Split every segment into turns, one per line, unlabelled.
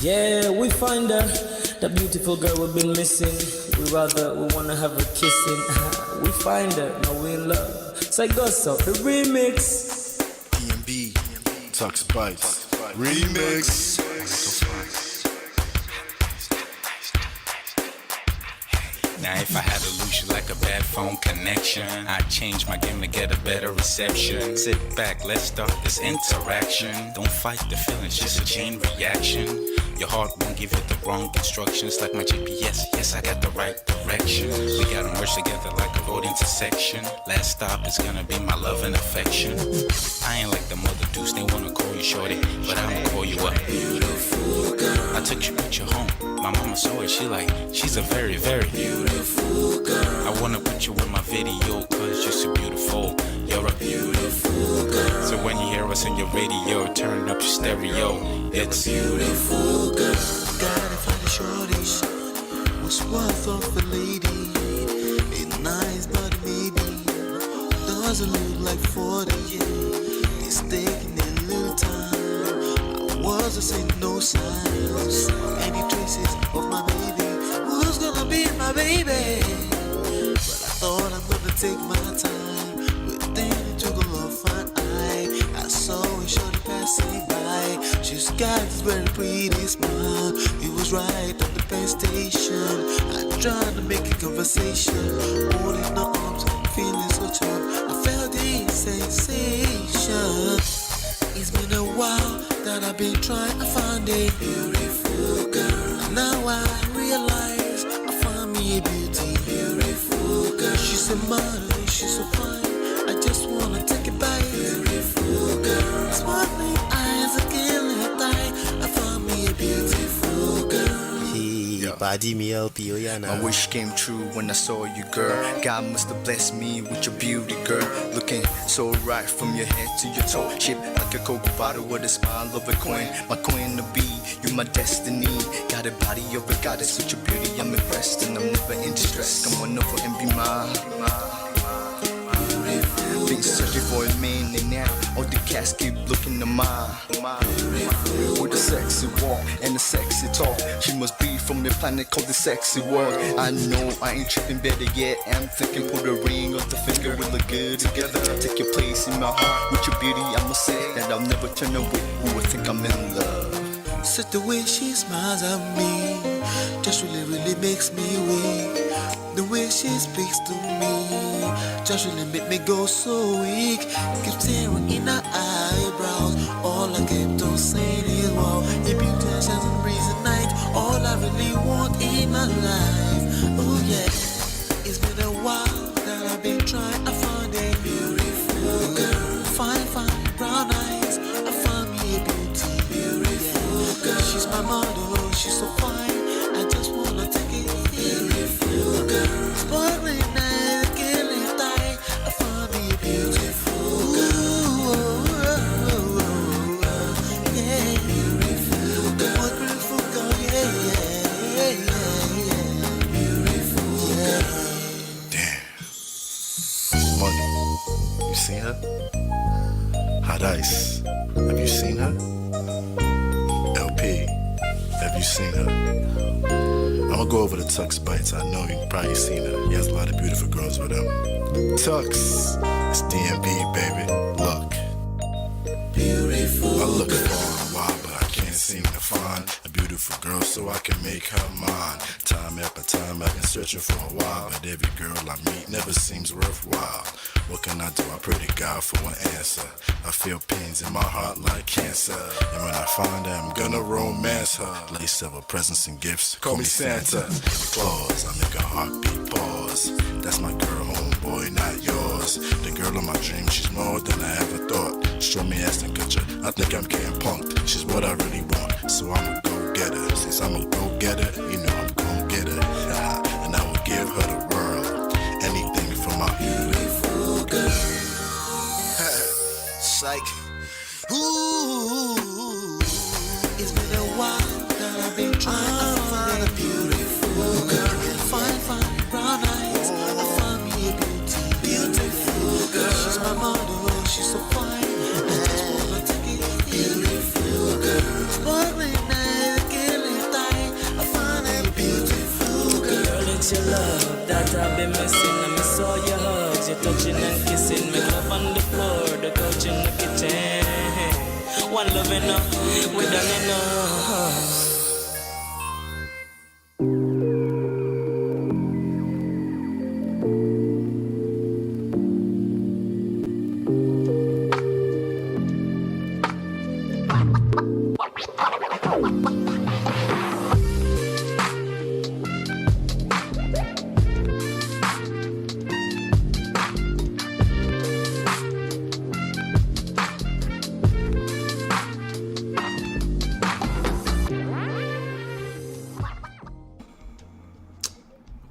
Yeah, we find her, the beautiful girl we've been missing. We wanna have her kissing. We find her, now we in love. So it goes up, the remix.
DMB, Tux Bites, remix.
Now if I had to lose you like a bad phone connection, I'd change my game to get a better reception. Sit back, let's start this interaction. Don't fight the feelings, just a chain reaction. Your heart won't give you the wrong instructions. Like my GPS, yes I got the right direction. We gotta merge together like a road intersection. Last stop is gonna be my love and affection. I ain't like the mother dudes, they wanna call you shorty, but I'ma call you a beautiful girl. I took your picture home, my mama saw it, she's a very, very beautiful girl. I wanna put you in my video, cause you're so beautiful. You're a beautiful girl. So when you hear us on your radio, turn up your stereo. It's a beautiful girl.
Gotta find a shorty, what's worth of a lady. It's nice but maybe doesn't look like 40. It's taking a little time. I wasn't seeing no signs, any traces of my baby. Who's gonna be my baby? But I thought I'm gonna take my time. But then it took a long fun I saw a shorty passing by. She's got this very pretty smile. It was right at the bus station. I tried to make a conversation, holding her arms, feeling so tough. I felt this sensation. It's been a while that I've been trying to find a beautiful girl. And now I realize I found me a beautiful girl. She's a model, she's so fine. I just wanna take it by. Beautiful girl. Sparkling eyes, a killing thigh. I found me a beautiful girl.
Yeah.
Body me LP, oh yeah, nah.
My wish came true when I saw you, girl. God must have blessed me with your beauty, girl. Looking so right from your head to your toe. Shaped like a Coke bottle with a smile of a queen. My queen to be, you my destiny. Got a body of a goddess with your beauty. I'm impressed and I'm never in distress. Come on over and be mine. Been searching for a man and now all the cats keep looking to mine. With a sexy walk and a sexy talk, she must be from a planet called the sexy world. I know I ain't tripping, better yet I'm thinking put a ring on the finger, we look good together. Take your place in my heart with your beauty. I'ma say that I'll never turn away. Who would think I'm in love?
Such the way she smiles at me just really makes me weak. The way she speaks to me just really make me go so weak. Keep staring in her eyebrows. All I kept on saying is wow. Your beauty shines and breeze at night. All I really want in my life. Oh yeah. It's been a while that I've been trying to find a beautiful girl. Fine brown eyes. I found me a beautiful girl. She's my model, she's so fine. I just wanna take it. Beautiful girl. Sparkling eyes, killing thigh. I found me a beautiful girl. Yeah, beautiful girl. What beautiful girl, yeah. Beautiful girl.
Damn. Money. You seen her? Hot Ice. Have you seen her? LP. Have you seen her? I'ma go over to Tux Bites. I know you've probably seen her. He has a lot of beautiful girls with him. Tux, it's DMB, baby. Look.
Beautiful.
I look for a while, but I can't seem to find a beautiful girl so I can make her mine. Time after time, I've been searching for a while, but every girl I meet never seems worthwhile. What can I do? I pray to God for an answer. I feel pains in my heart like cancer, and when I find her, I'm gonna romance her. Lace several presents and gifts, call me Santa. Claus, I make a heartbeat pause. That's my girl, homeboy, not yours. The girl of my dreams, she's more than I ever thought. Show me ass and cut you I think I'm getting punked. She's what I really want, so I'm a go-getter. Since I'm a go-getter, you know I'm gon' get her. And I will give her the world, anything for my beautiful girl. Psych.
Ooh, it's been a while that I've been trying to find a beautiful girl. Fine, brown eyes. I found me a beautiful girl. She's my model, she's so fine. I just wanna take it. Beautiful girl. Sparkling night, killing time. I found a beautiful girl.
Girl, it's your love that I've been missing. I miss all your hugs, your touching and kissing. Make love on the floor, the couch in the kitchen. One love enough, we done enough.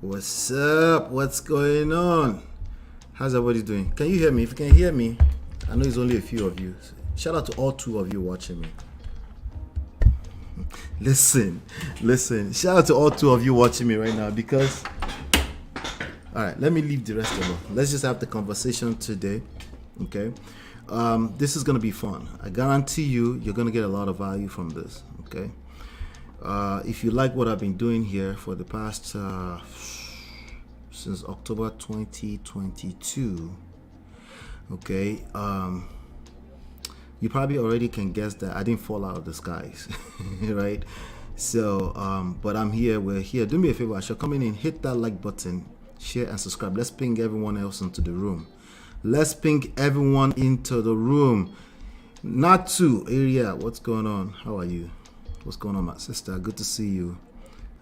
What's up? What's going on? How's everybody doing? Can you hear me? If you can hear me, I know it's only a few of you. Shout out to all 2 of you watching me. Listen. Shout out to all 2 of you watching me right now because... Alright, let me leave the rest alone. Let's just have the conversation today. Okay? This is going to be fun. I guarantee you're going to get a lot of value from this. Okay? If you like what I've been doing here for the past since October 2022, okay, you probably already can guess that I didn't fall out of the skies, right? So, but I'm here, we're here. Do me a favor, I shall come in, hit that like button, share and subscribe. Let's ping everyone else into the room. Let's ping everyone into the room. Not to area, what's going on? How are you? What's going on, my sister? Good to see you.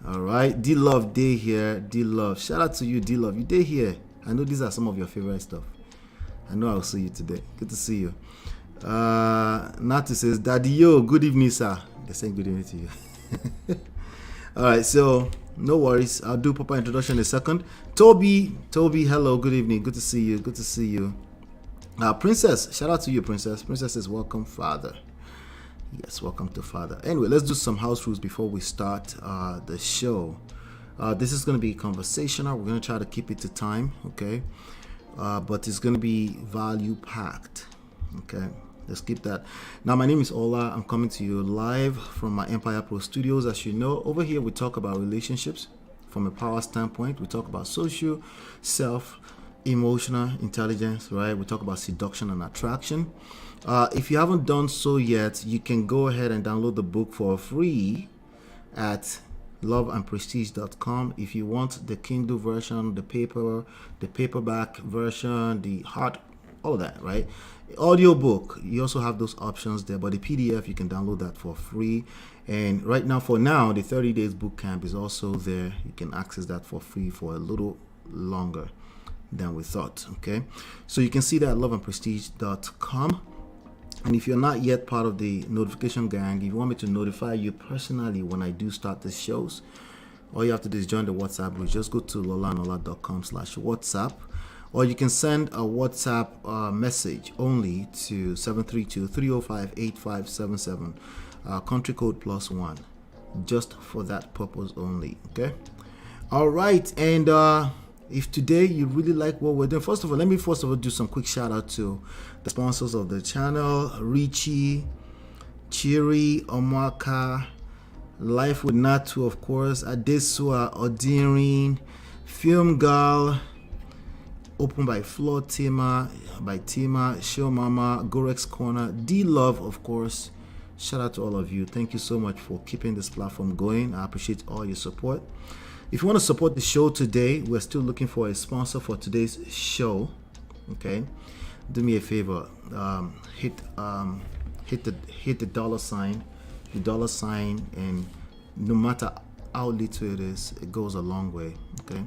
All right, D-Love Day here. D-Love, shout out to you, D-Love. You day here. I know these are some of your favorite stuff. I know I'll see you today. Good to see you. Natu says, Daddy, yo, good evening, sir. They're saying good evening to you. All right, so no worries. I'll do proper introduction in a second. Toby, hello, good evening. Good to see you. Good to see you. Princess, shout out to you, Princess. Princess says, welcome, Father. Yes, welcome to Father. Anyway, let's do some house rules before we start the show. This is going to be conversational. We're going to try to keep it to time, okay? But it's going to be value packed, okay? Let's keep that. Now, my name is Ola. I'm coming to you live from my Empire Pro Studios. As you know, over here we talk about relationships from a power standpoint. We talk about social, self, emotional intelligence, right? We talk about seduction and attraction. If you haven't done so yet, you can go ahead and download the book for free at loveandprestige.com. If you want the Kindle version, the paperback version, the hard, all of that, right? Audio book, you also have those options there, but the PDF, you can download that for free. And right now, for now, the 30 days boot camp is also there. You can access that for free for a little longer than we thought, okay? So you can see that at loveandprestige.com. And if you're not yet part of the notification gang, if you want me to notify you personally when I do start the shows, all you have to do is join the WhatsApp group. Just go to lolanola.com/WhatsApp, or you can send a WhatsApp message only to 732-305-8577, country code +1, just for that purpose only, okay? All right, and if today you really like what we're doing, first of all, let me do some quick shout out to the sponsors of the channel: Richie, Chiri, Omaka, Life with Natu, of course, Adesua, Odirin, Film Girl, Open by Flo, Tima, Show Mama, Gorex Corner, D-Love, of course. Shout out to all of you. Thank you so much for keeping this platform going. I appreciate all your support. If you want to support the show today, we're still looking for a sponsor for today's show. Okay, do me a favor, hit the dollar sign, and no matter how little it is, it goes a long way. Okay,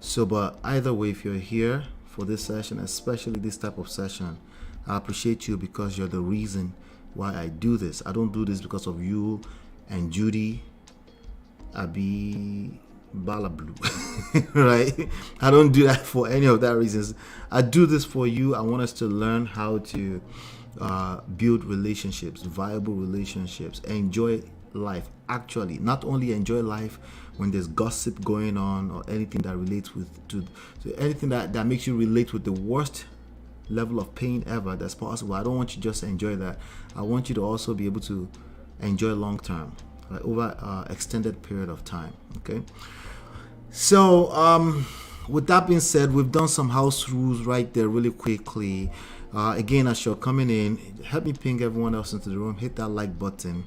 so but either way, if you're here for this session, especially this type of session, I appreciate you because you're the reason why I do this. I don't do this because of you and Judy, Abi, Balablu, right? I don't do that for any of that reasons. I do this for you. I want us to learn how to build relationships, viable relationships, enjoy life. Actually, not only enjoy life when there's gossip going on or anything that relates to anything that makes you relate with the worst level of pain ever that's possible. I don't want you just to enjoy that. I want you to also be able to enjoy long term, right, over extended period of time. Okay. So with that being said, we've done some house rules right there really quickly. Again, as you're coming in, help me ping everyone else into the room. Hit that like button.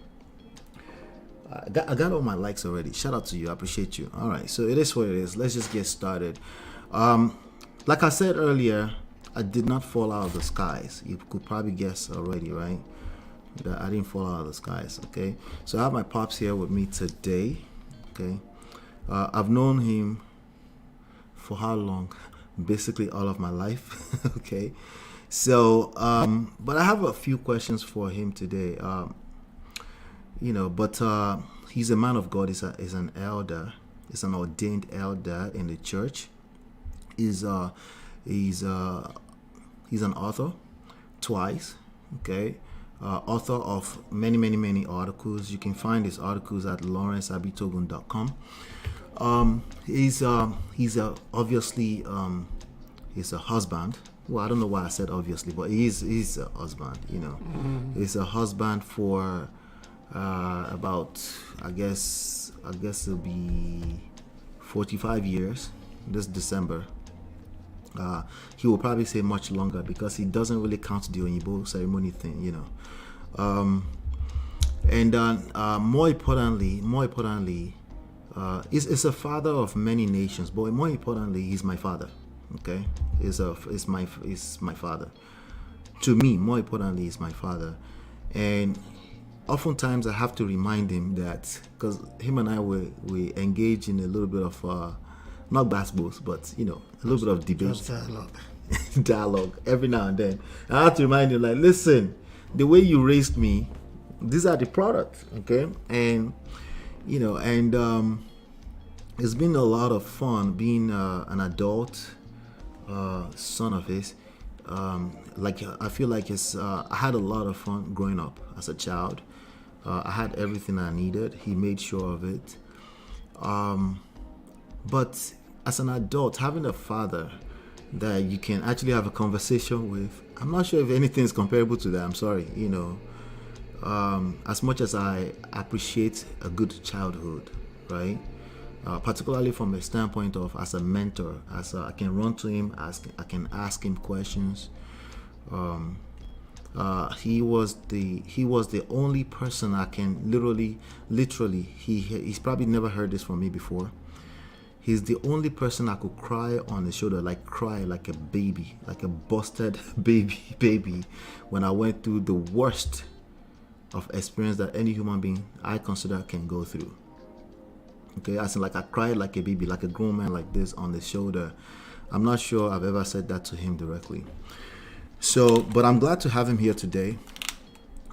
I got all my likes already. Shout out to you. I appreciate you. All right. So it is what it is. Let's just get started. Like I said earlier, I did not fall out of the skies. You could probably guess already, right? That I didn't fall out of the skies. Okay. So I have my pops here with me today. Okay. I've known him for how long? Basically all of my life. Okay. So, but I have a few questions for him today. But he's a man of God. He's an elder. He's an ordained elder in the church. He's an author twice. Okay. Author of many articles. You can find his articles at lawrenceabitogun.com. He's obviously he's a husband. Well, I don't know why I said obviously, but he's a husband. He's a husband for about I guess it'll be 45 years this December. He will probably say much longer because he doesn't really count the Onyibo ceremony thing, And more importantly, is a father of many nations. But more importantly, he's my father. Okay, is my father. To me, more importantly, he's my father, and oftentimes I have to remind him that because him and I we engage in a little bit of not basketballs, but a little bit of debate, dialogue every now and then. I have to remind him, like, listen, the way you raised me, these are the products, okay, and it's been a lot of fun being an adult son of his. I feel like I had a lot of fun growing up as a child. I had everything I needed. He made sure of it. But as an adult, having a father that you can actually have a conversation with, I'm not sure if anything is comparable to that. I'm sorry, as much as I appreciate a good childhood, right? Particularly from a standpoint of as a mentor, I can run to him, I can ask him questions. He was the only person I can literally. He's probably never heard this from me before. He's the only person I could cry on his shoulder, cry like a baby, like a busted baby, when I went through the worst of experience that any human being I consider can go through. Okay, I cried like a baby, like a grown man like this on the shoulder. I'm not sure I've ever said that to him directly. So, but I'm glad to have him here today.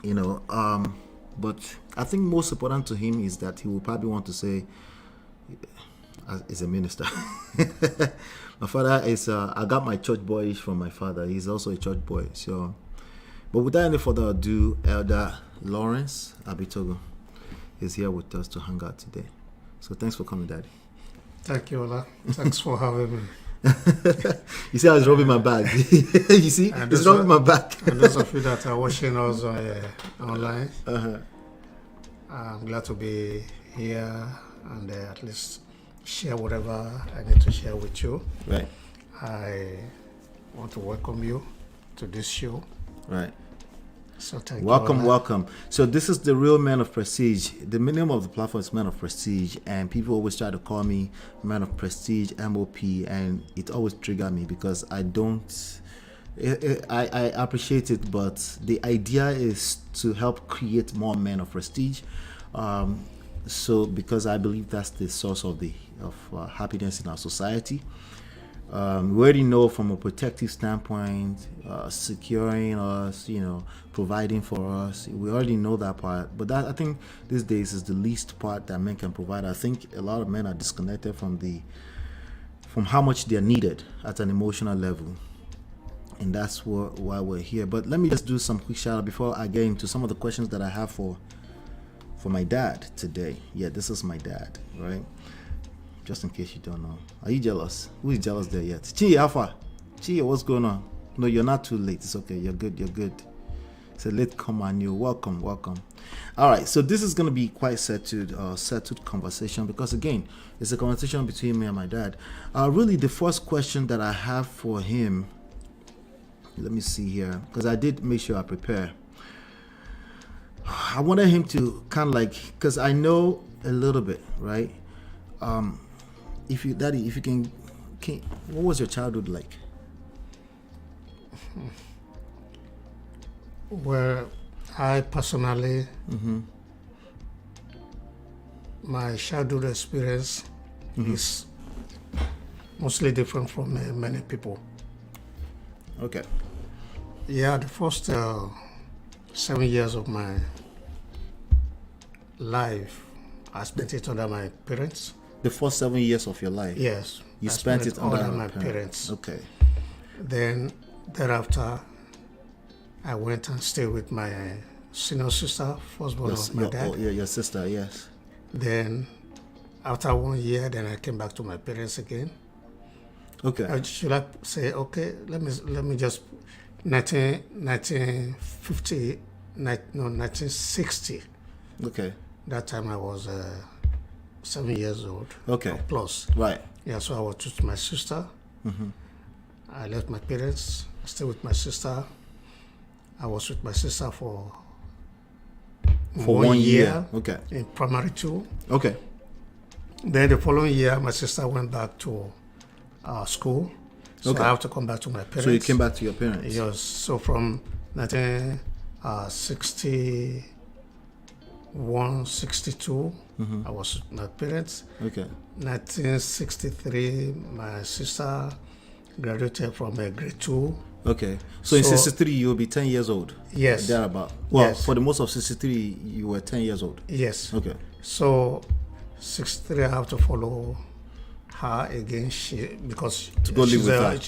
But I think most important to him is that he will probably want to say, is a minister. My father is, I got my church boyish from my father. He's also a church boy. So, but without any further ado, Elder Lawrence Abitogun is here with us to hang out today. So thanks for coming, Daddy.
Thank you, Ola. Thanks for having me.
You see how he's rubbing my back? You see? He's rubbing my back.
And those of you that are watching us online, I'm glad to be here and at least share whatever I need to share with you.
Right.
I want to welcome you to this show.
Right.
So thank you.
Welcome. So this is the real Man of Prestige. The minimum of the platform is Man of Prestige, and people always try to call me Man of Prestige, MOP, and it always triggers me because I don't. I appreciate it, but the idea is to help create more Men of Prestige. So because I believe that's the source of happiness in our society. We already know from a protective standpoint, securing us, providing for us. We already know that part. But that, I think these days is the least part that men can provide. I think a lot of men are disconnected from how much they're needed at an emotional level. And that's why we're here. But let me just do some quick shout out before I get into some of the questions that I have for my dad today. Yeah, this is my dad, right? Just in case you don't know. Are you jealous? Who is jealous there yet? Chi, Alpha. Chi, what's going on? No, you're not too late. It's okay. You're good. So late come on you. Welcome. All right. So this is going to be quite settled conversation because, again, it's a conversation between me and my dad. Really, the first question that I have for him, let me see here, because I did make sure I prepare. I wanted him to kind of because I know a little bit, right? If you can, what was your childhood like?
Well, I personally, my childhood experience is mostly different from many people.
Okay.
Yeah, the first 7 years of my life, I spent it under my parents.
The first 7 years of your life?
Yes.
You spent it under
my parents.
Okay.
Then, thereafter, I went and stayed with my senior sister, firstborn of my dad.
Your sister, yes.
Then, after 1 year, then I came back to my parents again.
Okay.
Should I say, okay, let me just, 1960.
Okay.
That time I was 7 years old.
Okay.
Or plus.
Right.
Yeah, so I was with my sister. I left my parents. I stayed with my sister. I was with my sister for 1 year.
Okay.
In primary 2.
Okay.
Then the following year, my sister went back to school. So
Okay.
I have to come back to my parents.
So you came back to your parents?
Yes. So from 1961, 62, I was with my parents.
Okay.
1963, my sister graduated from grade 2.
Okay. So in 63, you will be 10 years old?
Yes.
Thereabout. Well,
Yes.
for the most of 63, you were 10 years old?
Yes.
Okay.
So 63, I have to follow her again. Because
to go live with her.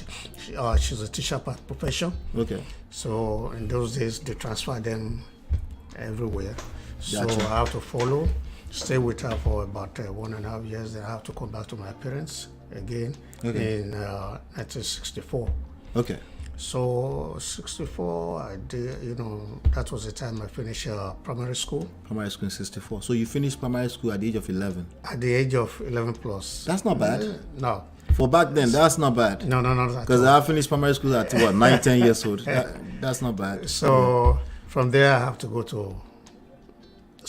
She's a teacher by profession.
Okay.
So in those days, they transfer them everywhere. So
Gotcha.
I have to follow, stay with her for about 1.5 years. Then I have to come back to my parents again in 1964.
Okay.
So 64, I did, that was the time I finished primary school.
Primary school in 64. So you finished primary school at the age of 11?
At the age of 11 plus.
That's not bad.
No.
For back then, that's not bad.
No.
Because I finished primary school at 9, 10 years old. That's not bad.
So from there, I have to go to I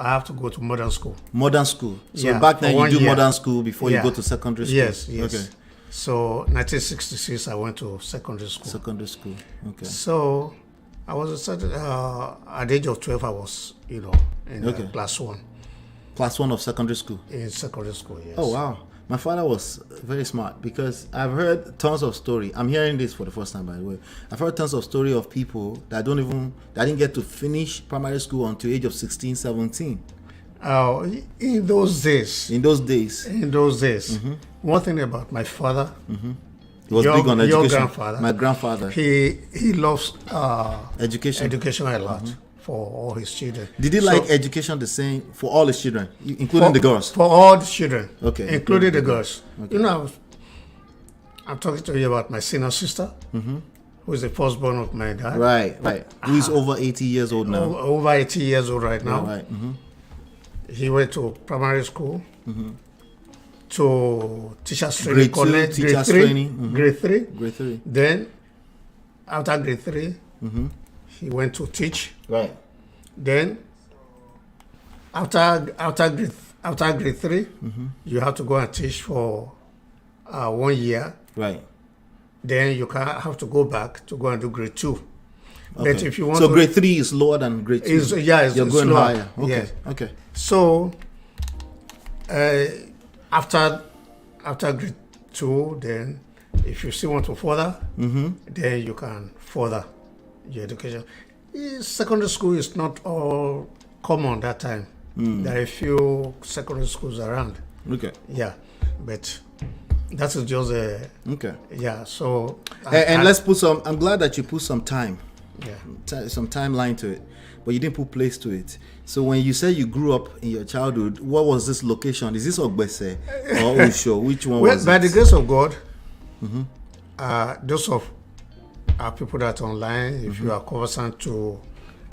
have to go to modern school.
Modern school. So
Yeah,
back then
for
you do
1 year.
modern school before you
Yeah.
go to secondary school.
Yes.
Okay.
So 1966, I went to secondary school.
Secondary school. Okay.
So I was at the age of 12, I was, in class 1.
Class 1 of secondary school.
In secondary school, yes.
Oh wow. My father was very smart because I've heard tons of story. I'm hearing this for the first time, by the way. I've heard tons of story of people that didn't get to finish primary school until age of 16, 17.
In those days, one thing about my father,
He was big on education.
your grandfather,
My grandfather.
he loves
Education.
a lot for all his children.
Did he like education the same for all his children, including the girls?
For all the children,
Okay.
including the girls.
Okay.
I'm talking to you about my senior sister, who is the firstborn of my dad.
Right. Who is over 80 years old now?
Over 80 years old right now.
Right.
He went to primary school, to teachers training college,
teachers
grade 3.
training.
Grade 3.
Grade 3.
Then, after grade 3, he went to teach.
Right.
Then, after grade 3, you have to go and teach for 1 year.
Right.
Then you have to go back to go and do grade 2.
Okay.
But if you want
so
to,
grade 3 is lower than grade 2.
You're
going
lower.
higher. Okay.
Yes.
Okay.
So, after grade 2, then if you still want to further, then you can further your education. Secondary school is not all common that time. There are a few secondary schools around.
Okay.
Yeah, but that is just a
Okay.
yeah. So
And let's put some. I'm glad that you put some time,
yeah.
some timeline to it, but you didn't put place to it. So when you say you grew up in your childhood, what was this location? Is this Ogbese or Osho? Which one
Well,
was
by
it?
the grace of God, those of our people that are online, if you are conversant to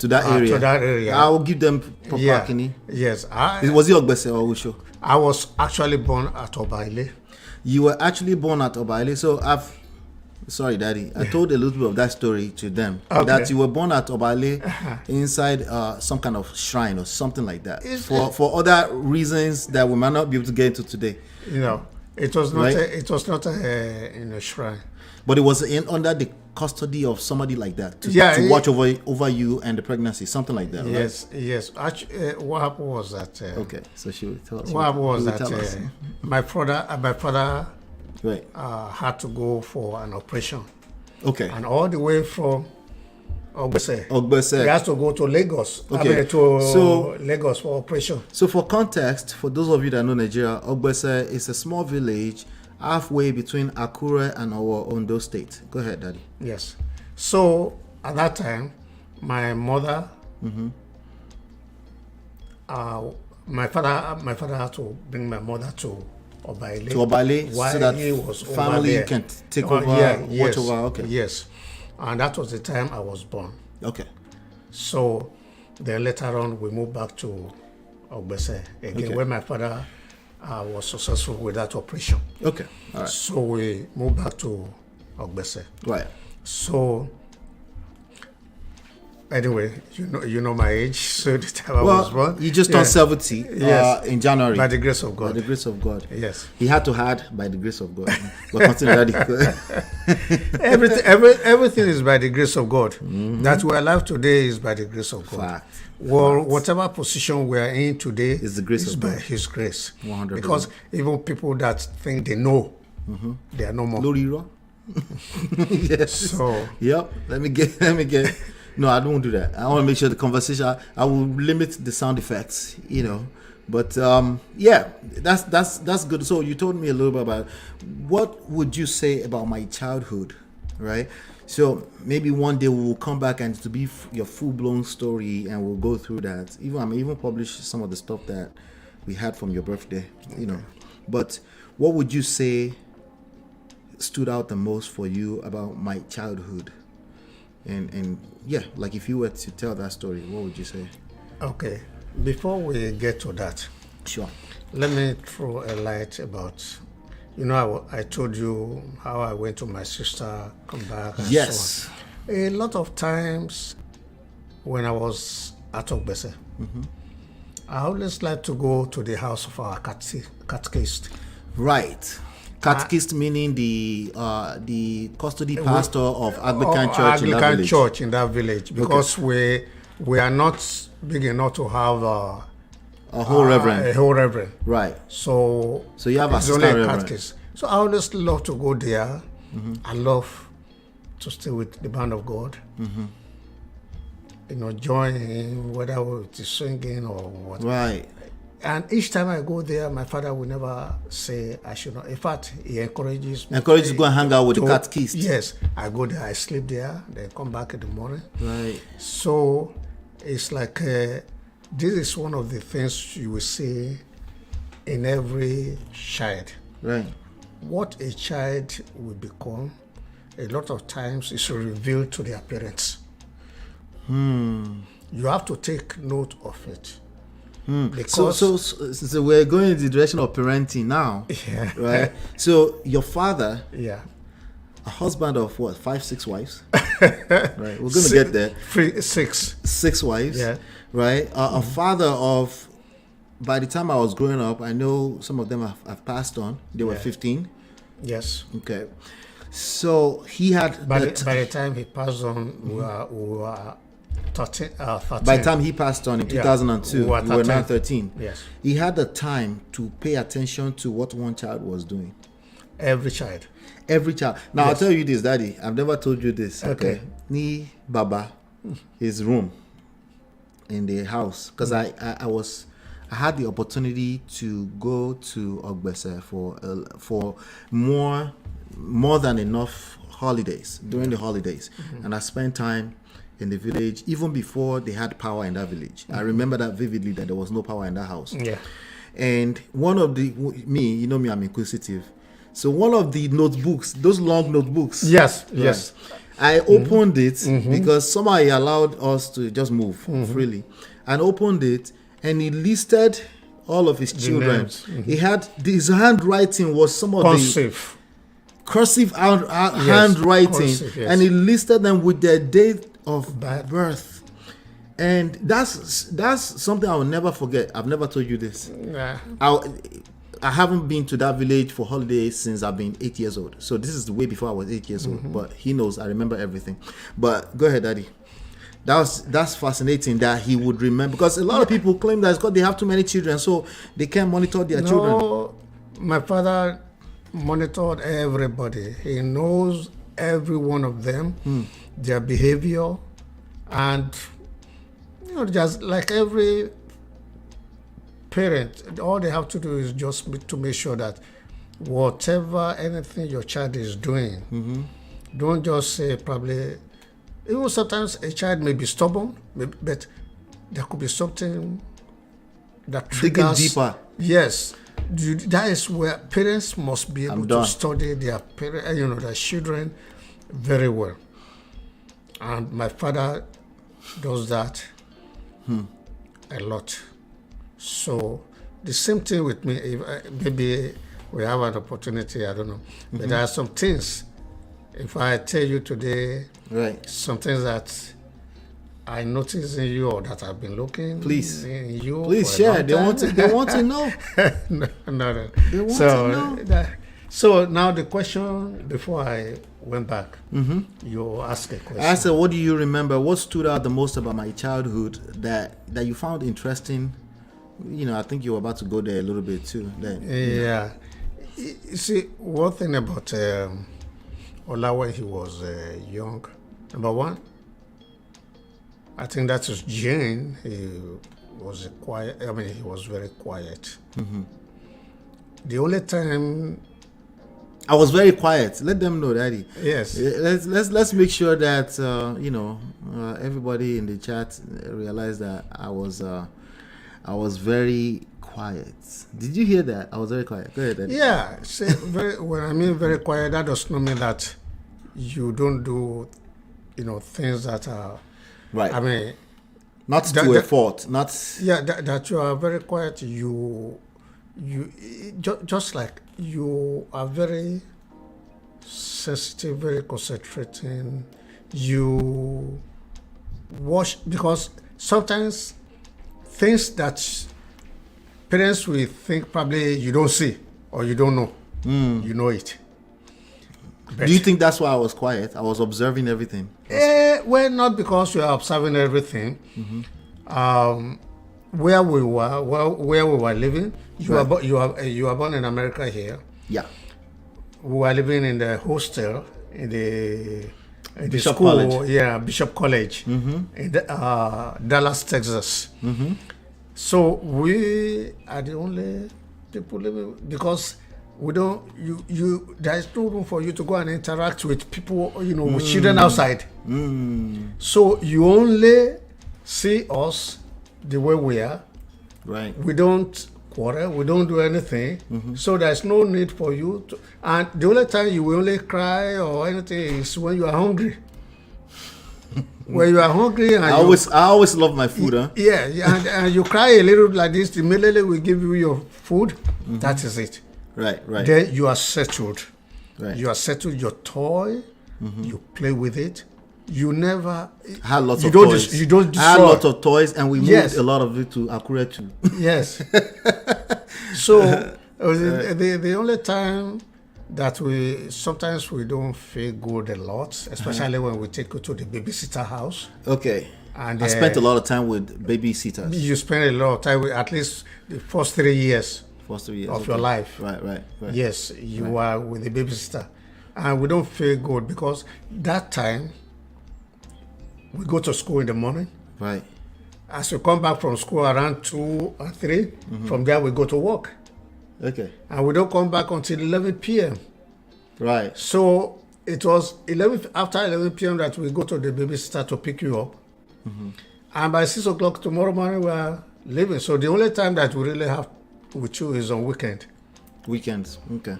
that area.
to that area,
I will give them proper
yeah,
kini.
yes,
Was it Ogbese or Osho?
I was actually born at Obaile.
You were actually born at Obaile. So sorry, Daddy. I told a little bit of that story to them.
Okay.
That you were born at Obaile inside some kind of shrine or something like that. For other reasons that we might not be able to get into today.
You know, it was not
Right.
in a shrine.
But it was under the custody of somebody like that to watch over you and the pregnancy, something like that.
Yes, yes. Actually, what happened was that.
Right? Okay. So she will tell us.
What happened was
she will tell
that
us.
my father
Right.
had to go for an operation,
Okay.
and all the way from Ogbese,
Ogbese.
he has to go to Lagos.
Okay.
To Lagos for operation.
So for context, for those of you that know Nigeria, Ogbese is a small village halfway between Akure and our Ondo State. Go ahead, Daddy.
Yes. So at that time, my mother, my father had to bring my mother to Obaile.
To Obaile,
while
so that
he was over
family
there.
can take over,
Yeah,
watch
yes,
over. Okay.
Yes. And that was the time I was born.
Okay.
So then later on, we moved back to Ogbese again,
Okay.
when my father was successful with that operation.
Okay. All right.
So we moved back to Ogbese.
Right.
So anyway, you know my age. So the time I was born,
you just turned 70
Yes.
In January.
by the grace of
By
God.
the grace of God.
Yes.
He had to add by the grace of God. But continue, Daddy.
Everything is by the grace of God. That we're alive today is by the grace of God.
Fact.
Well, whatever position we are in today
It's the grace
is
of
by
God.
His grace.
100%.
Because even people that think they know, they are no more.
Loriro. Yes.
So
Yep. Let me get. No, I don't do that. I want to make sure the conversation. I will limit the sound effects. But yeah, that's good. So you told me a little bit about what would you say about my childhood, right? So maybe one day we will come back and to be your full blown story, and we'll go through that. I may even publish some of the stuff that we had from your birthday. But what would you say stood out the most for you about my childhood? And yeah, like if you were to tell that story, what would you say?
okay, before we get to that,
Sure.
let me throw a light about. I told you how I went to my sister, come back, and
Yes.
so on. A lot of times when I was at Ogbese, I always like to go to the house of our catechist.
Right. Catechist meaning the custody pastor of Anglican Church in that
Anglican
village.
church in that village, because we are not big enough to have
A whole reverend.
a whole reverend.
Right.
So
So you have
it's
assistant
only a
reverend.
catechist. So I always love to go there. I love to stay with the band of God. Join in, whether it is singing or what.
Right.
And each time I go there, my father will never say I should not. In fact, he encourages me.
Encourage you to go and hang out with the
to-
catechist.
Yes, I go there, I sleep there, then come back in the morning.
Right.
So it's like this is one of the things you will see in every child.
Right.
What a child will become, a lot of times is revealed to their parents. You have to take note of it. Because
So we're going in the direction of parenting now.
Yeah.
Right. So your father,
yeah,
a husband of what, 5, 6 wives? Right. We're going to get there.
6.
6 wives.
Yeah.
Right. A father of. By the time I was growing up, I know some of them have passed on. They were
Yeah.
15.
Yes.
Okay. So he had.
By the time he passed on, we were 13.
By the time he passed on in 2002,
we were
we were now
13.
13.
Yes.
He had the time to pay attention to what one child was doing.
Every child.
Every child. Now, I'll
Yes.
tell you this, Daddy. I've never told you this.
Okay.
Ni Baba, his room in the house. Because I had the opportunity to go to Ogbese for more than enough holidays, during the holidays. And I spent time in the village, even before they had power in that village. I remember that vividly, that there was no power in that house.
Yeah.
And one of you know me, I'm inquisitive. So one of the notebooks, those long notebooks.
Yes.
Right,
Yes.
I opened it because somehow he allowed us to just move freely. And opened it, and he listed all of his children.
names.
He had, his handwriting was some of the cursive handwriting,
cursive, yes.
and he listed them with their date of birth. And that's something I will never forget. I've never told you this.
Yeah.
I haven't been to that village for holidays since I've been 8 years old. So this is the way before I was 8 years old. But he knows I remember everything. But go ahead, Daddy. That's fascinating that he would remember, because a lot of people claim that it's because they have too many children, so they can't monitor their children.
No, my father monitored everybody. He knows every one of them, their behavior, and just like every parent, all they have to do is just to make sure that anything your child is doing, don't just say probably. Even sometimes a child may be stubborn, but there could be something that triggers.
Digging deeper.
Yes, that is where parents must be able to
done.
study their their children very well. And my father does that a lot. So the same thing with me. If maybe we have an opportunity, I don't know, but there are some things. If I tell you today,
Right.
some things that I notice in you or that I've been looking
Please.
in you.
Please
for a
share.
long
They want to
time.
know.
No.
They want to know.
So now the question before I went back, you asked a question.
I said, what do you remember? What stood out the most about my childhood that you found interesting? I think you were about to go there a little bit too. Then.
Yeah. You see, one thing about Ola when he was young, number one, I think that was Jane. He was quiet. I mean, he was very quiet. The only time
I was very quiet. Let them know, Daddy.
Yes.
Let's make sure that everybody in the chat realize that I was very quiet. Did you hear that? I was very quiet. Go ahead, Daddy.
Yeah. See, when I mean very quiet, that does not mean that you don't do, things that are.
Right.
I mean,
Not to a fault. Not.
yeah, that you are very quiet. You just like you are very sensitive, very concentrating. You watch, because sometimes things that parents will think probably you don't see or you don't know, you know it. But,
Do you think that's why I was quiet? I was observing everything.
well, not because you are observing everything. Where we were living, you were born in America here.
Yeah.
We were living in the hostel in the
Bishop
school,
College.
yeah, Bishop College in Dallas, Texas. So we are the only people living, because we don't. There is no room for you to go and interact with people, with children outside. So you only see us the way we are.
Right.
We don't quarrel. We don't do anything. So there's no need for you to. And the only time you will only cry or anything is when you are hungry. When you are hungry and
I always love my food, huh?
yeah, and you cry a little like this, immediately we give you your food. That is it.
Right.
Then you are settled.
Right.
You are settled. Your toy, you play with it. You never
I had lots
you
of
don't
toys.
you don't
I had
destroy.
lots of toys, and we moved
Yes.
a lot of it to Akure too.
Yes. So the only time that sometimes we don't feel good a lot, especially when we take you to the babysitter house.
Okay.
And
I spent a lot of time with babysitters.
You spend a lot of time with, at least the first 3 years.
first 3 years
of your life.
Right.
Yes, you are with the babysitter. And we don't feel good because that time we go to school in the morning.
Right.
As we come back from school around 2 or 3, from there we go to work.
Okay.
And we don't come back until 11 p.m.
Right.
So it was after 11 p.m. that we go to the babysitter to pick you up. And by 6 o'clock tomorrow morning we are leaving. So the only time that we really have with you is on weekend.
Weekends. Okay.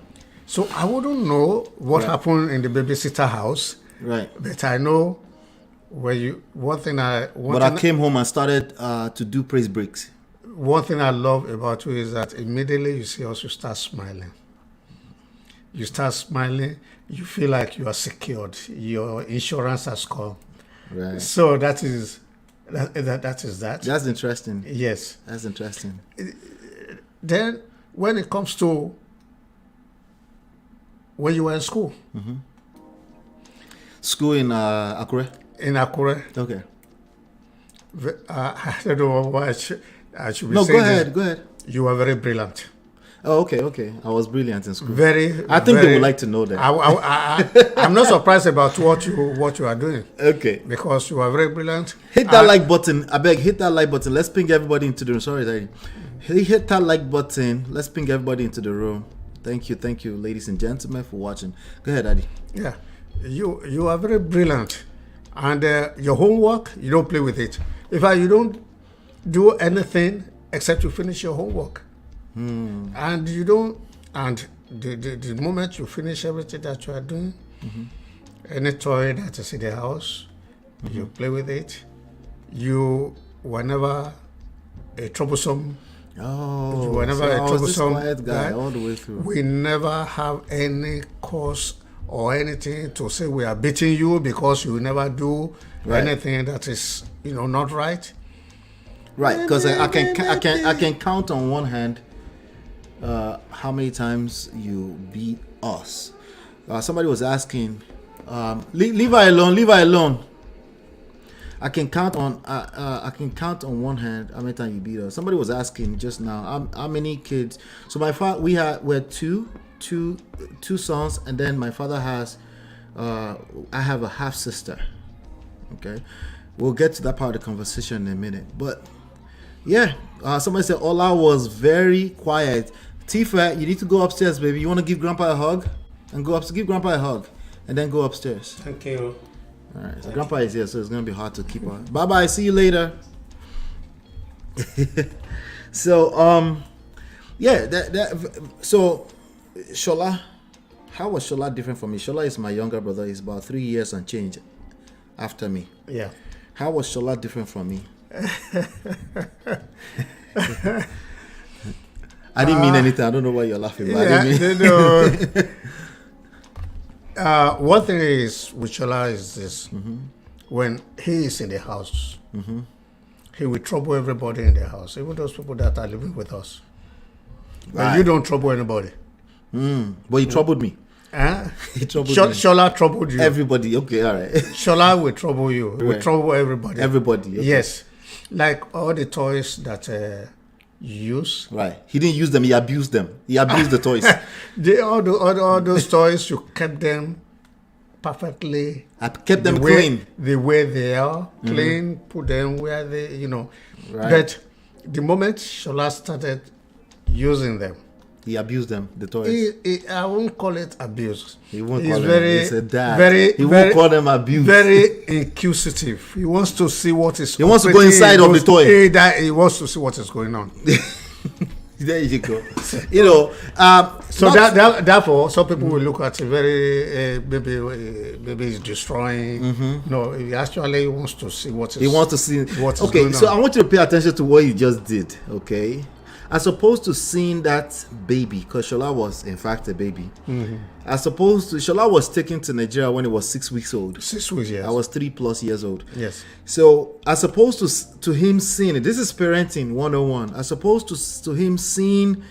So I wouldn't know what happened in the babysitter house.
Right.
But I know
I came home and started to do praise breaks.
One thing I love about you is that immediately you see us, you start smiling. You start smiling, you feel like you are secured. Your insurance has come.
Right.
So that is that.
That's interesting.
Yes.
That's interesting.
Then when it comes to when you were in school.
School in Akure?
In Akure.
Okay.
I don't know why I should be
No,
saying
go ahead.
this.
Go ahead.
You were very brilliant.
Oh, okay. I was brilliant in school.
I
think they would like to know that.
I'm not surprised about what you are doing.
Okay.
Because you are very brilliant.
Hit that like button. I beg, hit that like button. Let's ping everybody into the room. Sorry. Hit that like button. Let's ping everybody into the room. Thank you, ladies and gentlemen, for watching. Go ahead, Daddy.
Yeah. You are very brilliant. And your homework, you don't play with it. In fact, you don't do anything except you finish your homework. And you don't, and the moment you finish everything that you are doing, any toy that is in the house, you play with it. You were never a troublesome.
Oh,
you were never
so
a
I was this
troublesome
quiet guy all the way through.
We never have any cause or anything to say we are beating you because you never do anything that is not right.
Right, because I can count on one hand how many times you beat us. Somebody was asking, leave her alone. I can count on one hand how many times you beat us. Somebody was asking just now how many kids. So my father, we're two sons, and then my father has I have a half sister. Okay, we'll get to that part of the conversation in a minute, but yeah, somebody said Ola was very quiet. Tifa, you need to go upstairs, baby. You want to give Grandpa a hug? And go up to give Grandpa a hug, and then go upstairs.
Thank you.
All right, so Grandpa is here, so it's gonna be hard to keep on. Bye bye. See you later. So so Shola, how was Shola different from me? Shola is my younger brother. He's about 3 years and change after me.
Yeah.
How was Shola different from me? I didn't mean anything. I don't know why you're laughing. But I didn't mean...
One thing is with Shola is this: when he is in the house, he will trouble everybody in the house, even those people that are living with us. But you don't trouble anybody.
But he troubled me. He troubled me.
Shola troubled you.
Everybody. Okay, all right.
Shola will trouble you. He will trouble everybody.
Everybody. Okay.
Yes. Like all the toys that you use.
Right. He didn't use them. He abused them. He abused the toys.
All those toys, you kept them perfectly.
I kept them clean.
The way they are. Clean. Put them where they,
Right.
But the moment Shola started using them,
he abused them, the toys.
I won't call it abuse.
He won't
He's
call
very,
them. He's a dad. He won't call them abuse.
Very inquisitive. He wants to see what is.
He wants to go inside of the toy.
He wants to see what is going on.
There you go.
So therefore, some people will look at it very maybe it's destroying. No, he actually wants to see what is.
He wants to see
what is
okay,
going
so
on.
I want you to pay attention to what he just did. Okay, as opposed to seeing that baby, because Shola was in fact a baby. As opposed to Shola was taken to Nigeria when he was 6 weeks old.
6 weeks, yes.
I was 3+ years old.
Yes.
So as opposed to him seeing it, this is parenting 101. As opposed to him seeing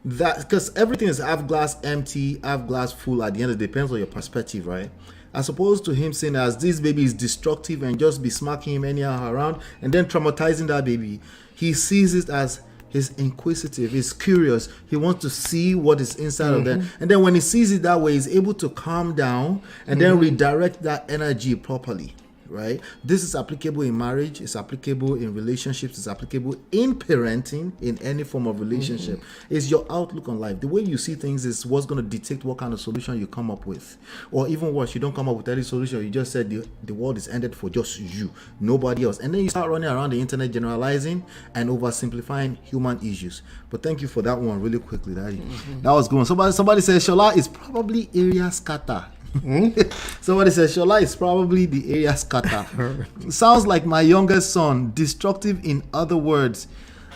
that, because everything is half glass empty, half glass full. At the end, it depends on your perspective, right? As opposed to him saying as this baby is destructive and just be smacking him anyhow around and then traumatizing that baby, he sees it as He's inquisitive. He's curious. He wants to see what is inside of them. And then when he sees it that way, he's able to calm down and then redirect that energy properly. Right? This is applicable in marriage, it's applicable in relationships, it's applicable in parenting, in any form of relationship. It's your outlook on life. The way you see things is what's going to dictate what kind of solution you come up with. Or even worse, you don't come up with any solution. You just said the world is ended for just you, nobody else. And then you start running around the internet generalizing and oversimplifying human issues. But thank you for that one really quickly, Daddy. That was good. Somebody says Shola is probably area scatter. Somebody says Shola is probably the area scatter. Sounds like my youngest son, destructive in other words.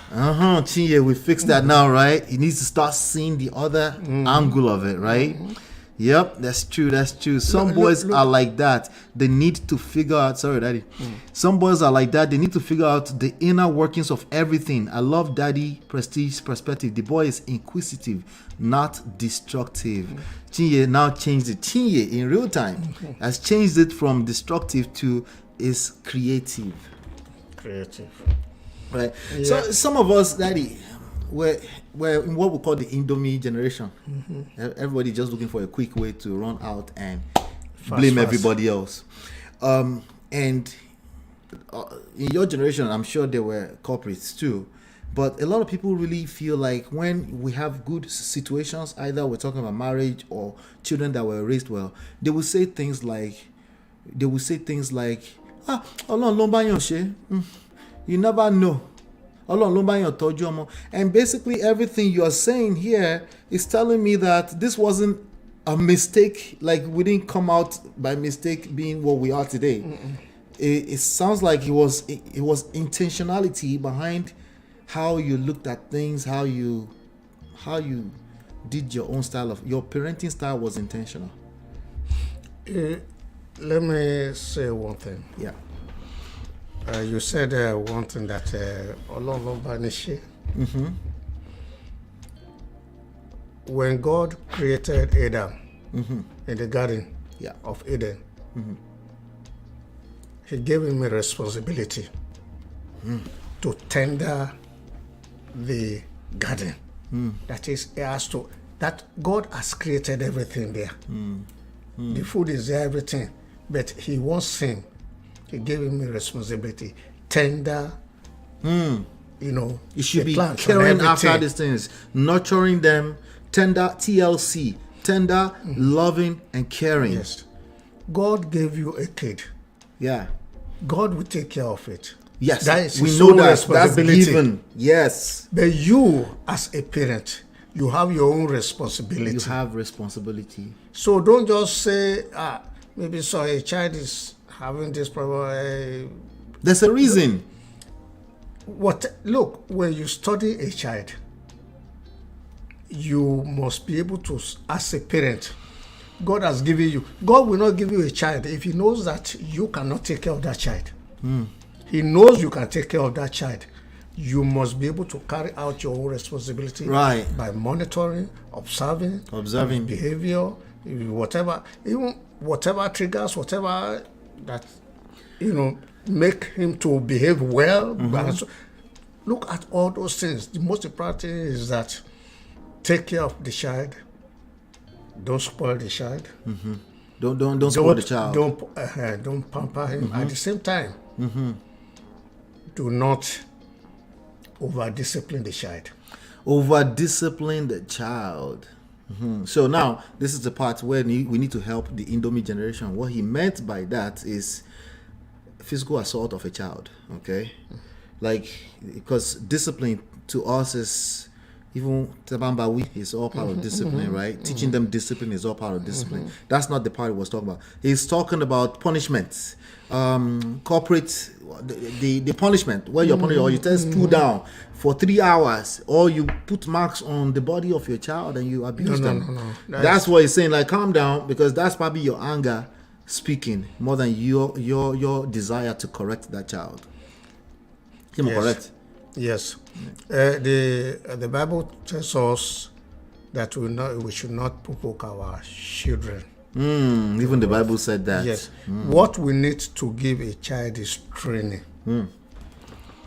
Chinye, we fixed that now, right? He needs to start seeing the other angle of it, right? Yep, that's true. Some boys are like that. They need to figure out, sorry, Daddy. Some boys are like that. They need to figure out the inner workings of everything. I love Daddy Prestige perspective. The boy is inquisitive, not destructive. Chinye now changed it. Chinye in real time has changed it from destructive to is creative. Right. Yeah. So some of us, Daddy, we're in what we call the Indomie generation. Everybody just looking for a quick way to run out and blame everybody else. And in your generation, I'm sure there were culprits too. But a lot of people really feel like when we have good situations, either we're talking about marriage or children that were raised well, they will say things like, you never know. And basically everything you are saying here is telling me that this wasn't a mistake, like we didn't come out by mistake being what we are today. It sounds like it was intentionality behind how you looked at things, how you did your own style of your parenting style was intentional.
Let me say one thing.
Yeah.
You said one thing that when God created Adam in the garden of Eden, he gave him a responsibility to tender the garden. That is, he has to, that God has created everything there. The food is there, everything, but he wants him. He gave him a responsibility, tender, you
should be caring after these things, nurturing them, tender, TLC, tender, loving, and caring.
Yes. God gave you a kid.
Yeah.
God will take care of it.
Yes.
That is
we
his
know
own
that.
responsibility.
That's given. Yes.
But you, as a parent, you have your own responsibility.
You have responsibility.
So don't just say, maybe so a child is having this problem.
There's a reason.
Look, when you study a child, you must be able to, as a parent, God has given you. God will not give you a child if he knows that you cannot take care of that child. He knows you can take care of that child. You must be able to carry out your own responsibility by monitoring, observing behavior, whatever triggers, whatever that make him to behave well. So, look at all those things. The most important thing is that take care of the child. Don't spoil the child.
Don't spoil the child.
Don't pamper him. At the same time, do not over-discipline the child.
Over-discipline the child. So now, this is the part where we need to help the Indomie generation. What he meant by that is physical assault of a child, okay? Like, because discipline to us is, even Tabambawi is all part of discipline, right? Teaching them discipline is all part of discipline. That's not the part he was talking about. He's talking about punishments. Corporate, the punishment, where you're punished, or you tell stool down for 3 hours, or you put marks on the body of your child and you abuse them. No. That's what he's saying, like, calm down, because that's probably your anger speaking more than your desire to correct that child. Correct?
Yes. The Bible tells us that we should not provoke our children.
Even the Bible said that.
Yes. What we need to give a child is training.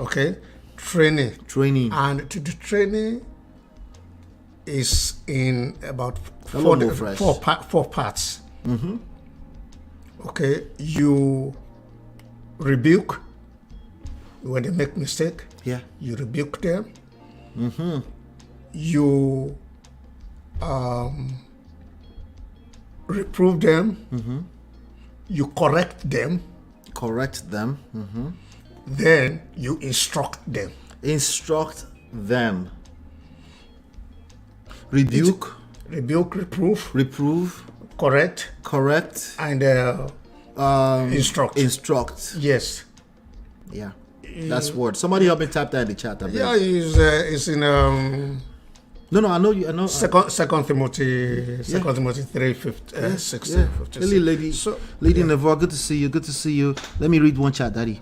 Okay? training.
Training.
And the training is in about
Hello, Mo Fresh.
four parts. Okay, you rebuke when they make mistake.
Yeah.
You rebuke them. You reprove them. You correct them.
Correct them.
Then you instruct them.
Instruct them. Rebuke.
Rebuke, reprove,
Reprove.
correct,
Correct.
and instruct.
Instruct.
Yes.
Yeah. That's word. Somebody help me type that in the chat. I beg.
Yeah, it's in
No, I know you. I know.
Second Timothy 3:16.
Really, lady Never, good to see you. Good to see you. Let me read one chat, Daddy.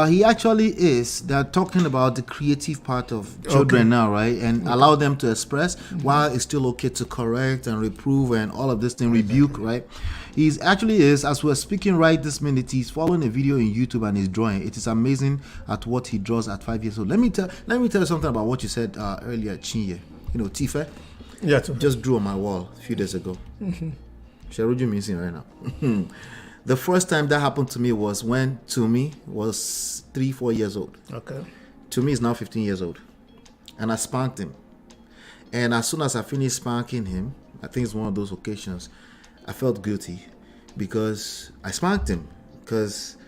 He actually is. They're talking about the creative part of children now, right? And allow them to express while it's still okay to correct and reprove and all of this thing, rebuke, right? He's actually is, as we're speaking right this minute, he's following a video in YouTube and he's drawing. It is amazing at what he draws at 5 years old. Let me tell you something about what you said earlier, Chinye. You know, Tife.
Yeah,
Just drew on my wall a few days ago. Sheruju missing right now. The first time that happened to me was when Tumi was 3-4 years old.
Okay.
Tumi is now 15 years old. And I spanked him. And as soon as I finished spanking him, I think it's one of those occasions, I felt guilty because I spanked him. Because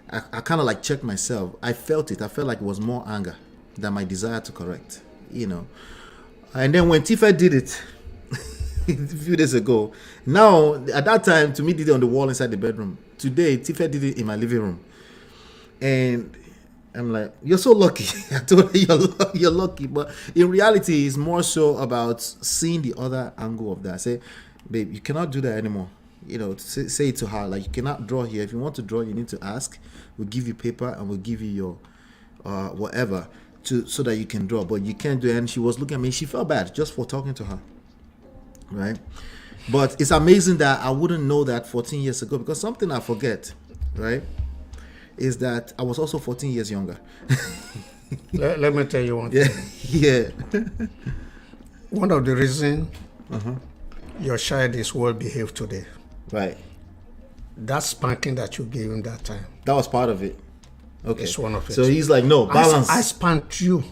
I kind of like checked myself. I felt it. I felt like it was more anger than my desire to correct, you know. And then when Tifa did it, a few days ago. Now, at that time, Tumi did it on the wall inside the bedroom. Today, Tifa did it in my living room. And I'm like, you're so lucky. I told her you're lucky. But in reality, it's more so about seeing the other angle of that. I say, babe, you cannot do that anymore. You know, say it to her, like, you cannot draw here. If you want to draw, you need to ask. We'll give you paper and we'll give you your whatever so that you can draw. But you can't do it. And she was looking at me. She felt bad just for talking to her. Right, but it's amazing that I wouldn't know that 14 years ago, because something I forget, right, is that I was also 14 years younger.
let me tell you one thing.
Yeah.
One of the reasons your child is well behaved today,
Right.
that spanking that you gave him that time,
That was part of it. Okay.
it's one of it.
So he's like, no, balance.
I spanked you.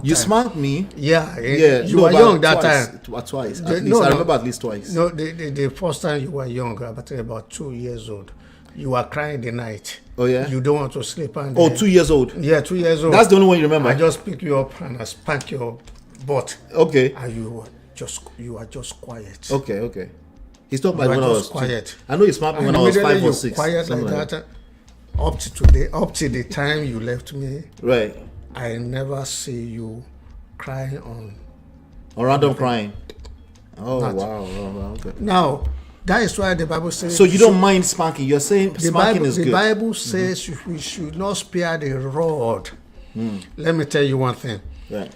You spanked me.
Yeah. You
no,
were
but
young that
twice,
time.
Twice.
The-
At least
no,
I
no.
remember at least twice.
No, the first time you were young, about 2 years old, you were crying the night.
Oh, yeah?
You don't want to sleep. And
Oh, 2 years old.
Yeah, 2 years old.
That's the only one you remember.
I just pick you up and I spank your butt.
Okay.
And you are just quiet.
Okay. He's talking
You
about
are
when I was
just quiet.
I know he spanked me when
And
I was 5
immediately
or
you
6.
quiet
something
like that. Up to today, up to the time you left me,
Right.
I never see you crying on.
Or random crying. Oh,
Not.
wow. Okay.
Now, that is why the Bible says.
So you don't mind spanking? You're saying spanking is
the
good.
Bible says we should not spare the rod. Let me tell you one thing.
Right.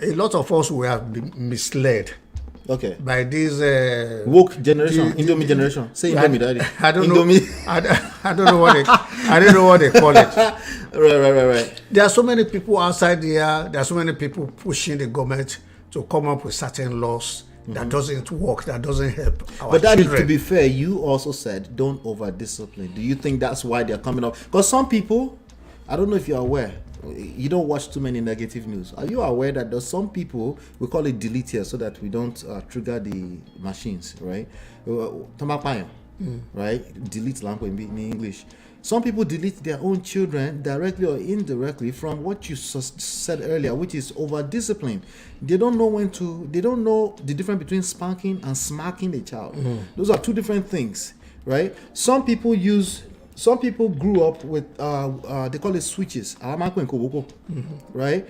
A lot of us will have been misled
Okay.
by this
Woke generation, Indomie generation. Say Indomie, daddy.
I don't
Indomie.
know. I don't know what I don't know what they call it.
Right.
There are so many people outside there. There are so many people pushing the government to come up with certain laws that doesn't work, that doesn't help our
But daddy,
children.
to be fair, you also said don't over discipline. Do you think that's why they're coming up? Because some people, I don't know if you're aware, you don't watch too many negative news. Are you aware that there's some people, we call it delete here so that we don't trigger the machines, right? Right? Delete language in English. Some people delete their own children directly or indirectly from what you said earlier, which is over discipline. They don't know they don't know the difference between spanking and smacking the child. Those are two different things, right? Some people grew up with they call it switches, right?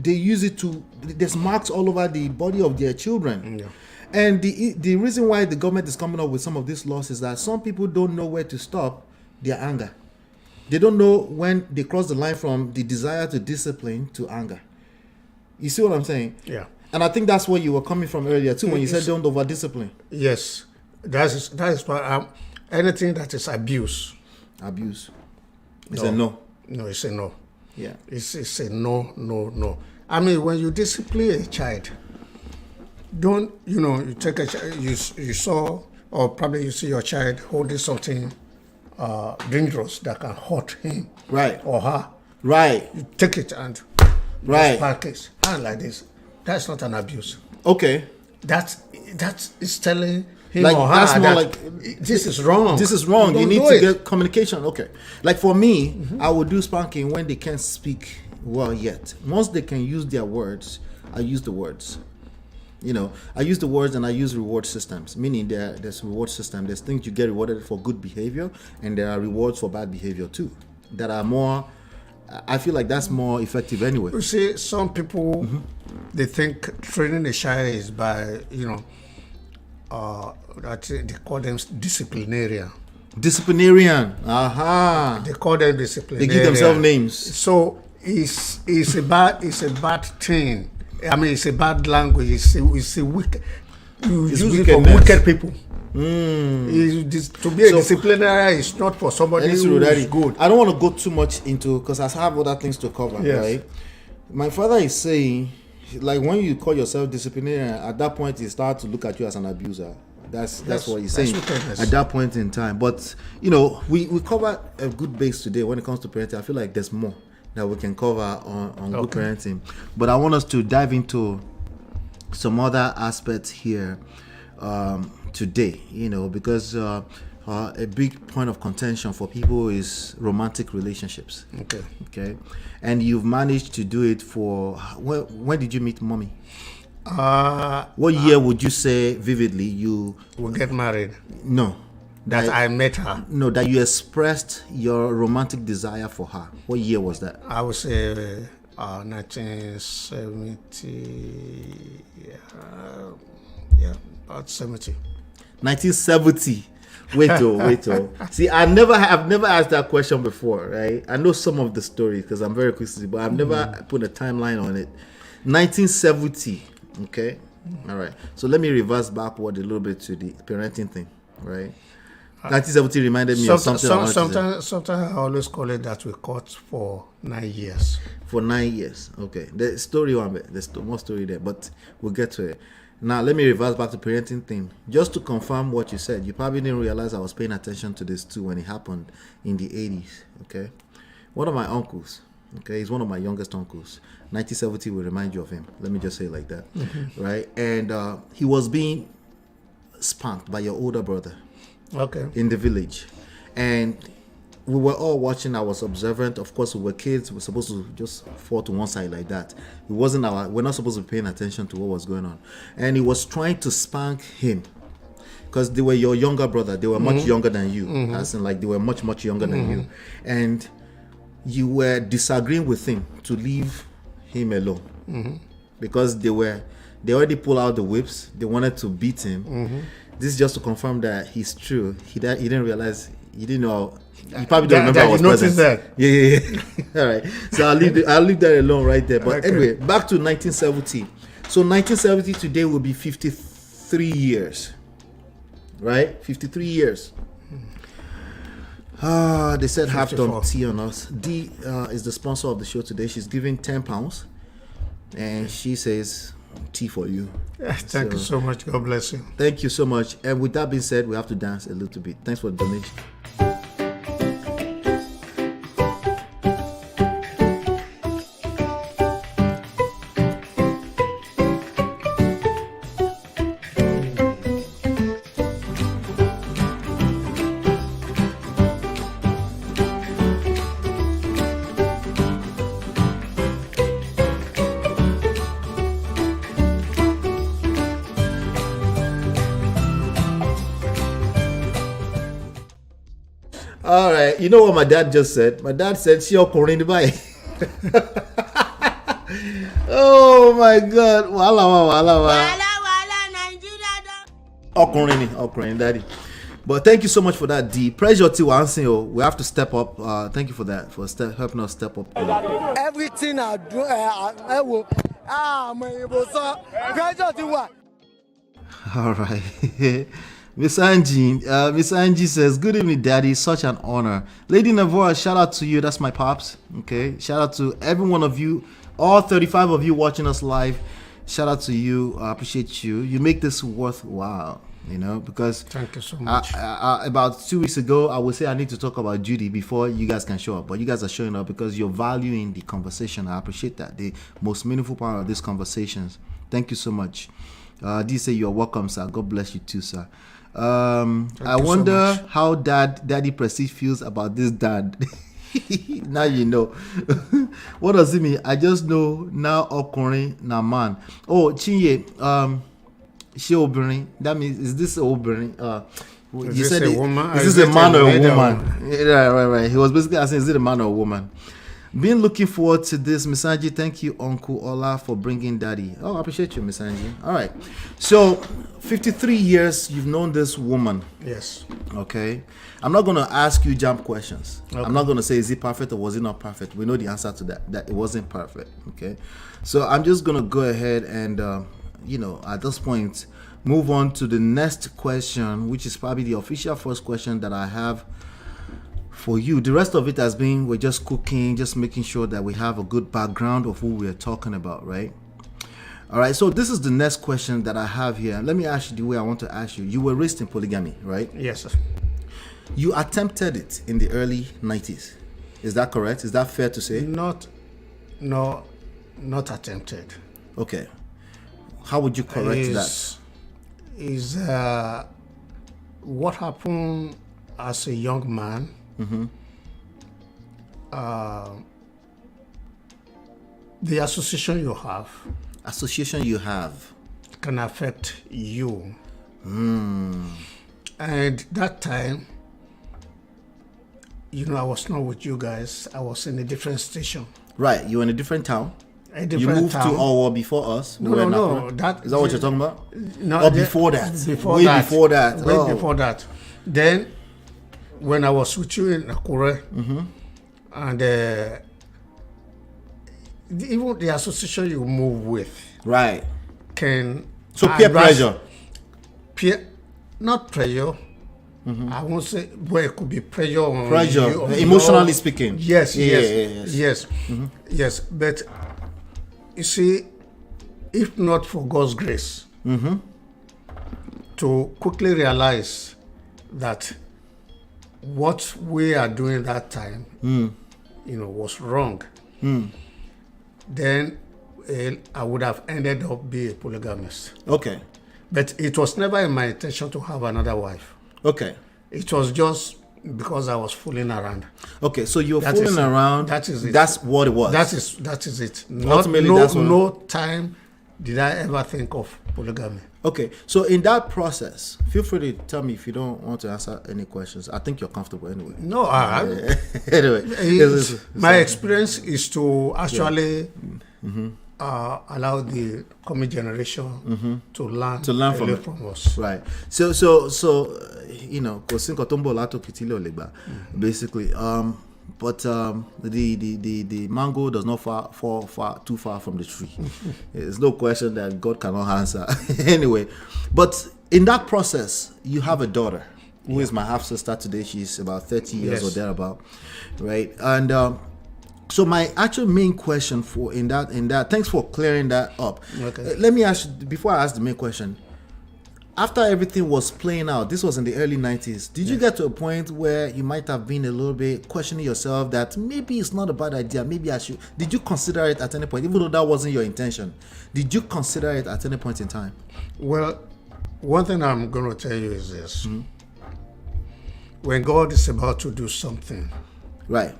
They use it there's marks all over the body of their children.
Yeah.
And the reason why the government is coming up with some of these laws is that some people don't know where to stop their anger. They don't know when they cross the line from the desire to discipline to anger. You see what I'm saying?
Yeah.
And I think that's where you were coming from earlier too, when you said don't over discipline.
Yes, that is why anything that is abuse.
Abuse. It's a no.
No, it's a no.
Yeah.
It's a no. I mean, when you discipline a child, don't, you take a child, you saw, or probably you see your child holding something dangerous that can hurt him.
Right.
Or her.
Right.
You take it and
Right.
spark it. And like this. That's not an abuse.
Okay.
That is telling him
Like,
or her
that's more
that
like
this is wrong.
This is wrong. You
Don't
need
do
to
it.
get communication. Okay. Like for me, I would do spanking when they can't speak well yet. Once they can use their words, I use the words. I use the words and I use reward systems. Meaning there's reward system. There's things you get rewarded for good behavior, and there are rewards for bad behavior too. That are more. I feel like that's more effective anyway.
You see, some people they think training a child is by that they call them disciplinarian.
Disciplinarian. Aha.
They call them
They
disciplinarian.
give themselves names.
So it's a bad thing. I mean, it's a bad language. It's a wicked. You
It's
use it for
wickedness.
wicked people. To be a disciplinarian is not for somebody who is good.
I don't want to go too much into, because I have other things to cover,
Yes.
right? My father is saying, like, when you call yourself disciplinarian, at that point he start to look at you as an abuser. That's what he's saying
wickedness.
at that point in time. But we covered a good base today when it comes to parenting. I feel like there's more that we can cover on good parenting. But I want us to dive into some other aspects here today, because a big point of contention for people is romantic relationships. Okay. And you've managed to do it for, when did you meet mommy? What year would you say vividly you
will get married?
No.
That I met her.
No, that you expressed your romantic desire for her. What year was that?
I would say 1970. About 70.
1970. Wait. See, I've never asked that question before, right? I know some of the stories because I'm very quick to see, but I've never put a timeline on it. 1970. Okay. All right. So let me reverse backward a little bit to the parenting thing, right? 1970 reminded me of something.
Sometimes I always call it that we caught for 9 years.
For 9 years. Okay. The story on it. There's more story there, but we'll get to it. Now, let me reverse back to parenting thing. Just to confirm what you said, you probably didn't realize I was paying attention to this too when it happened in the 80s, okay? One of my uncles, okay, he's one of my youngest uncles. 1970 will remind you of him. Let me just say it like that, right? And he was being spanked by your older brother in the village. And we were all watching. I was observant. Of course, we were kids. We were supposed to just fall to one side like that. We're not supposed to be paying attention to what was going on. And he was trying to spank him because they were your younger brother. They were much younger than you. As in, like, they were much, much younger than you. And you were disagreeing with him to leave him alone because they already pulled out the whips. They wanted to beat him. This is just to confirm that he's true. He didn't realize. He didn't know. You probably don't remember I was present.
That.
Yeah. All right. So I'll leave that alone right there. But anyway, back to 1970. So 1970 today will be 53 years. Right? 53 years. They said have some tea on us. Dee is the sponsor of the show today. She's giving £10. And she says tea for you.
Thank you so much. God bless you.
Thank you so much. And with that being said, we have to dance a little bit. Thanks for the donation. All right, you know what my dad just said? My dad said, "See your Korean bye." Oh my God! Wala. Korean daddy. But thank you so much for that, D. Pressure to answer. We have to step up. Thank you for that, for helping us step up.
Everything I do, I will. Pressure to what?
All right. Miss Angie says, "Good evening, Daddy. Such an honor." Lady Navora, shout out to you. That's my pops. Okay. Shout out to every one of you, all 35 of you watching us live. Shout out to you. I appreciate you. You make this worthwhile. You know, because
thank you so much.
About 2 weeks ago, I would say I need to talk about Judy before you guys can show up. But you guys are showing up because you're valuing the conversation. I appreciate that. The most meaningful part of these conversations. Thank you so much. Do say you're welcome, sir. God bless you too, sir. I wonder so how Daddy Prestige feels about this dad. Now you know. What does it mean? I just know now occurring na man. Oh, Chinye, she obìnrin. That means, is this obìnrin?
Is this a woman?
Is this a man or a woman? Right. He was basically asking, is it a man or a woman? Been looking forward to this, Miss Angie. Thank you, Uncle Ola, for bringing Daddy. Oh, I appreciate you, Miss Angie. All right. So, 53 years you've known this woman.
Yes.
Okay. I'm not going to ask you jump questions.
Okay.
I'm not going to say, is it perfect or was it not perfect? We know the answer to that it wasn't perfect. Okay. So, I'm just going to go ahead and, at this point, move on to the next question, which is probably the official first question that I have for you. The rest of it has been, we're just cooking, just making sure that we have a good background of who we're talking about, right? All right, so this is the next question that I have here. Let me ask you the way I want to ask you. You were raised in polygamy, right?
Yes, sir.
You attempted it in the early 90s. Is that correct? Is that fair to say?
Not attempted.
Okay. How would you correct that?
Is what happened as a young man.
Mm-hmm.
The association you have can affect you. And that time, I was not with you guys. I was in a different station.
Right, you were in a different town.
You moved
to Owo before us.
No.
Is that what you're talking about?
No.
Before that.
Before that. Then, when I was with you in Akure, and even the association you move with,
right,
can
peer pressure.
Not pressure. I won't say, but it could be pressure on you,
emotionally speaking.
Yes.
Mm-hmm.
Yes. But you see, if not for God's grace, to quickly realize that what we are doing that time, was wrong, then I would have ended up being a polygamist.
Okay.
But it was never in my intention to have another wife.
Okay.
It was just because I was fooling around.
Okay, so you're fooling around.
That is it.
That's what it was.
That is it.
Ultimately,
no time did I ever think of polygamy.
Okay, so in that process, feel free to tell me if you don't want to answer any questions. I think you're comfortable anyway.
No,
anyway,
my experience is to actually allow the coming generation to learn from us.
Right. So basically, but the mango does not fall too far from the tree. There's no question that God cannot answer. Anyway, but in that process, you have a daughter who is my half sister today. She's about 30 years or thereabout, right? And so my actual main question in that, thanks for clearing that up.
Okay.
Let me ask you, before I ask the main question, after everything was playing out, this was in the early 90s, did you get to a point where you might have been a little bit questioning yourself that maybe it's not a bad idea, maybe I should? Did you consider it at any point, even though that wasn't your intention? Did you consider it at any point in time?
Well, one thing I'm going to tell you is this. When God is about to do something,
right,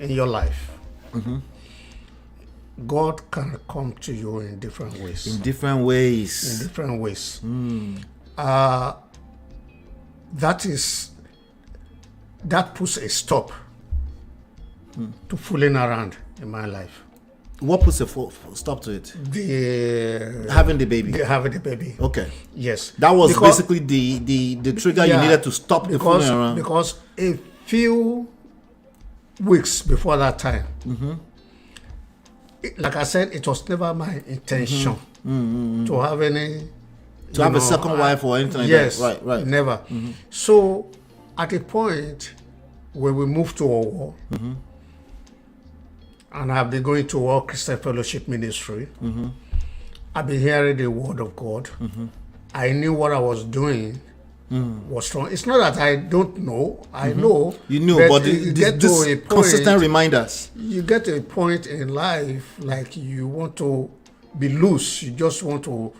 in your life, God can come to you in different ways. That puts a stop to fooling around in my life.
What puts a stop to it? Having the baby. Okay.
Yes.
That was basically the trigger you needed to stop the fooling around.
Because a few weeks before that time, like I said, it was never my intention to have any
to have a second wife or anything like
yes,
that. Right.
Never. So at a point when we moved to Owo, and I've been going to all Christian Fellowship Ministry, I've been hearing the word of God. I knew what I was doing was wrong. It's not that I don't know. I know.
You knew, but
you get to a point,
consistent reminders.
You get to a point in life like you want to be loose. You just want to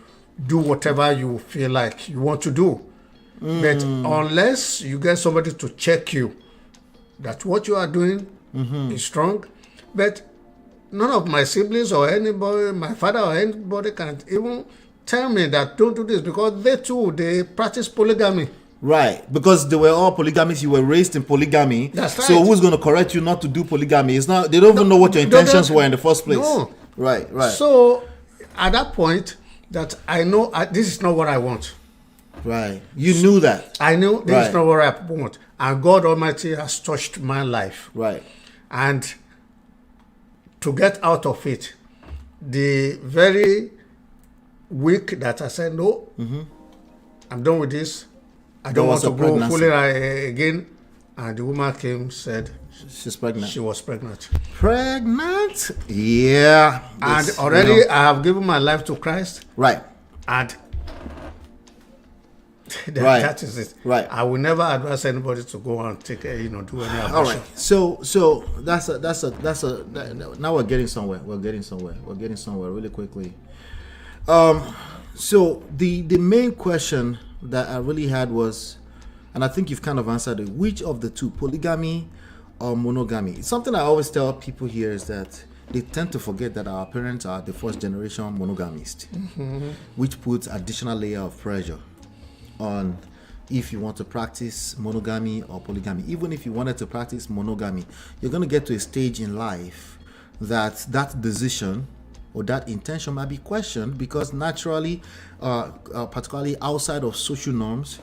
do whatever you feel like you want to do. But unless you get somebody to check you that what you are doing is strong, but none of my siblings or anybody, my father or anybody can even tell me that don't do this, because they practice polygamy.
Right, because they were all polygamists. You were raised in polygamy.
That's right.
So who's going to correct you not to do polygamy? It's not. They don't even know what your intentions were in the first place.
No.
Right.
So at that point, that I know this is not what I want.
Right. You knew that.
I knew this is not what I want, and God Almighty has touched my life.
Right.
And to get out of it, the very week that I said no, I'm done with this. I don't want to go fully again. And the woman came, said
she's pregnant.
She was pregnant.
Pregnant? Yeah.
And already I have given my life to Christ.
Right.
And that is it.
Right.
I will never advise anybody to go and take, do any abortion.
All right. So that's a. Now we're getting somewhere. We're getting somewhere really quickly. So the main question that I really had was, and I think you've kind of answered it, which of the two, polygamy or monogamy? Something I always tell people here is that they tend to forget that our parents are the first generation monogamists, which puts additional layer of pressure on if you want to practice monogamy or polygamy. Even if you wanted to practice monogamy, you're going to get to a stage in life that decision or that intention might be questioned, because naturally, particularly outside of social norms,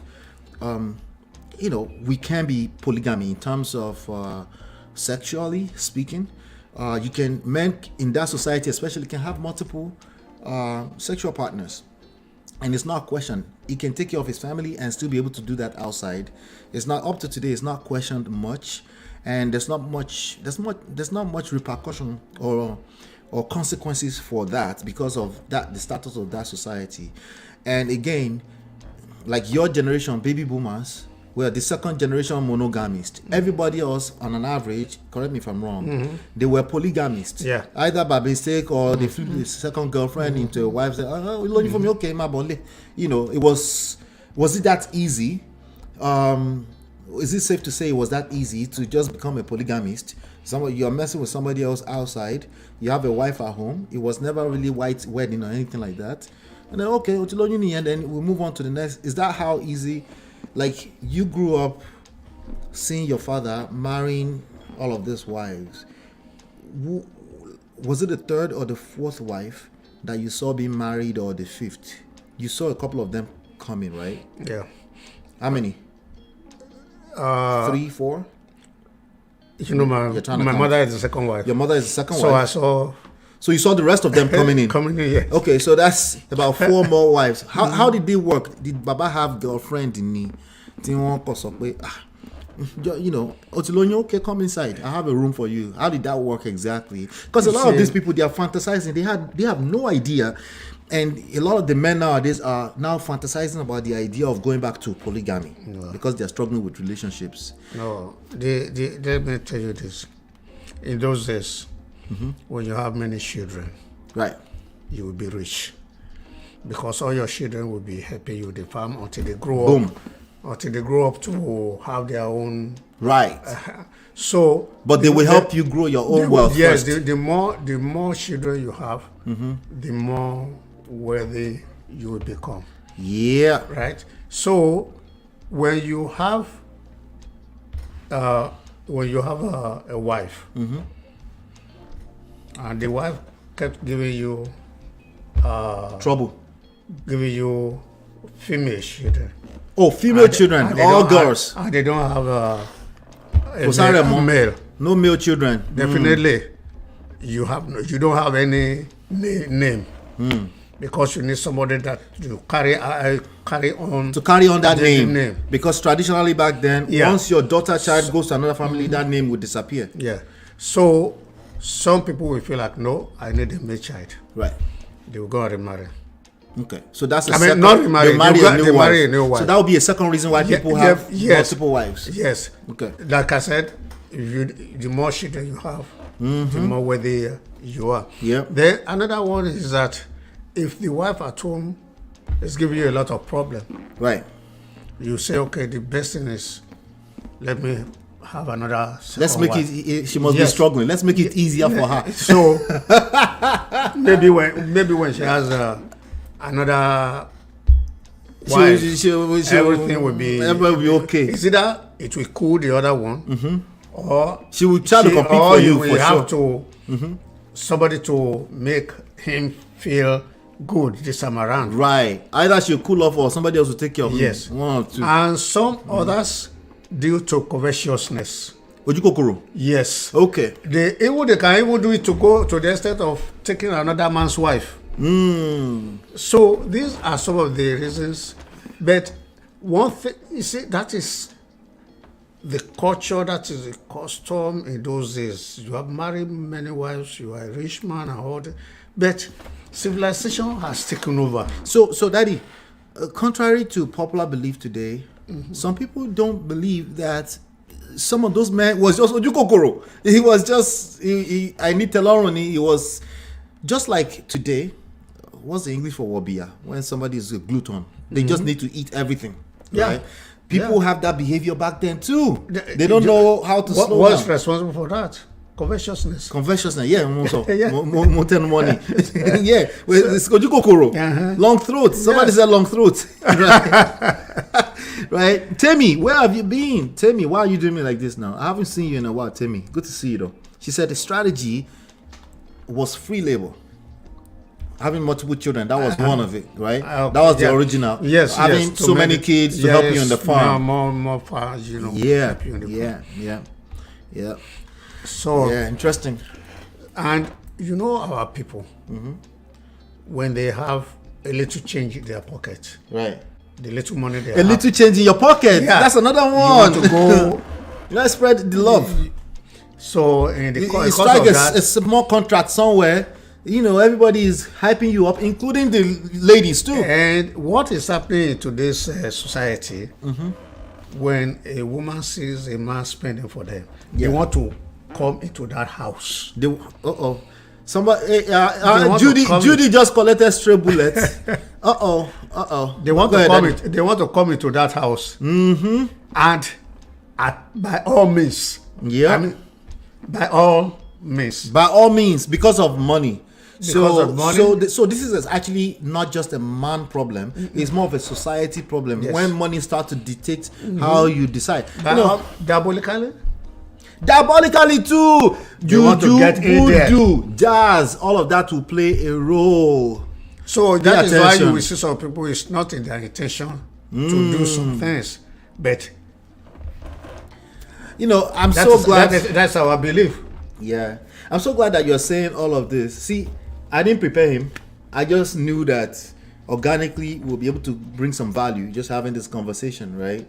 we can be polygamy in terms of sexually speaking. Men in that society especially can have multiple sexual partners. And it's not questioned. He can take care of his family and still be able to do that outside. It's not up to today. It's not questioned much, and there's not much repercussion or consequences for that because of that, the status of that society. And again, like your generation, baby boomers, were the second generation monogamists. Everybody else, on an average, correct me if I'm wrong, they were polygamists.
Yeah.
Either by mistake or they flipped the second girlfriend into a wife. Said, "Oh, you learning from me? Okay, my boy." It was it that easy? Is it safe to say it was that easy to just become a polygamist? You're messing with somebody else outside. You have a wife at home. It was never really white wedding or anything like that. And then and then we move on to the next. Is that how easy? Like, you grew up seeing your father marrying all of these wives. Was it the third or the fourth wife that you saw being married, or the fifth? You saw a couple of them coming, right?
Yeah.
How many? 3, 4?
My mother is the second wife.
Your mother is the second
so
wife?
So
you saw the rest of them coming in?
Coming in, yes.
Okay, so that's about 4 more wives. How did they work? Did Baba have girlfriend in me? Okay, come inside. I have a room for you. How did that work exactly? Because a lot of these people, they are fantasizing. They have no idea. And a lot of the men nowadays are now fantasizing about the idea of going back to polygamy because they're struggling with relationships.
No, let me tell you this. In those days, when you have many children,
right,
you will be rich, because all your children will be happy with the farm until they grow up. Until they grow up to have their own.
Right.
But
they will help you grow your own wealth.
Yes,
first.
the more children you have, the more wealthy you will become.
Yeah.
Right. So when you have a wife, and the wife kept giving you
trouble,
giving you female children.
Oh, female children, all girls.
And they don't have a
male. No male children.
Definitely, you don't have any name. because you need somebody that you carry on
that
the
name. Because traditionally back then,
Yeah.
once your daughter child goes to another family, that name would disappear.
Yeah. So some people will feel like, no, I need a male child.
Right.
They will go and remarry.
Okay. So that's a
I mean,
second.
not remarry.
They marry
They marry a new wife.
So that would be a second reason why people have multiple wives.
Yes.
Okay.
Like I said, the more children you have, the more worthy you are.
Yeah.
Then another one is that if the wife at home is giving you a lot of problem,
Right.
you say, okay, the best thing is let me have another second
Let's make
wife.
it. She must be
Yes.
struggling. Let's make it easier for her.
So maybe when she has another wife, everything will be
okay.
It's either it will cool the other one, or
She will try to compete
or
for you
will
for
have
sure.
to somebody to make him feel good this time around.
Right. Either she'll cool off or somebody else will take care of him.
Yes.
One or two.
And some others due to covetousness.
Ojukokoro.
Yes.
Okay.
They can even do it to go to the extent of taking another man's wife. So these are some of the reasons. But one thing, you see, that is the culture, that is the custom in those days. You have married many wives, you are a rich man and all that. But civilization has taken over.
So Daddy, contrary to popular belief today, some people don't believe that some of those men was just Ojukokoro. He was just, I need Teloroni. He was just like today. What's the English for wabia? When somebody is a glutton, they just need to eat everything.
Yeah.
Right? People
Yeah.
have that behavior back then too. They don't know how to slow
What's
down.
responsible for that? Covetousness.
Conventional, yeah, also
Yeah.
more money. Yeah, well, it's Ojukokoro. Long throat. Somebody said long throat. Right. Right. Temi, where have you been? Temi, why are you doing me like this now? I haven't seen you in a while, Temi. Good to see you though. She said the strategy was free labor. Having multiple children, that was one of it, right? That was the original.
Yes,
having so many kids to help you on the farm.
More farms,
Yeah,
help you on the farm.
yeah.
So,
Yeah, interesting.
and our people, when they have a little change in their pocket,
Right.
the little money they
A
have,
little change in your pocket.
Yeah.
That's another
you
one.
want to go.
Let's spread the love.
So, in the
You
because
strike
of that,
a small contract somewhere. Everybody is hyping you up, including the ladies too.
and what is happening in today's society, when a woman sees a man spending for them, they want to come into that house.
Somebody,
want to come
Judy just collected stray bullets.
They want
Go
to
ahead,
come.
Daddy.
They want to come into that house. And by all means,
Yeah.
I mean, by all means,
By all means, because of money.
Because of money?
So this is actually not just a man problem. It's more of a society problem.
Yes.
When money starts to dictate how you decide.
diabolically.
Diabolically too.
want to
Juju,
get in there.
voodoo, jazz, all of that will play a role.
So that is why
attention.
you will see some people. It's not in their intention to do some things, but
I'm so glad.
that's our belief.
Yeah, I'm so glad that you're saying all of this. See, I didn't prepare him. I just knew that organically we'll be able to bring some value just having this conversation, right?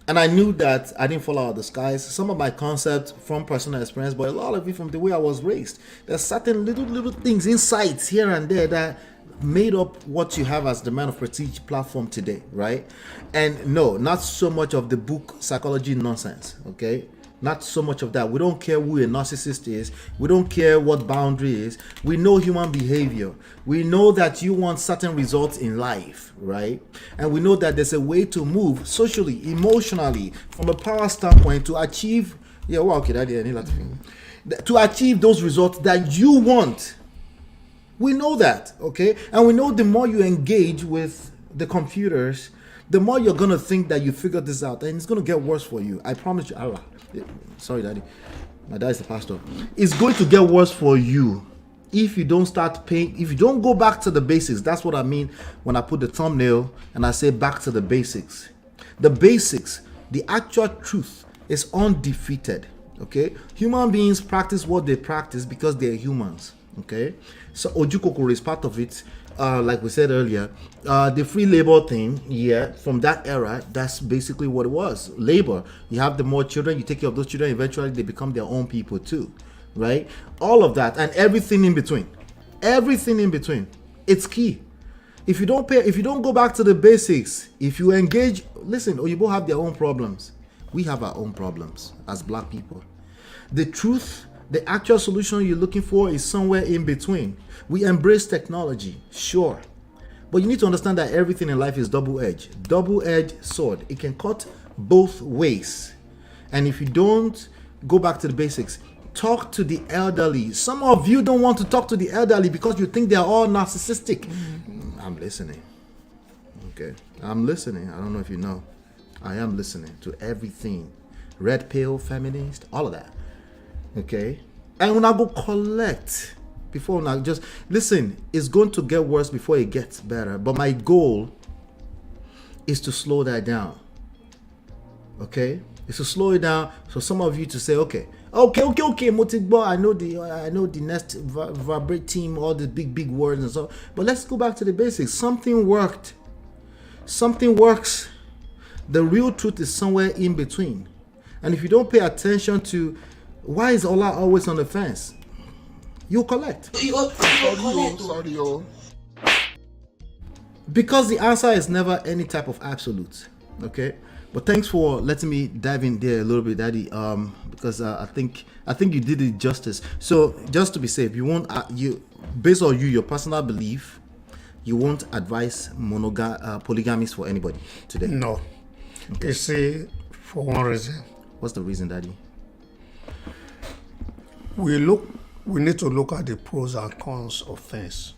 And I knew that I didn't fall out of the skies. Some of my concepts from personal experience, but a lot of it from the way I was raised. There's certain little things, insights here and there that made up what you have as the Man of Prestige platform today, right? And no, not so much of the book psychology nonsense, okay? Not so much of that. We don't care who a narcissist is. We don't care what boundary is. We know human behavior. We know that you want certain results in life, right? And we know that there's a way to move socially, emotionally, from a power standpoint to achieve, to achieve those results that you want. We know that, okay? And we know the more you engage with the computers, the more you're going to think that you figured this out, and it's going to get worse for you. I promise you. Allah. Sorry, Daddy. My dad is the pastor. It's going to get worse for you if you don't start paying, if you don't go back to the basics. That's what I mean when I put the thumbnail and I say back to the basics. The basics, the actual truth is undefeated. Okay, human beings practice what they practice because they're humans. Okay, so ojukokoro is part of it. Like we said earlier, the free labor thing, from that era, that's basically what it was. Labor. You have the more children, you take care of those children, eventually they become their own people too, right? All of that and everything in between. Everything in between. It's key. If you don't go back to the basics, if you engage, listen, Oyibo have their own problems. We have our own problems as black people. The truth, the actual solution you're looking for is somewhere in between. We embrace technology, sure. But you need to understand that everything in life is double-edged sword. It can cut both ways. And if you don't go back to the basics, talk to the elderly. Some of you don't want to talk to the elderly because you think they're all narcissistic. I'm listening. Okay, I'm listening. I don't know if you know. I am listening to everything. Red pill, feminist, all of that. Okay? And when I go collect, before now, just listen, it's going to get worse before it gets better. But my goal is to slow that down. Okay? It's to slow it down. So some of you to say, okay, Motigbo, I know the next vibrate team, all the big words and so. But let's go back to the basics. Something worked. Something works. The real truth is somewhere in between. And if you don't pay attention to why is Ola always on the fence, you'll collect. Because the answer is never any type of absolute. Okay? But thanks for letting me dive in there a little bit, Daddy. Because I think you did it justice. So just to be safe, you won't based on your personal belief, you won't advise polygamist for anybody today.
No. Okay. You see, for one reason.
What's the reason, Daddy?
We need to look at the pros and cons of things.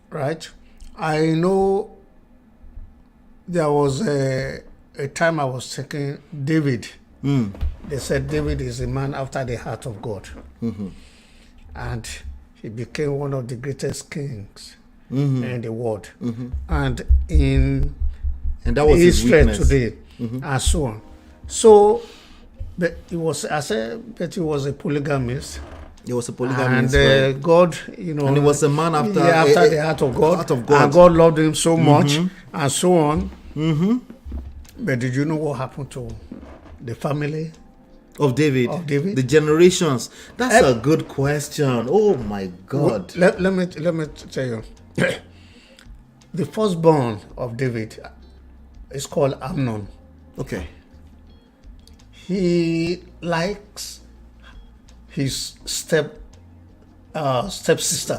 Right? I know there was a time I was thinking David. They said David is a man after the heart of God. And he became one of the greatest kings in the world. And
that was his
history today, and so on. So, but he was a polygamist.
He was a polygamist,
and
right?
God, you know,
and he was a man after
the heart of God. And God loved him so much, and so on. But did you know what happened to the family
of David? The generations. That's a good question. Oh my God.
Let me tell you. The firstborn of David is called Amnon.
Okay.
He likes his stepsister.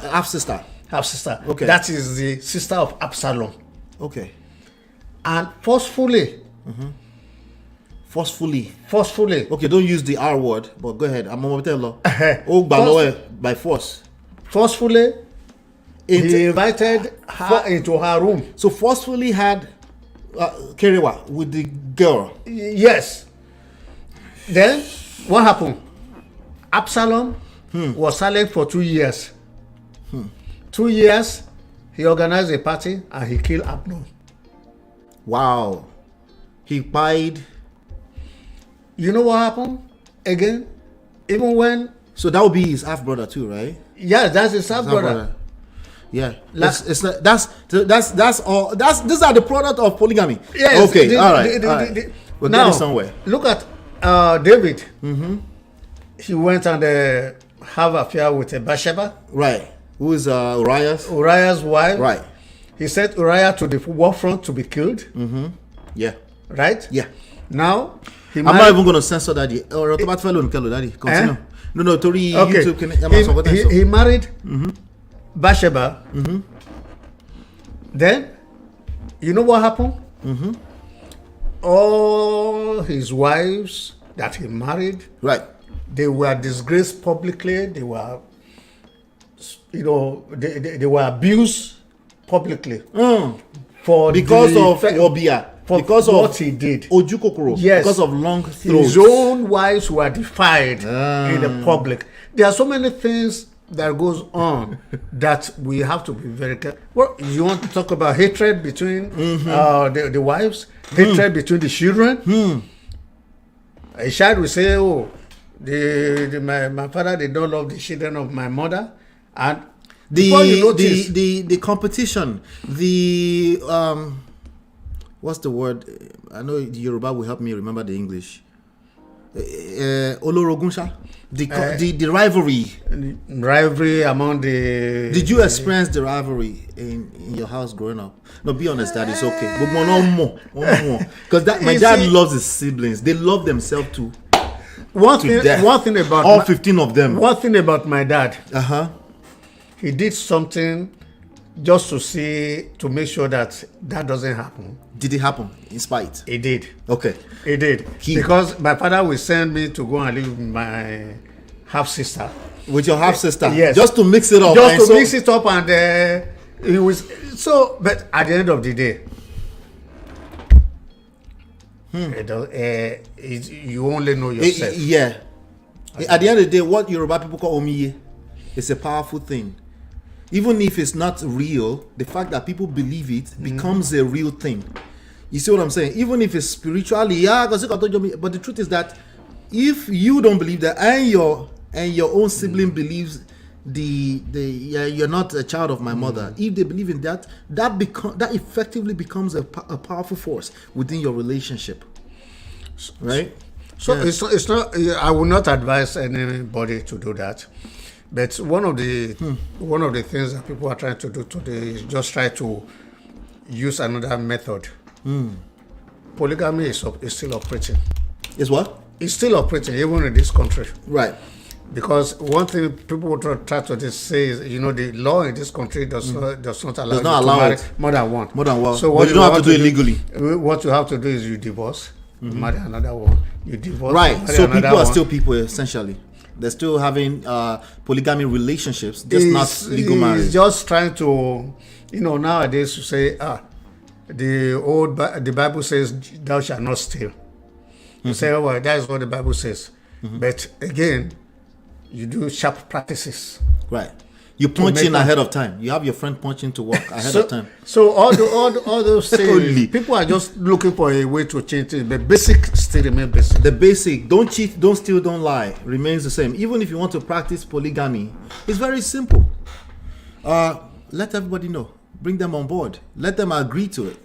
Half-sister.
Okay. That is the sister of Absalom.
Okay.
And forcefully.
Forcefully. Okay, don't use the R word, but go ahead. I'm going to tell by force.
Forcefully, he invited her into her room.
So forcefully had Kerewa with the girl.
Yes. Then what happened? Absalom was silent for 2 years. 2 years, he organized a party and he killed Amnon.
Wow. He pied.
You know what happened? Again, even when.
So that would be his half brother too, right?
Yeah, that's his half brother.
Yeah, that's all. These are the product of polygamy.
Yes.
Okay. All right. We're getting somewhere.
Look at David. He went and have an affair with Bathsheba.
Right. Who is Uriah's?
Uriah's wife.
Right.
He sent Uriah to the war front to be killed.
Yeah.
Right.
Yeah.
Now
I'm not even going to censor Daddy. Or Daddy. Continue. No. Tori.
Okay.
YouTube
he married Bathsheba. Then, you know what happened? All his wives that he married,
right?
They were disgraced publicly. They were, they were abused publicly
because of Obia. Because of
what he did.
Ojukokoro.
Yes.
Because of long throats.
His own wives were defied in the public. There are so many things that goes on that we have to be very careful. Well, you want to talk about hatred between the wives, hatred between the children. A child will say, "Oh, my father did not love the children of my mother," and before you notice,
the competition, the what's the word? I know the Yoruba will help me remember the English. Olorogunsha, the rivalry
among the.
Did you experience the rivalry in your house growing up? No, be honest, Dad. It's okay. But one more, because my dad loves his siblings. They love themselves too.
One thing about
all 15 of them.
One thing about my dad. He did something just to make sure that doesn't happen.
Did it happen in spite?
It did.
Okay.
It did. Because my father will send me to go and live with my half sister.
With your half sister?
Yes.
Just to mix it up.
Mix it up, and it was so. But at the end of the day, you only know yourself.
Yeah. At the end of the day, what Yoruba people call omiye is a powerful thing. Even if it's not real, the fact that people believe it becomes a real thing. You see what I'm saying? Even if it's spiritually, but the truth is that if you don't believe that, and your own sibling believes you're not a child of my mother, if they believe in that effectively becomes a powerful force within your relationship, right?
So it's not. I will not advise anybody to do that. But one of the things that people are trying to do today is just try to use another method. Polygamy is still operating.
Is what?
It's still operating even in this country.
Right.
Because one thing people will try to say is, the law in this country does not allow you to marry more than one.
More than one.
So
what you don't have to do it legally.
What you have to do is you divorce, marry another one. You divorce.
Right. So people are still people essentially. They're still having polygamy relationships, just not legal marriage.
It's just trying to, nowadays you say, the Bible says, "Thou shalt not steal." You say, "Oh, well, that is what the Bible says." But again, you do sharp practices.
Right. You punch in ahead of time. You have your friend punching to work ahead of time.
So all those things, people are just looking for a way to change it. But basic still remain basic.
The basic, don't cheat, don't steal, don't lie, remains the same. Even if you want to practice polygamy, it's very simple. Let everybody know. Bring them on board. Let them agree to it.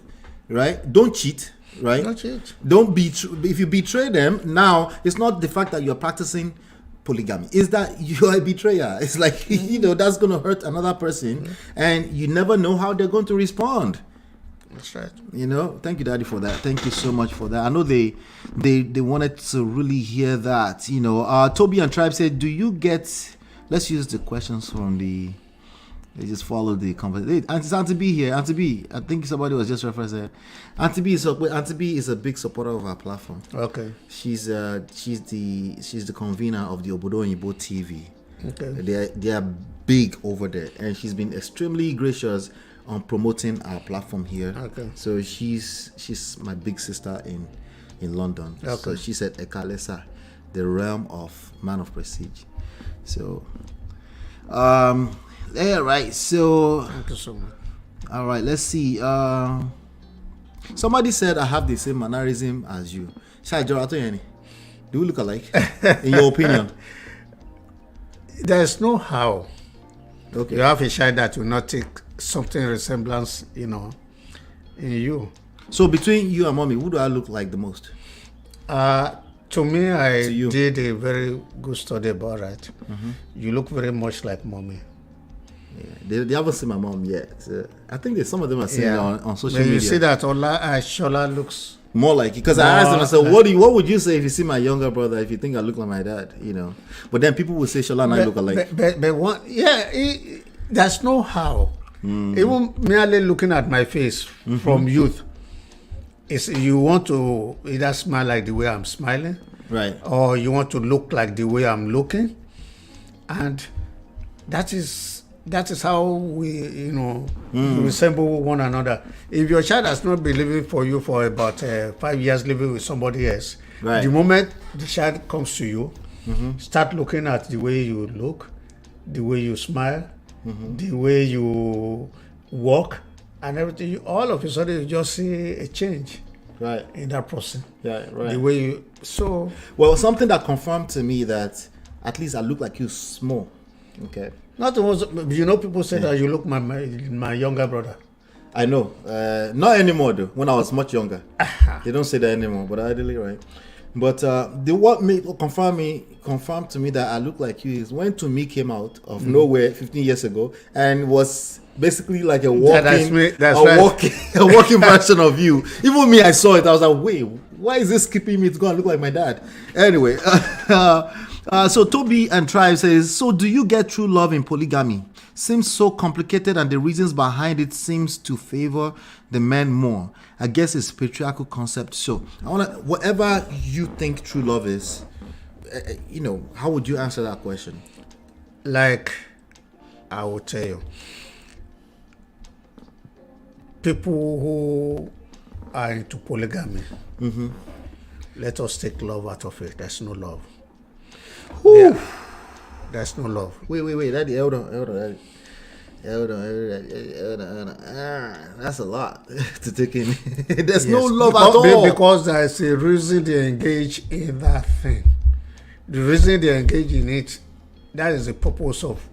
Right? Don't cheat. Right?
Don't cheat.
If you betray them, now it's not the fact that you're practicing polygamy, is that you're a betrayer. It's like, that's going to hurt another person, and you never know how they're going to respond.
That's right.
Thank you, Daddy, for that. Thank you so much for that. I know they wanted to really hear that. Toby and Tribe said, do you get, let's use the questions from they just follow the conversation. Auntie B here. Auntie B, I think somebody was just referencing. Auntie B is a big supporter of our platform.
Okay.
She's the convener of the Obodo Oyibo TV.
Okay.
They are big over there, and she's been extremely gracious on promoting our platform here.
Okay.
So she's my big sister in London.
Okay.
So she said Ekalesa, the realm of man of prestige. So yeah, right. So
thank you so much.
All right, let's see. Somebody said I have the same mannerism as you. Do we look alike? In your opinion?
There's no how.
Okay.
You have a child that will not take something resemblance, in you.
So between you and mommy, who do I look like the most?
To me, I did a very good study about it. You look very much like mommy.
Yeah, they haven't seen my mom yet. So I think some of them are seeing it on social media.
You see that Shola looks
more like it. Because I asked them, I said, what would you say if you see my younger brother, if you think I look like my dad, But then people will say Shola and I look alike.
But there's no how. Even merely looking at my face from youth, you want to either smile like the way I'm smiling,
right?
Or you want to look like the way I'm looking. And that is how we, resemble one another. If your child has not been living for you for about 5 years, living with somebody else,
right.
The moment the child comes to you, start looking at the way you look, the way you smile, the way you walk, and everything. All of a sudden, you just see a change.
Right.
in that person.
Yeah, right.
The way you, so
Well, something that confirmed to me that at least I look like you small. Okay.
not was, people say that you look my younger brother.
I know. Not anymore though. When I was much younger. They don't say that anymore, but ideally, right? But the what made confirmed to me that I look like you is when To Me came out of nowhere 15 years ago and was basically like a walking, a walking version of you. Even me, I saw it. I was like, wait, why is this keeping me? It's gonna look like my dad. Anyway, so Toby and Tribe says, so do you get true love in polygamy? Seems so complicated, and the reasons behind it seems to favor the men more. I guess it's patriarchal concept. So I wanna, whatever you think true love is, how would you answer that question?
Like, I will tell you, people who are into polygamy, let us take love out of it. There's no love. Yeah. There's no love.
Wait, Daddy, hold on. That's a lot to take in. There's no love at all.
Because there's a reason they engage in that thing. The reason they engage in it, that is the purpose of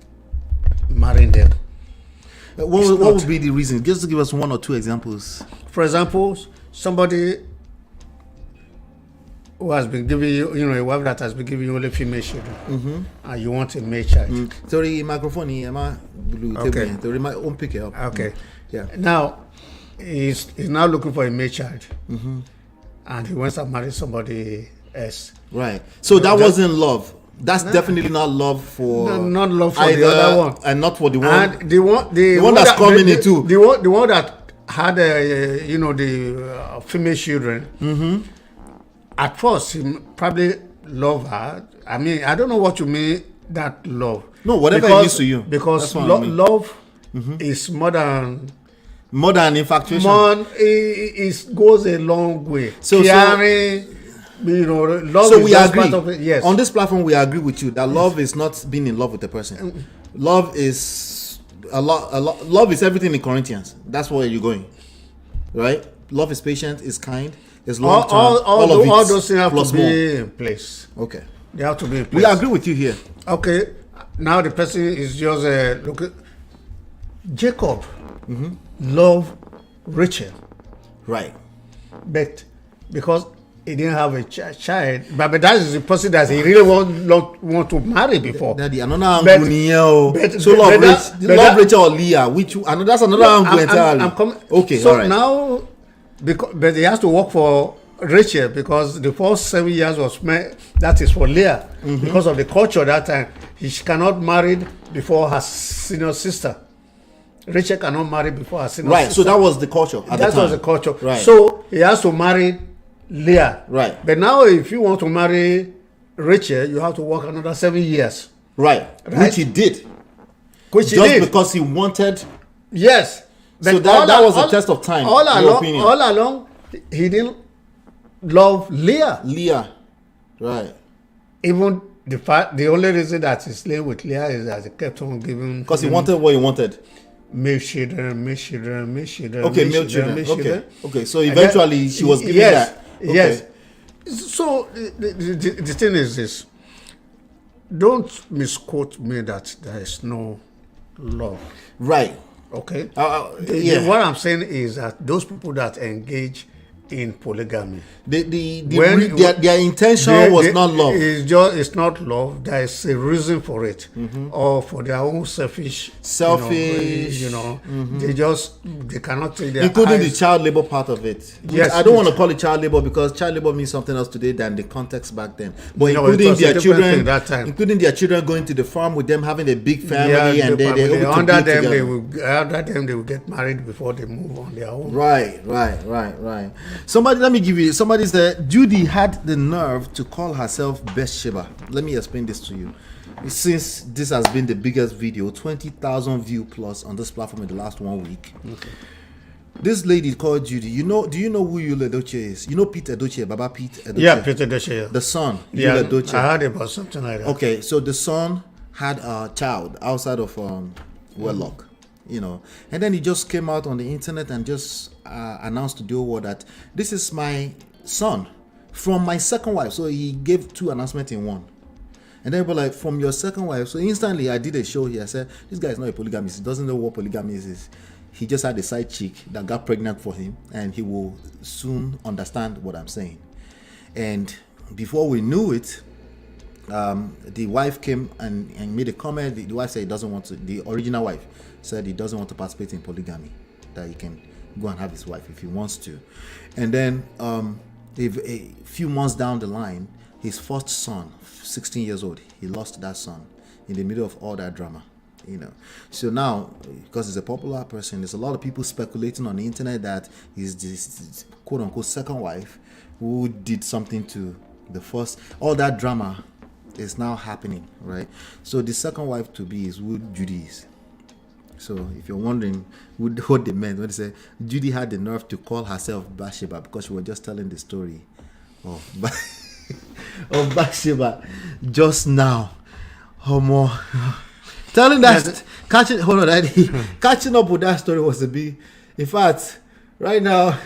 marrying them.
What would be the reason? Just to give us one or two examples.
For example, somebody who has been giving you, a wife that has been giving you only female children, and you want a male child.
Sorry, microphone here, blue.
Okay.
Sorry, my own pick it up.
Okay.
Yeah.
Now, he's now looking for a male child, and he wants to marry somebody else.
Right. So that wasn't love. That's definitely not love for.
Not love for
either,
the other one,
and not for the one.
And the one
that's coming in too.
The one that had the female children. At first, he probably loved her. I mean, I don't know what you mean that love.
No, whatever it is to you.
Because love is more than
infatuation.
It goes a long way.
So
caring, love
so
is
we
just
agree.
part of it. Yes.
On this platform, we agree with you that love is not being in love with the person. Love is a lot. Love is everything in Corinthians. That's where you're going, right? Love is patient, is kind. It's long term.
All those things have to be in place.
Okay.
They have to be in place.
We agree with you here.
Okay. Now the person is just look. Jacob loved Rachel,
Right.
but because he didn't have a child, but that is the person that he really want to marry before.
Daddy, another angle. So love Rachel or Leah? Which? That's another angle entirely. Okay.
So
all right.
now. But he has to work for Rachel because the first 7 years was that is for Leah because of the culture that time. She cannot marry before her senior sister. Rachel cannot marry before her senior sister.
Right. So that was the culture.
That was the culture.
Right.
So he has to marry Leah.
Right.
But now, if you want to marry Rachel, you have to work another 7 years.
Right. Which he did. Just because he wanted.
Yes. But
so that was a test of time.
All along, he didn't love Leah.
Leah, right?
Even the only reason that he stayed with Leah is that he kept on giving.
Because he wanted what he wanted.
Male children.
Okay, male children. Okay. So eventually she was giving that. Okay.
Yes. So the thing is this: don't misquote me that there is no love.
Right.
Okay.
What
I'm saying is that those people that engage in polygamy,
their intention was not love.
It's not love. There is a reason for it, or for their own selfish. They cannot take their
including
eyes.
the child labor part of it.
Yes,
I don't want to call it child labor because child labor means something else today than the context back then. But including their children,
that time.
including their children going to the farm with them, having a big family, and they're able to
under them
together.
they will get married before they move on their own.
Right. Somebody said Judy had the nerve to call herself Bathsheba. Let me explain this to you. Since this has been the biggest video, 20,000 view plus on this platform in the last 1 week. Okay. This lady called Judy. Do you know who Yul Edochie is? You know Pete Edochie, Baba Pete Edochie?
Yeah, Pete Edochie. Yeah.
The son,
yeah,
Yul Edochie.
I heard about something like that.
Okay, so the son had a child outside of wedlock. you know. And then he just came out on the internet and just announced to the whole world that this is my son from my second wife. So he gave 2 announcements in one. And then people like, from your second wife. So instantly I did a show here. I said, this guy is not a polygamist. He doesn't know what polygamy is. He just had a side chick that got pregnant for him, and he will soon understand what I'm saying. And before we knew it, the wife came and made a comment. The wife said he doesn't want to, the original wife said he doesn't want to participate in polygamy, that he can go and have his wife if he wants to. And then if a few months down the line, his first son, 16 years old, he lost that son in the middle of all that drama. You know, so now, because he's a popular person, there's a lot of people speculating on the internet that he's this quote-unquote second wife who did something to the first. All that drama is now happening, right? So the second wife to be is who Judy is. So if you're wondering what they meant when they say Judy had the nerve to call herself Bathsheba, because she was just telling the story of Bathsheba just now. More. Telling that, catching up with that story was a big. In fact, right now,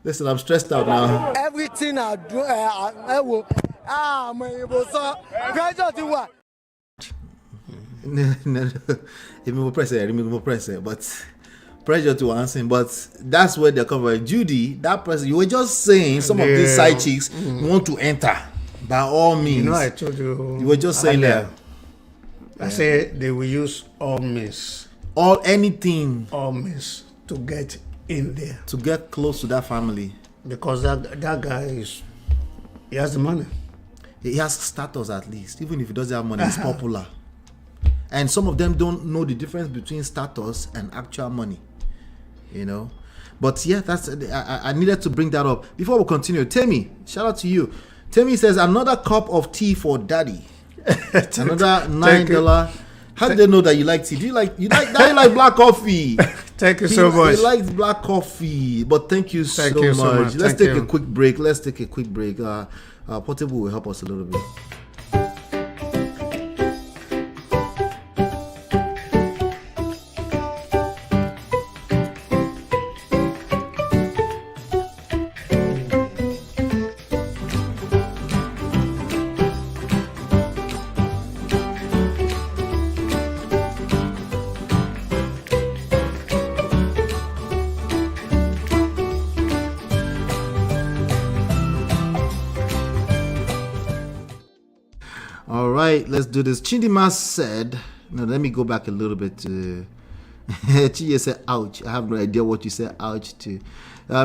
listen, I'm stressed out now.
Everything I do, I will. Pressure to what?
No, press it, but pressure to answer. But that's where they're coming from. Judy, that person, you were just saying some of these side chicks want to enter. By all means.
You know, I told you.
You were just saying that.
I say they will use all means
Anything
to get in there,
to get close to that family,
because that guy he has the money.
He has status, at least. Even if he doesn't have money, he's popular. And some of them don't know the difference between status and actual money, you know. But yeah, that's I needed to bring that up before we continue. Temi, shout out to you. Temi says, another cup of tea for daddy. Another $9. How did they know that you like tea? Do you like black coffee?
Thank you so much.
He likes black coffee, but thank you so much. Let's take a quick break. Portable will help us a little bit. All right, let's do this. Chindima said, no, let me go back a little bit to Chiye said, ouch. I have no idea what you said, ouch to.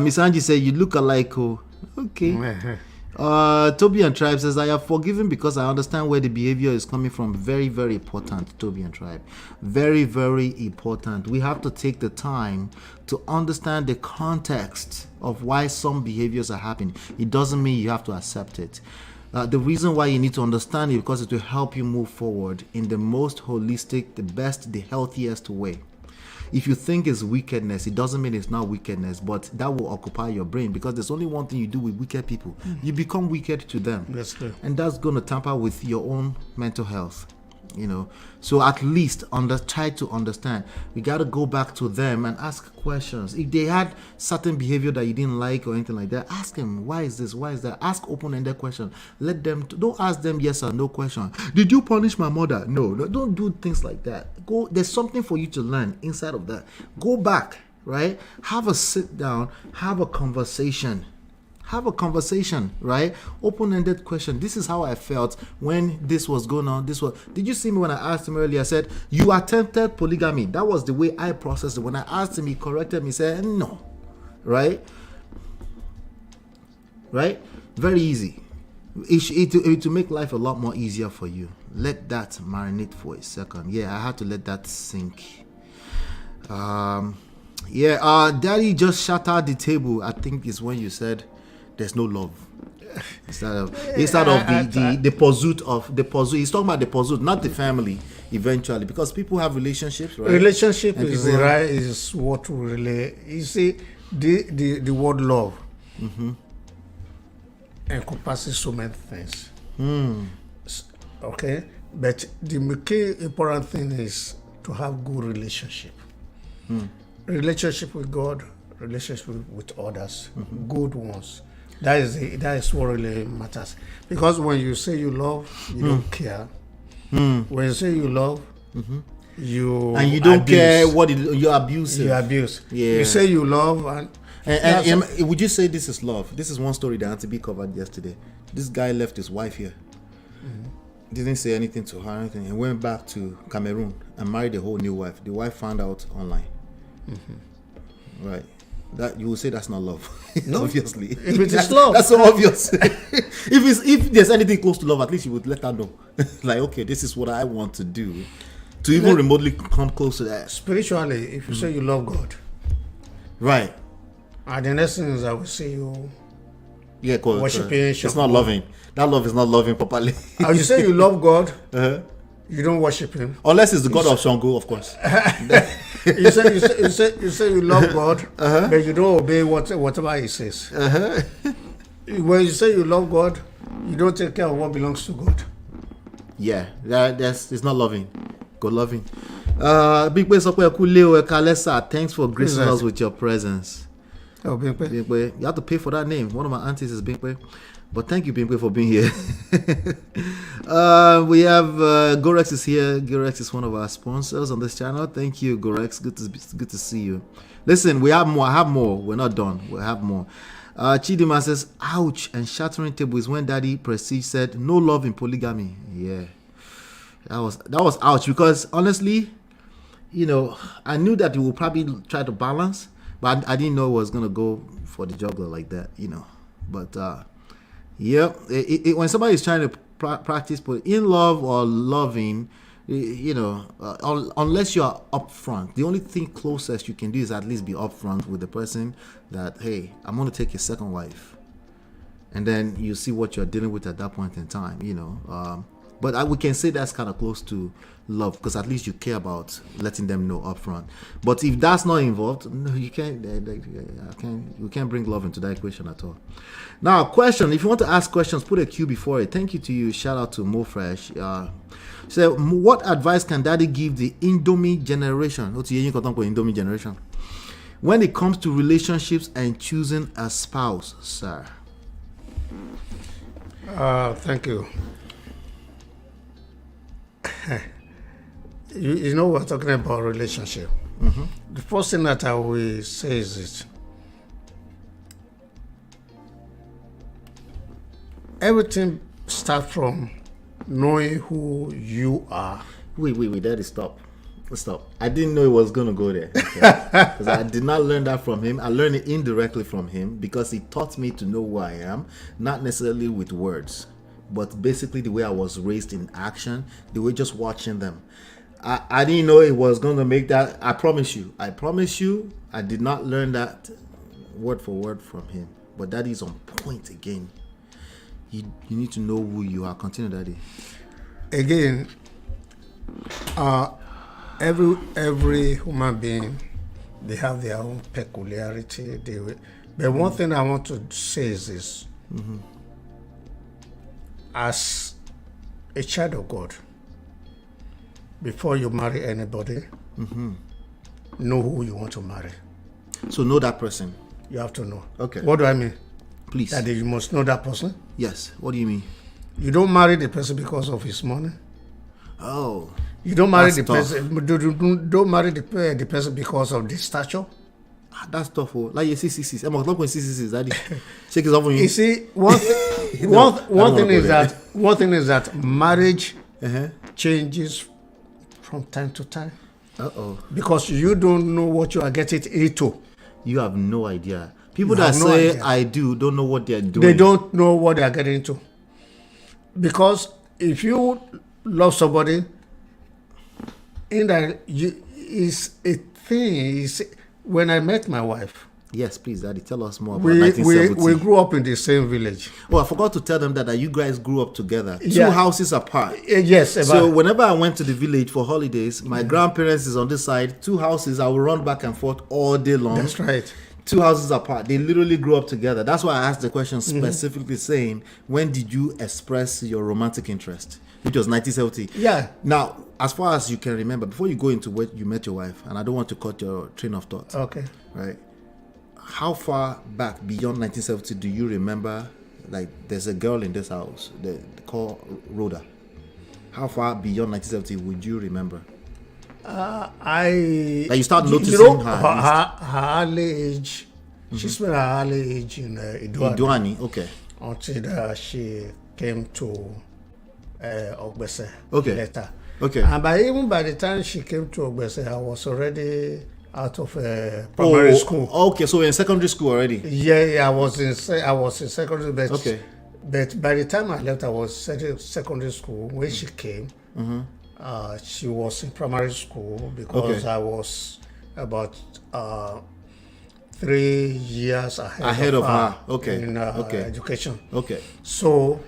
Miss Angie said, you look alike. Oh, okay. Toby and Tribe says, I have forgiven because I understand where the behavior is coming from. Very, very important, Toby and Tribe. Very, very important. We have to take the time to understand the context of why some behaviors are happening. It doesn't mean you have to accept it. The reason why you need to understand it, because it will help you move forward in the most holistic, the best, the healthiest way. If you think it's wickedness, it doesn't mean it's not wickedness, but that will occupy your brain, because there's only one thing you do with wicked people. You become wicked to them.
That's true.
And that's going to tamper with your own mental health. You know, so at least try to understand. We got to go back to them and ask questions. If they had certain behavior that you didn't like or anything like that, ask them, why is this, why is that? Ask open-ended questions. Don't ask them yes or no question. Did you punish my mother? No, don't do things like that. There's something for you to learn inside of that. Go back, right? Have a sit down, have a conversation. Right? Open-ended question. This is how I felt when this was going on. Did you see me when I asked him earlier? I said, you attempted polygamy. That was the way I processed it. When I asked him, he corrected me, said, no. Right? Very easy. It will make life a lot more easier for you. Let that marinate for a second. Yeah, I had to let that sink. Daddy just shattered the table, I think is when you said there's no love. Instead of the pursuit of the pursuit. He's talking about the pursuit, not the family. Eventually, because people have relationships, right?
Relationship is what really. You see, the word love encompasses so many things. Okay, but the key important thing is to have good relationship. Relationship with God, relationship with others, good ones. That is what really matters. Because when you say you love, you don't care. When you say you love, you
don't
abuse.
care what you're abusive.
You abuse.
Yeah.
You say you love
And would you say this is love? This is one story that Auntie B covered yesterday. This guy left his wife here. Didn't say anything to her, anything, and went back to Cameroon and married a whole new wife. The wife found out online. Right. That you will say that's not love.
No.
Obviously.
If it is love.
That's so obvious. if there's anything close to love, at least you would let her know. Like, okay, this is what I want to do. To even remotely come close to that.
Spiritually, if you say you love God,
right.
And the next thing is I will see you
worshiping. It's
Shango.
not loving. That love is not loving properly.
You say you love God, you don't worship Him.
Unless it's the God of Shango, of course.
you say you love God, but you don't obey whatever He says. When you say you love God, you don't take care of what belongs to God.
Yeah, it's not loving. God loving. Big Boy Sokwe Kuleo Kalesa, thanks for gracing us with your presence.
Oh, Bimpe.
You have to pay for that name. One of my aunties is Bimpe. But thank you, Bimpe, for being here. We have Gorex is here. Gorex is one of our sponsors on this channel. Thank you, Gorex. Good to see you. Listen, we have more. I have more. We're not done. We have more. Chidima says, ouch, and shattering table is when Daddy Prestige said, no love in polygamy. Yeah. That was ouch, because honestly, I knew that he would probably try to balance, but I didn't know it was going to go for the juggler like that, But, when somebody is trying to practice in love or loving, unless you are upfront, the only thing closest you can do is at least be upfront with the person that, hey, I'm going to take a second wife. And then you see what you're dealing with at that point in time, But we can say that's kind of close to love, because at least you care about letting them know upfront. But if that's not involved, no, you can't. You can't bring love into that equation at all. Now, question: if you want to ask questions, put a Q before it. Thank you to you. Shout out to Mo Fresh. So, what advice can Daddy give the Indomie generation? Indomie generation when it comes to relationships and choosing a spouse, sir?
Thank you. We're talking about relationship. The first thing that I will say is this: everything starts from knowing who you are.
Wait, Daddy, stop. I didn't know it was going to go there. Because I did not learn that from him. I learned it indirectly from him, because he taught me to know who I am, not necessarily with words, but basically the way I was raised in action, the way just watching them. I didn't know it was going to make that. I promise you, I did not learn that word for word from him. But Daddy is on point again. You need to know who you are. Continue, Daddy.
Again, every human being, they have their own peculiarity. But one thing I want to say is this: as a child of God, before you marry anybody, know who you want to marry.
So know that person.
You have to know.
Okay.
What do I mean?
Please.
That you must know that person.
Yes. What do you mean?
You don't marry the person because of his money.
Oh.
You don't marry
That's
the
tough.
person. Don't marry the person because of the stature.
That's tough. Like you see, I'm not going to see, Daddy. Shake it off on you.
You see, one thing is that marriage changes from time to time. Because you don't know what you are getting into.
You have no idea. People that say I do don't know what they're doing.
They don't know what they are getting into. Because if you love somebody, it's a thing. When I met my wife,
yes, please, Daddy, tell us more about 1970.
We grew up in the same village.
Oh, I forgot to tell them that you guys grew up together,
Yeah.
2 houses apart.
Yes.
So whenever I went to the village for holidays, my grandparents is on this side, 2 houses. I will run back and forth all day long.
That's right.
2 houses apart. They literally grew up together. That's why I asked the question specifically saying, when did you express your romantic interest? Which was 1970.
Yeah.
Now, as far as you can remember, before you go into where you met your wife, and I don't want to cut your train of thought.
Okay.
Right. How far back beyond 1970 do you remember? Like, there's a girl in this house called Rhoda. How far beyond 1970 would you remember?
Like
you start noticing
her early age. She spent her early age in Iduani.
Okay.
Until she came to Ogbese later.
Okay.
And even by the time she came to Ogbese, I was already out of primary school.
Okay, so in secondary school already.
Yeah, I was in secondary. But,
okay.
But by the time I left, I was secondary school. When she came, she was in primary school because I was about 3 years ahead of her.
Okay.
In education.
Okay.
So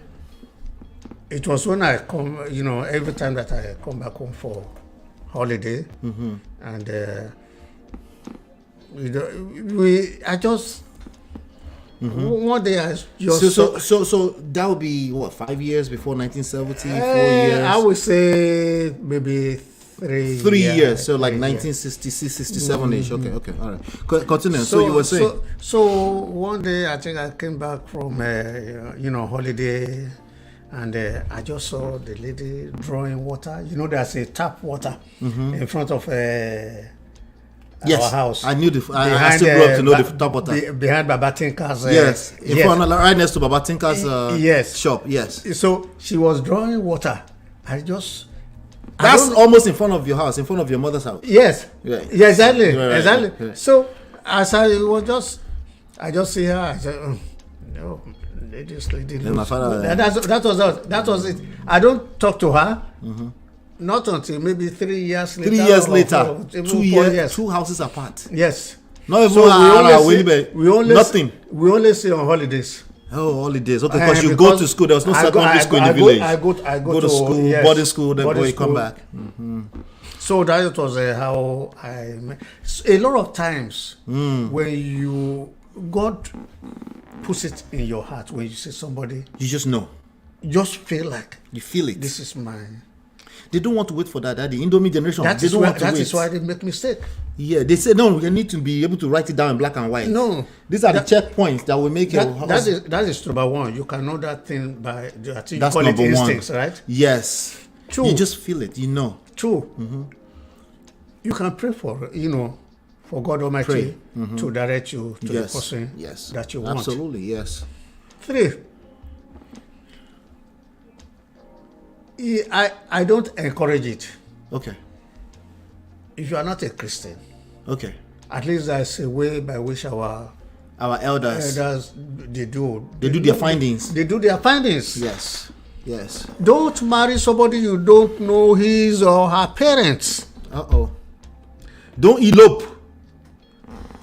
it was when I come, every time that I come back home for holiday, and I just one day I just
so that would be what, 5 years before 1970, 4 years.
I would say maybe 3
years. So like 1966, 67 ish. Okay, all right. Continue. So you were saying.
So one day I think I came back from holiday. And I just saw the lady drawing water. There's a tap water in front of our house.
I knew I still grew up to know the tap water.
Behind Baba Tinker's.
Front, right next to Baba Tinker's shop. Yes.
So she was drawing water.
That's almost in front of your house, in front of your mother's house.
Yes.
Right.
Yeah, exactly.
Right.
Exactly.
Right.
So as I just see her. I said, no. This lady.
My father.
That was it. I don't talk to her. Not until maybe 3 years later.
3 years later.
2 years.
2 houses apart.
Yes.
Not even nothing.
We only see on holidays.
Oh, holidays. Okay, because you go to school. There was no secondary school in the village.
I go to
school,
yes,
boarding school, then boy come back.
So that was how I met. A lot of times when God puts it in your heart, when you see somebody,
you just know.
You just feel like
you feel it.
This is mine.
They don't want to wait for that. The Indomie generation. That is
why they make mistake.
Yeah, they say no. You need to be able to write it down in black and white.
No,
these are the checkpoints that will make it.
That is number one. You can know that thing by that's
number
instincts,
one,
right?
Yes.
Two,
you just feel it. You know.
Two, you can pray for for God Almighty to direct you to the person that you want.
Absolutely, yes.
3, I don't encourage it.
Okay.
If you are not a Christian,
okay,
at least there's a way by which our
elders
they do
their findings.
They do their findings.
Yes.
Don't marry somebody you don't know his or her parents.
Don't elope.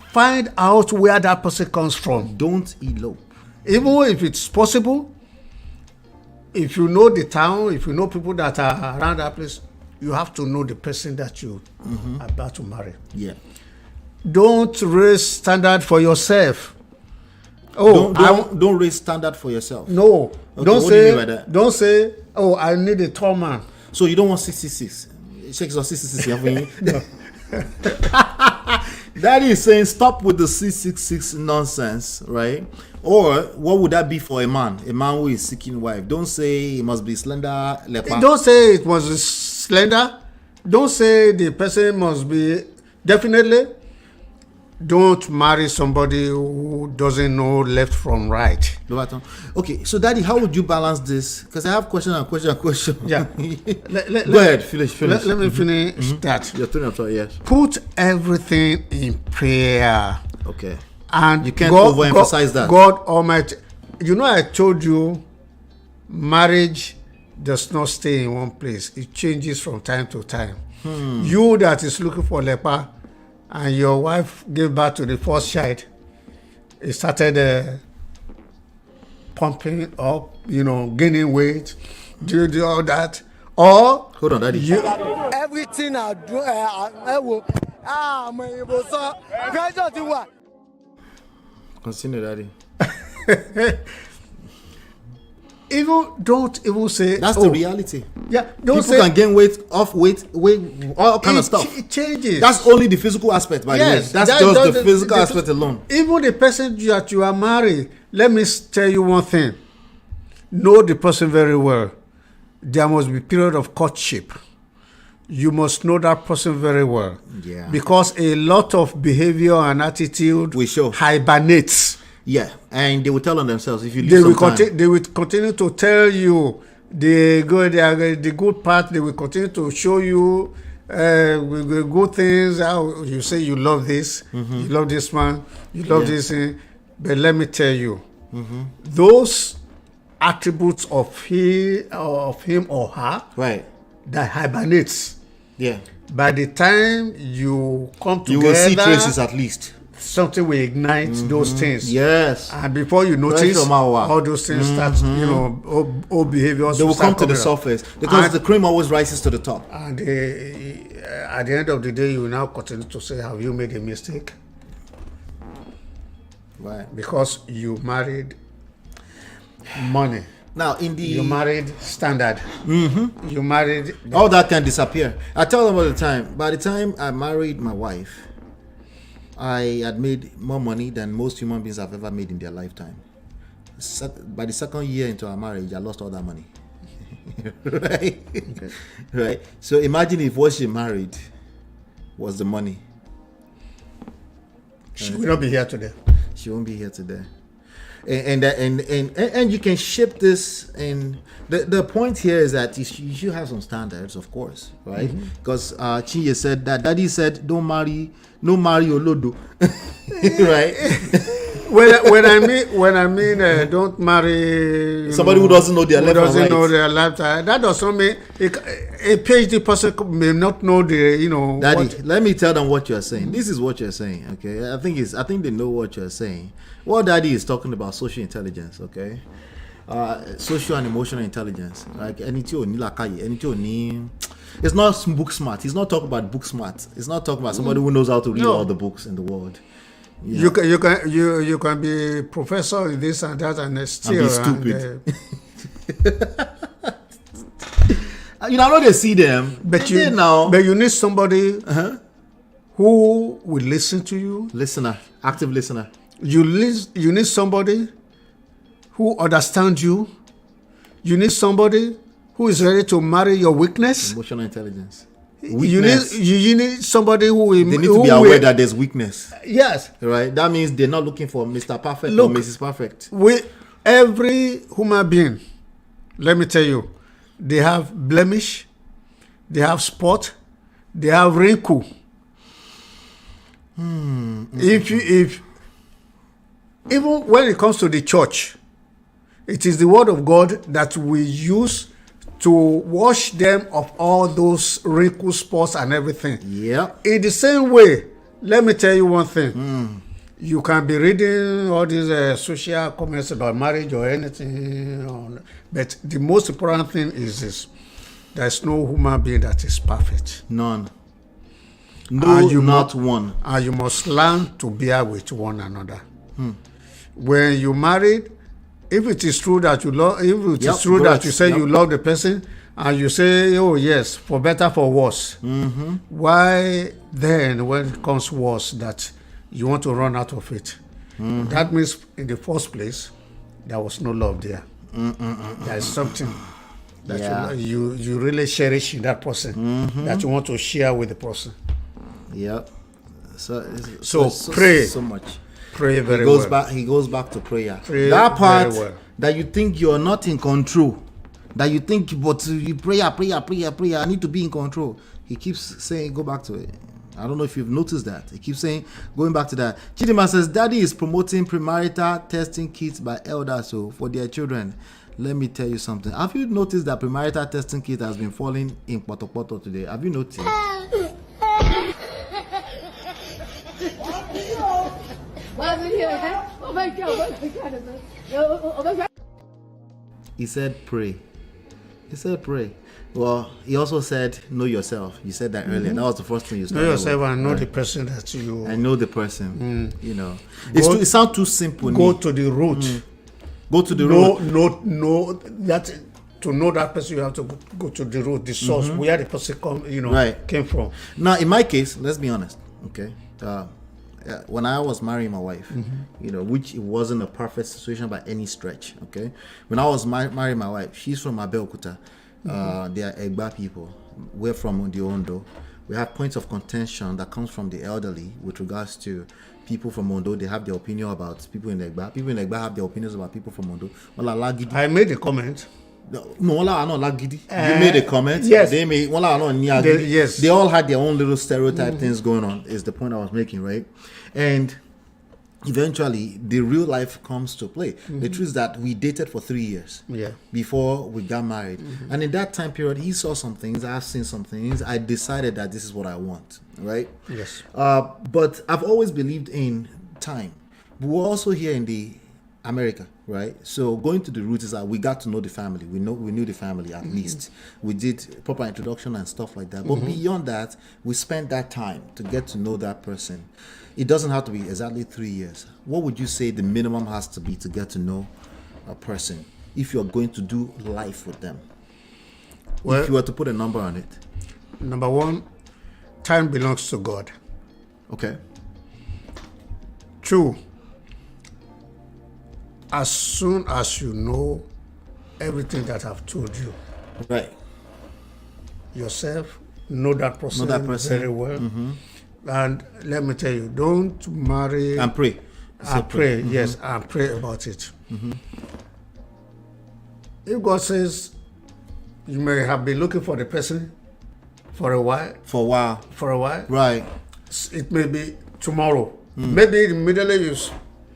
Find out where that person comes from.
Don't elope.
Even if it's possible, if you know the town, if you know people that are around that place, you have to know the person that you are about to marry.
Yeah.
Don't raise standard for yourself.
Don't raise standard for yourself.
No.
Okay, what do you mean by that?
Don't say, I need a tall man.
So you don't want 66. 6 or 66. No. Daddy is saying stop with the 666 nonsense, right? Or what would that be for a man? A man who is seeking wife. Don't say he must be slender. Leper.
Don't say it must be slender. Don't say the person must be definitely. Don't marry somebody who doesn't know left from right.
Okay, so Daddy, how would you balance this? Because I have question.
Yeah.
Go ahead, finish.
Let me finish that.
You're turning up, yes.
Put everything in prayer.
Okay.
And
you can't overemphasize that.
God Almighty. I told you, marriage does not stay in one place. It changes from time to time. You that is looking for leper, and your wife gave birth to the first child, it started pumping up, gaining weight, do all that. Or
hold on, Daddy.
Everything I do,
Continue, Daddy.
Even don't even say
That's the reality.
Yeah, don't
People
say
can gain weight, off weight, all kind of stuff.
It changes.
That's only the physical aspect, by the way. That's just the physical aspect alone.
Even the person that you are married, let me tell you one thing. Know the person very well. There must be period of courtship. You must know that person very well.
Yeah.
Because a lot of behavior and attitude
will show.
Hibernates.
Yeah, and they will tell on themselves if you leave
they will continue to tell you the good part. They will continue to show you good things. How you say you love this, you love this man, you love this thing. But let me tell you, those attributes of him or her,
right,
that hibernates.
Yeah.
By the time you come together,
you will see traces at least.
Something will ignite those things.
Yes.
And before you notice, all those things start, old behaviors.
They will come to the surface because the cream always rises to the top.
And at the end of the day, you will now continue to say, have you made a mistake?
Right.
Because you married money.
Now, you
married standard. You married...
all that can disappear. I tell them all the time, by the time I married my wife, I had made more money than most human beings have ever made in their lifetime. By the second year into our marriage, I lost all that money. Right? Okay. Right? So imagine if what she married was the money.
She will not be here today.
She won't be here today. And you can shape this, and the point here is that you should have some standards, of course, right? Because Chinye said that Daddy said no marry Olodo. Right?
when I mean don't marry
somebody who doesn't know their life,
doesn't know their lifestyle. That doesn't mean a PhD person may not know
Daddy, let me tell them what you're saying. This is what you're saying, okay? I think they know what you're saying. What Daddy is talking about, social intelligence, okay? Social and emotional intelligence, like it's not book smart. He's not talking about book smart. It's not talking about somebody who knows how to read all the books in the world.
Yeah. You can be professor in this and that and still
be stupid. I know they see them, but
you need somebody who will listen to you.
Listener, active listener.
You need somebody who understands you. You need somebody who is ready to marry your weakness.
Emotional intelligence.
You need somebody who will...
They need to be aware that there's weakness.
Yes.
Right? That means they're not looking for Mr. Perfect or Mrs. Perfect.
Every human being, let me tell you, they have blemish, they have spot, they have wrinkle. If even when it comes to the church, it is the word of God that we use to wash them of all those wrinkle spots and everything.
Yeah.
In the same way, let me tell you one thing. You can be reading all these social comments about marriage or anything, but the most important thing is this: there's no human being that is perfect.
None. No, not one.
And you must learn to bear with one another. When you married, if it is true that you love, if it is true that you say you love the person, and you say, oh yes, for better, for worse, why then, when it comes worse, that you want to run out of it? That means, in the first place, there was no love there. There is something that you really cherish in that person, that you want to share with the person.
Yep.
So pray
so much.
Pray very well.
He goes back to prayer. That part that you think you're not in control, that you think, but you prayer. I need to be in control. He keeps saying, go back to it. I don't know if you've noticed that. He keeps saying, going back to that. Chidima says, Daddy is promoting premarital testing kits by elders for their children. Let me tell you something. Have you noticed that premarital testing kit has been falling in Poto today? Have you noticed? He said pray. Well, he also said know yourself. You said that earlier. That was the first thing you started.
Know yourself and know the person that you...
I know the person. It sounds too simple.
Go to the root.
Go to the road.
No, that to know that person, you have to go to the road, the source, where the person came from.
Now, in my case, let's be honest, okay? When I was marrying my wife, which it wasn't a perfect situation by any stretch, okay? When I was marrying my wife, she's from Abeokuta. They are Egba people. We're from the Ondo. We have points of contention that comes from the elderly with regards to people from Ondo. They have their opinion about people in Egba. People in Egba have their opinions about people from Ondo.
I made a comment.
No, you made a comment.
Yes.
They made
yes.
They all had their own little stereotype things going on, is the point I was making, right? And eventually the real life comes to play. The truth is that we dated for 3 years before we got married. And in that time period, he saw some things, I've seen some things. I decided that this is what I want, right?
Yes.
But I've always believed in time. We're also here in the America, right? So going to the roots is that we got to know the family. We knew the family at least. We did proper introduction and stuff like that. But beyond that, we spent that time to get to know that person. It doesn't have to be exactly 3 years. What would you say the minimum has to be to get to know a person if you're going to do life with them? Well, if you were to put a number on it.
Number one, time belongs to God.
Okay.
2, as soon as you know everything that I've told you,
right,
yourself, know that person very well. And let me tell you, don't marry
and pray.
Pray, yes, and pray about it. If God says you may have been looking for the person for a while,
right,
it may be tomorrow. Maybe immediately you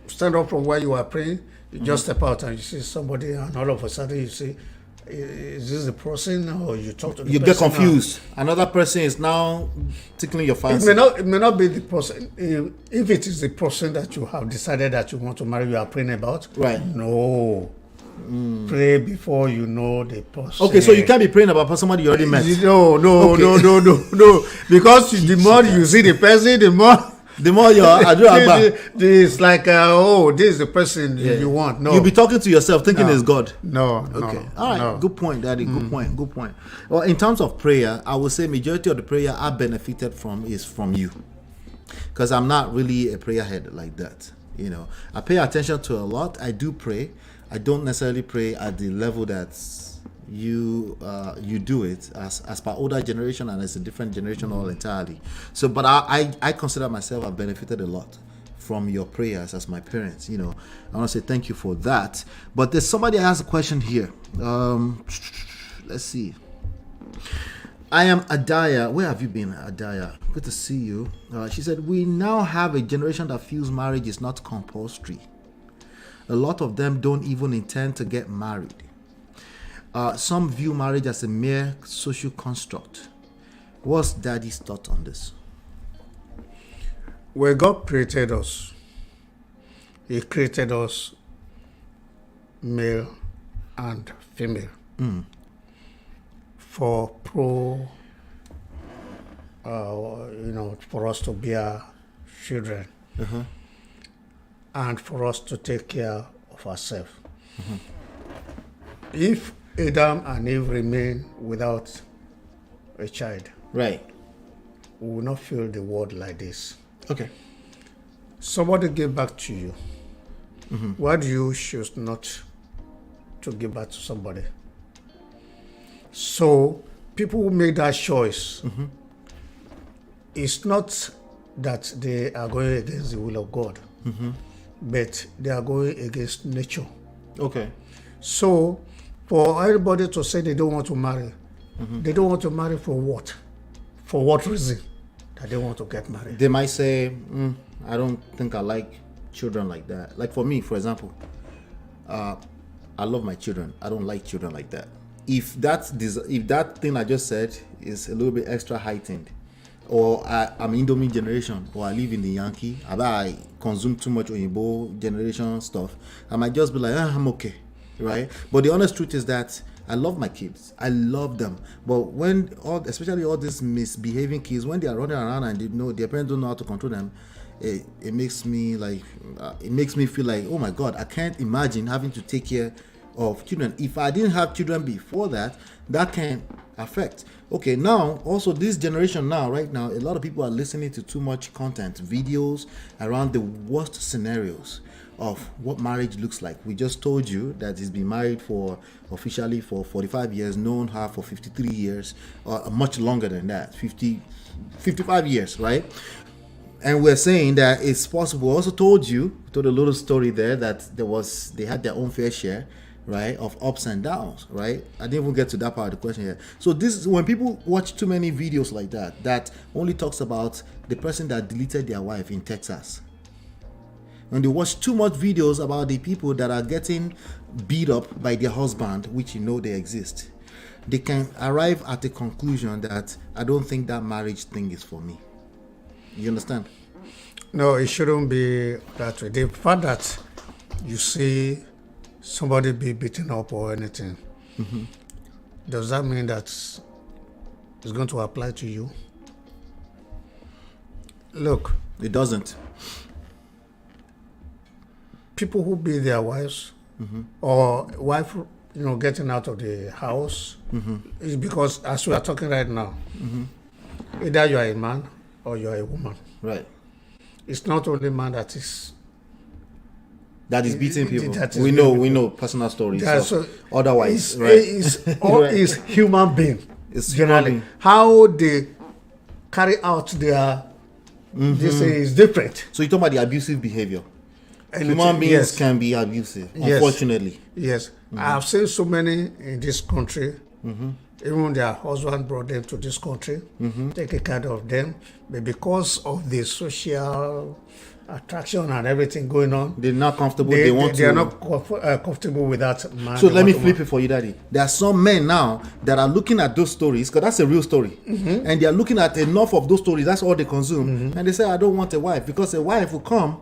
stand up from where you are praying, you just step out and you see somebody, and all of a sudden you see, is this the person? Or you talk to the person.
You get confused. Another person is now tickling your fancy.
It may not be the person. If it is the person that you have decided that you want to marry, you are praying about.
Right.
No. Pray before you know the person.
Okay, so you can't be praying about somebody you already met.
No. Because the more you see the person, the more you're it's like, this is the person you want. No,
you'll be talking to yourself thinking it's God.
No.
Okay. All right. Good point, Daddy. Good point. Well, in terms of prayer, I would say majority of the prayer I benefited from is from you, because I'm not really a prayer head like that. I pay attention to a lot. I do pray. I don't necessarily pray at the level that you do it as per older generation, and as a different generation all entirely. So, but I consider myself I've benefited a lot from your prayers as my parents. I want to say thank you for that. But there's somebody that has a question here. Let's see. I am Adaya. Where have you been, Adaya? Good to see you. She said, we now have a generation that feels marriage is not compulsory. A lot of them don't even intend to get married. Some view marriage as a mere social construct. What's Daddy's thought on this?
When God created us, He created us male and female for for us to bear children and for us to take care of ourselves. If Adam and Eve remain without a child,
right,
we will not feel the world like this.
Okay.
Somebody gave back to you. Why do you choose not to give back to somebody? So people who make that choice, it's not that they are going against the will of God, but they are going against nature.
Okay.
So for everybody to say they don't want to marry, they don't want to marry for what? For what reason that they want to get married?
They might say, I don't think I like children like that. Like for me, for example, I love my children. I don't like children like that. If that thing I just said is a little bit extra heightened, or I'm Indomie generation, or I live in the Yankee, I consume too much Oyinbo generation stuff, I might just be like, I'm okay, right? But the honest truth is that I love my kids. I love them. But when especially all these misbehaving kids, when they are running around and their parents don't know how to control them, it makes me like it makes me feel like, oh my God, I can't imagine having to take care of children. If I didn't have children before that can affect. Okay, now also this generation now, right now, a lot of people are listening to too much content, videos around the worst scenarios of what marriage looks like. We just told you that he's been married officially for 45 years, known her for 53 years, or much longer than that, 55 years, right? And we're saying that it's possible. We also told a little story there that they had their own fair share, right, of ups and downs, right? I didn't even get to that part of the question yet. So this is when people watch too many videos like that only talks about the person that deleted their wife in Texas. When they watch too much videos about the people that are getting beat up by their husband, which they exist, they can arrive at the conclusion that I don't think that marriage thing is for me. You understand?
No, it shouldn't be that way. The fact that you see somebody be beaten up or anything, does that mean that it's going to apply to you? Look,
it doesn't.
People who beat their wives or wife, getting out of the house is because, as we are talking right now, either you are a man or you are a woman.
Right.
It's not only man that is
beating people.
We
know personal stories. So otherwise,
it's human being.
It's
generally how they carry out their this is different.
So you're talking about the abusive behavior. Human beings can be abusive, unfortunately.
Yes. I have seen so many in this country. Even their husband brought them to this country, taking care of them, but because of the social attraction and everything going on,
they're not comfortable.
They are not comfortable with that man.
So let me flip it for you, Daddy. There are some men now that are looking at those stories, because that's a real story, and they are looking at enough of those stories. That's all they consume, and they say, I don't want a wife, because a wife will come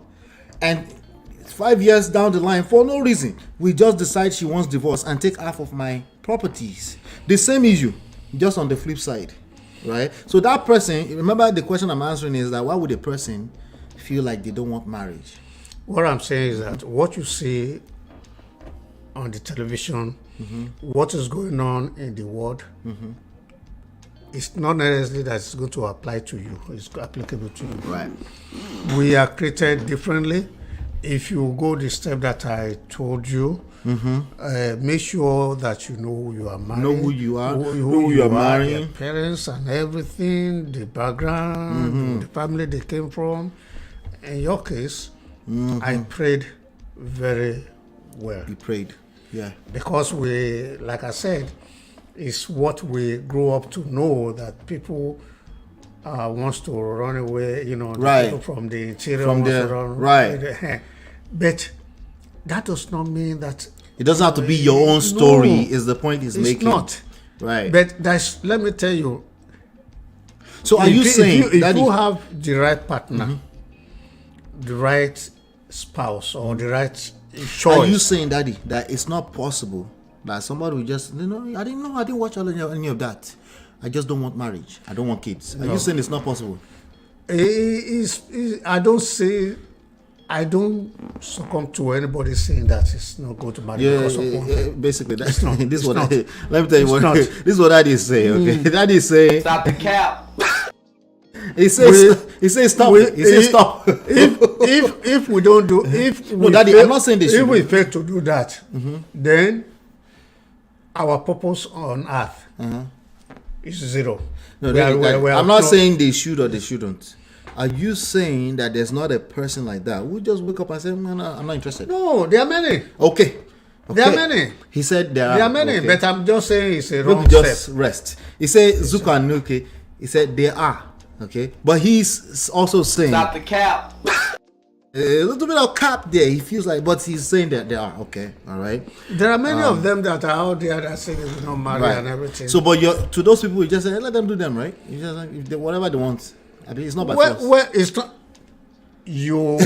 and 5 years down the line, for no reason, we just decide she wants divorce and take half of my properties. The same issue, just on the flip side, right? So that person, remember the question I'm answering is that why would a person feel like they don't want marriage?
What I'm saying is that what you see on the television, what is going on in the world, it's not necessarily that it's going to apply to you. It's applicable to you.
Right.
We are created differently. If you go the step that I told you, make sure that you know who you are marrying.
Know who you are, who you are marrying.
Your parents and everything, the background, the family they came from. In your case, I prayed very well.
You prayed, yeah.
Because we, like I said, it's what we grew up to know, that people wants to run away,
right,
people from the interior
from
there,
right.
But that does not mean that
it doesn't have to be your own story. Is the point he's making?
It's not,
right?
But let me tell you.
So are you saying
if you have the right partner, the right spouse, or the right choice?
Are you saying, Daddy, that it's not possible that somebody will just I didn't watch any of that. I just don't want marriage. I don't want kids. Are you saying it's not possible?
I don't succumb to anybody saying that it's not going to marry because of one thing.
Basically, that's
not.
This is what let me tell you what this is what Daddy is saying. Okay, Daddy is saying
Stop the cap.
He says stop. He says stop.
If we don't do,
Daddy, I'm not saying this.
If we fail to do that, then our purpose on earth is zero.
No, I'm not saying they should or they shouldn't. Are you saying that there's not a person like that who just wake up and say, I'm not interested?
No, there are many.
Okay.
There are many.
He said there
are many, but I'm just saying it's a wrong
just
step.
Rest. He said Zuka and Nuke. He said there are. Okay, but he's also saying
stop the cap.
A little bit of cap there. He feels like, but he's saying that there are. Okay, all right.
There are many of them that are out there that say they will not marry and everything.
So, but to those people, you just say, let them do them, right? You just whatever they want. I mean, it's not by force.
Well, it's not. You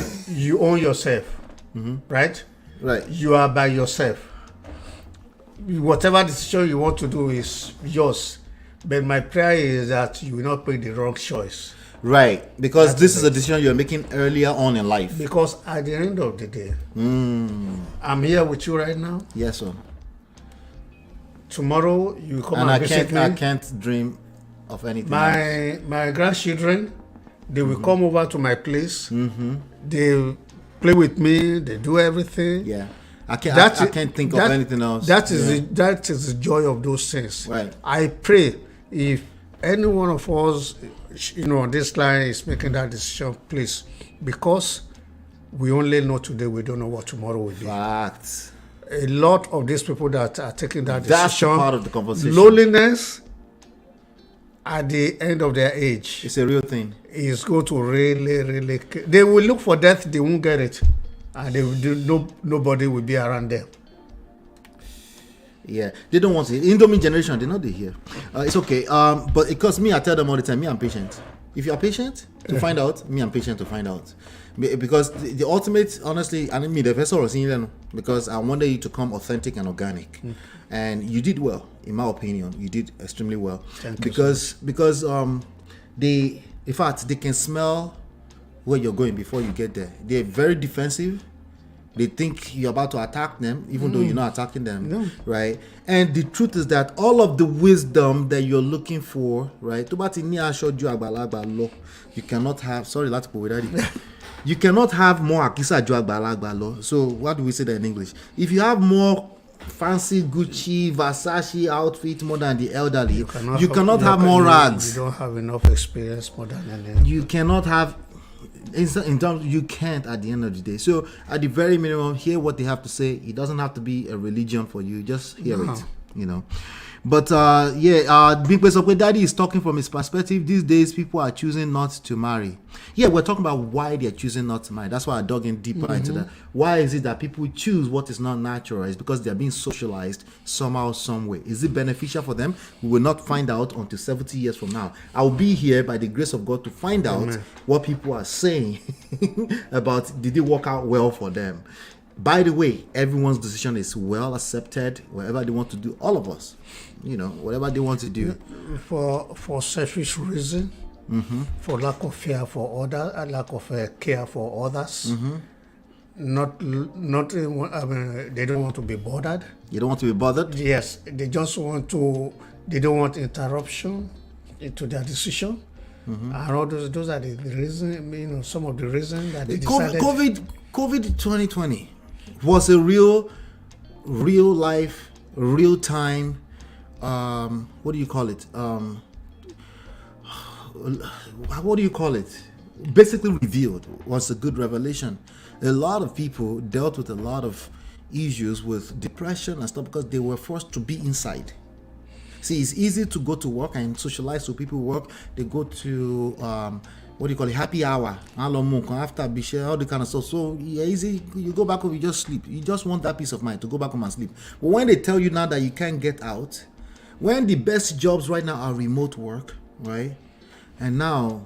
own yourself, right?
Right.
You are by yourself. Whatever decision you want to do is yours. But my prayer is that you will not make the wrong choice.
Right, because this is a decision you're making earlier on in life.
Because at the end of the day, I'm here with you right now.
Yes, sir.
Tomorrow you come and
I
visit me.
I can't dream of anything else.
My grandchildren, they will come over to my place. They play with me. They do everything.
Yeah, I can't think of anything else.
That is the joy of those things.
Right.
I pray if any one of us, on this line is making that decision, please, because we only know today, we don't know what tomorrow will be.
Facts.
A lot of these people that are taking that
That's
decision,
part of the conversation.
loneliness at the end of their age
It's a real thing.
is going to really, they will look for death, they won't get it, and they will nobody will be around them.
Yeah, they don't want it. Indomie generation, they know they hear. It's okay. But because me, I tell them all the time, me, I'm patient. If you are patient to find out, me, I'm patient to find out. Because the ultimate, honestly, I mean, the vessel was in because I wanted you to come authentic and organic, and you did well, in my opinion. You did extremely well. Because they, in fact, they can smell where you're going before you get there. They're very defensive. They think you're about to attack them, even though you're not attacking them, right? And the truth is that all of the wisdom that you're looking for, right? You cannot have, sorry, let's go with that. You cannot have more akisa ju agbalagba lo. So what do we say that in English? If you have more fancy Gucci, Versace outfit more than the elderly, you cannot have more rags.
You don't have enough experience more than anything.
You cannot have. In terms, you can't at the end of the day. So at the very minimum, hear what they have to say. It doesn't have to be a religion for you. Just hear it, But Big Place of Daddy is talking from his perspective. These days, people are choosing not to marry. Yeah, we're talking about why they're choosing not to marry. That's why I dug in deeper into that. Why is it that people choose what is not natural? It's because they're being socialized somehow, some way. Is it beneficial for them? We will not find out until 70 years from now. I'll be here by the grace of God to find out what people are saying about did it work out well for them. By the way, everyone's decision is well accepted, whatever they want to do, all of us, whatever they want to do.
For selfish reason, for lack of fear for others, lack of care for others, not. I mean, they don't want to be bothered.
You don't want to be bothered?
Yes, they just want to. They don't want interruption into their decision. And all those are the reasons. Some of the reasons that they decided.
COVID 2020 was a real life, real time. What do you call it? What do you call it? Basically revealed, was a good revelation. A lot of people dealt with a lot of issues with depression and stuff because they were forced to be inside. See, it's easy to go to work and socialize with people who work. They go to what do you call it, happy hour, after Bisha, all the kind of stuff. So yeah, easy, you go back home, you just sleep. You just want that peace of mind to go back home and sleep. But when they tell you now that you can't get out, when the best jobs right now are remote work, right? And now,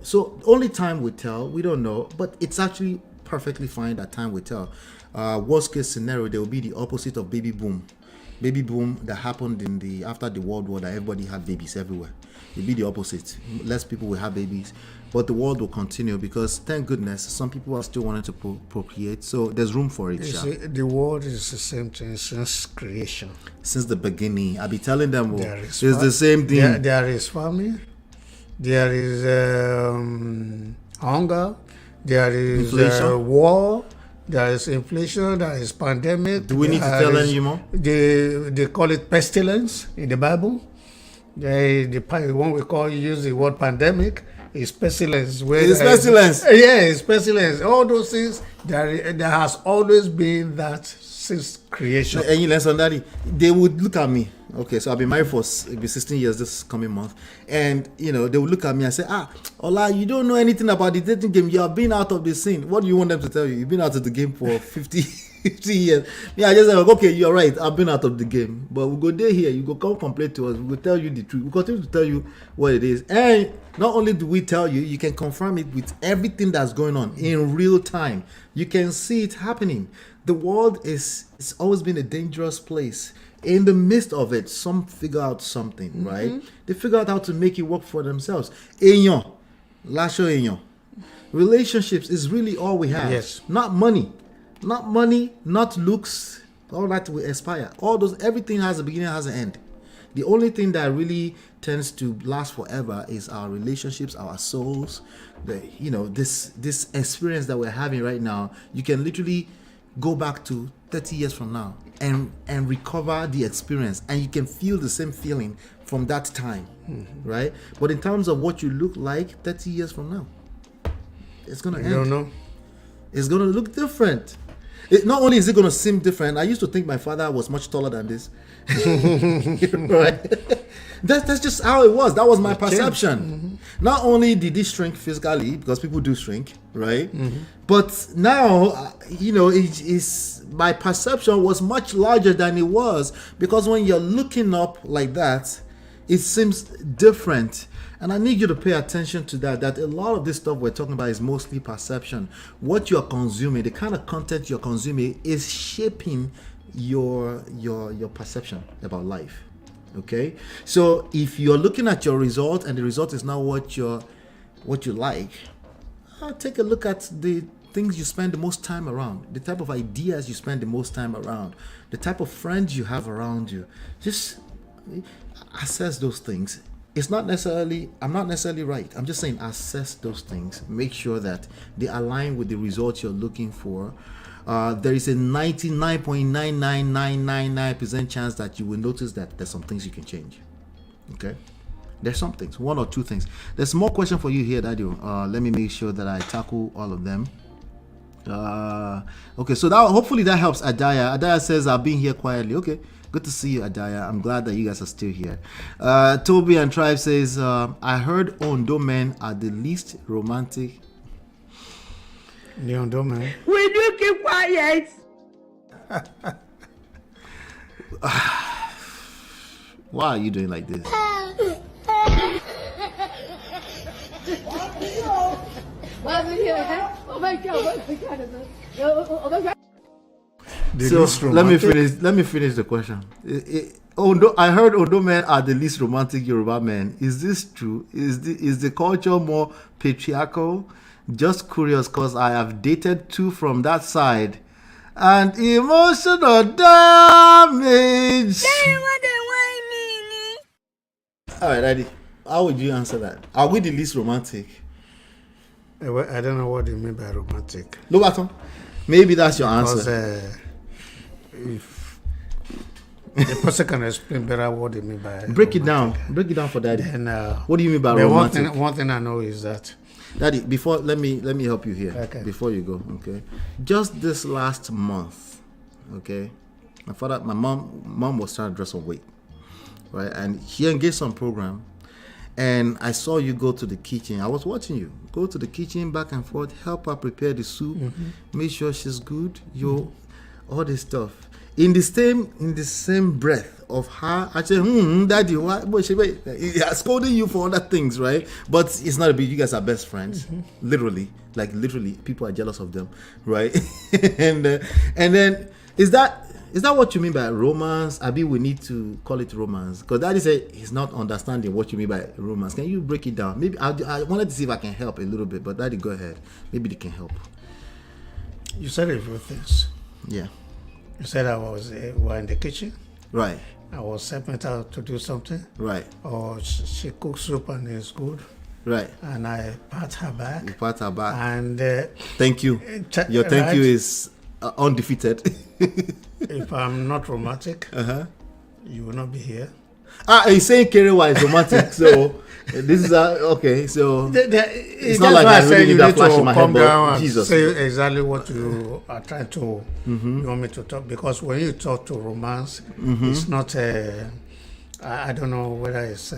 so only time will tell. We don't know, but it's actually perfectly fine that time will tell. Worst case scenario, there will be the opposite of baby boom. Baby boom that happened after the World War, that everybody had babies everywhere. It'll be the opposite. Less people will have babies, but the world will continue because, thank goodness, some people are still wanting to procreate. So there's room for it.
The world is the same thing since creation.
Since the beginning, I'll be telling them, it's
the
the same thing.
There is famine. There is hunger. There is war. There is inflation. There is pandemic.
Do we need to tell any more?
They call it pestilence in the Bible. The one we use the word pandemic is pestilence.
It's pestilence.
It's pestilence. All those things. There has always been that since creation.
And you learn that they would look at me. Okay, so I've been married for 16 years this coming month, and they would look at me and say, Ola, you don't know anything about the dating game. You have been out of the scene. What do you want them to tell you? You've been out of the game for 50 years. Yeah, I just said, okay, you're right. I've been out of the game, but we'll go there here. You go come complain to us. We'll tell you the truth. We'll continue to tell you what it is, and not only do we tell you, you can confirm it with everything that's going on in real time. You can see it happening. The world it's always been a dangerous place. In the midst of it, some figure out something, right? They figure out how to make it work for themselves. Lasho èèyàn. Relationships is really all we have.
Yes.
Not money. Not money, not looks. All that will expire. All those, everything has a beginning, has an end. The only thing that really tends to last forever is our relationships, our souls. This experience that we're having right now, you can literally go back to 30 years from now and recover the experience, and you can feel the same feeling from that time, right? But in terms of what you look like 30 years from now, it's gonna end.
You don't know.
It's gonna look different. Not only is it gonna seem different, I used to think my father was much taller than this. Right? That's just how it was. That was my perception. Not only did he shrink physically, because people do shrink, right? But now, my perception was much larger than it was, because when you're looking up like that, it seems different. And I need you to pay attention to that a lot of this stuff we're talking about is mostly perception. What you're consuming, the kind of content you're consuming, is shaping your perception about life. Okay? So if you're looking at your result and the result is not what you like, take a look at the things you spend the most time around, the type of ideas you spend the most time around, the type of friends you have around you. Just assess those things. I'm not necessarily right. I'm just saying assess those things. Make sure that they align with the results you're looking for. There is a 99.99999% chance that you will notice that there's some things you can change. Okay? There's some things, one or two things. There's more question for you here, Daddy. Let me make sure that I tackle all of them. Okay, so hopefully that helps. Adaya. Adaya says, I've been here quietly. Okay. Good to see you, Adaya. I'm glad that you guys are still here. Toby and Tribe says, I heard Ondo men are the least romantic.
The Ondo men.
Will you keep quiet?
Why are you doing like this? So let me finish the question. I heard Ondo men are the least romantic Yoruba men. Is this true? Is the culture more patriarchal? Just curious, because I have dated two from that side, and emotional damage. All right, Daddy. How would you answer that? Are we the least romantic?
I don't know what you mean by romantic.
No, Baton. Maybe that's your answer.
If the person can explain better what they mean by
Break
romantic,
it down. Break it down for Daddy.
Then,
what do you mean by romantic?
One thing I know is that,
Daddy, before let me help you here.
Okay.
Before you go, okay. Just this last month, okay. My mom was trying to dress some weight, right? And she engaged some program, and I saw you go to the kitchen. I was watching you go to the kitchen back and forth, help her prepare the soup, make sure she's good. All this stuff. In the same breath of her, I said, Daddy, why? But she scolding you for other things, right? But it's not a big. You guys are best friends, literally. People are jealous of them, right? and then is that what you mean by romance? Abi, we need to call it romance, because Daddy said he's not understanding what you mean by romance. Can you break it down? Maybe I wanted to see if I can help a little bit, but Daddy, go ahead. Maybe they can help.
you said a few things.
Yeah.
You said I was were in the kitchen.
Right.
I was helping her to do something.
Right.
Or she cooks soup and it's good.
Right.
And I pat her back.
You pat her back.
And
thank you. Your thank you is undefeated.
If I'm not romantic, you will not be here.
He's saying Kerewa is romantic, so this is okay. So it's not like I really need that flash in my head, but Jesus.
Say exactly what you are trying to. You want me to talk, because when you talk to romance, it's not I don't know whether it's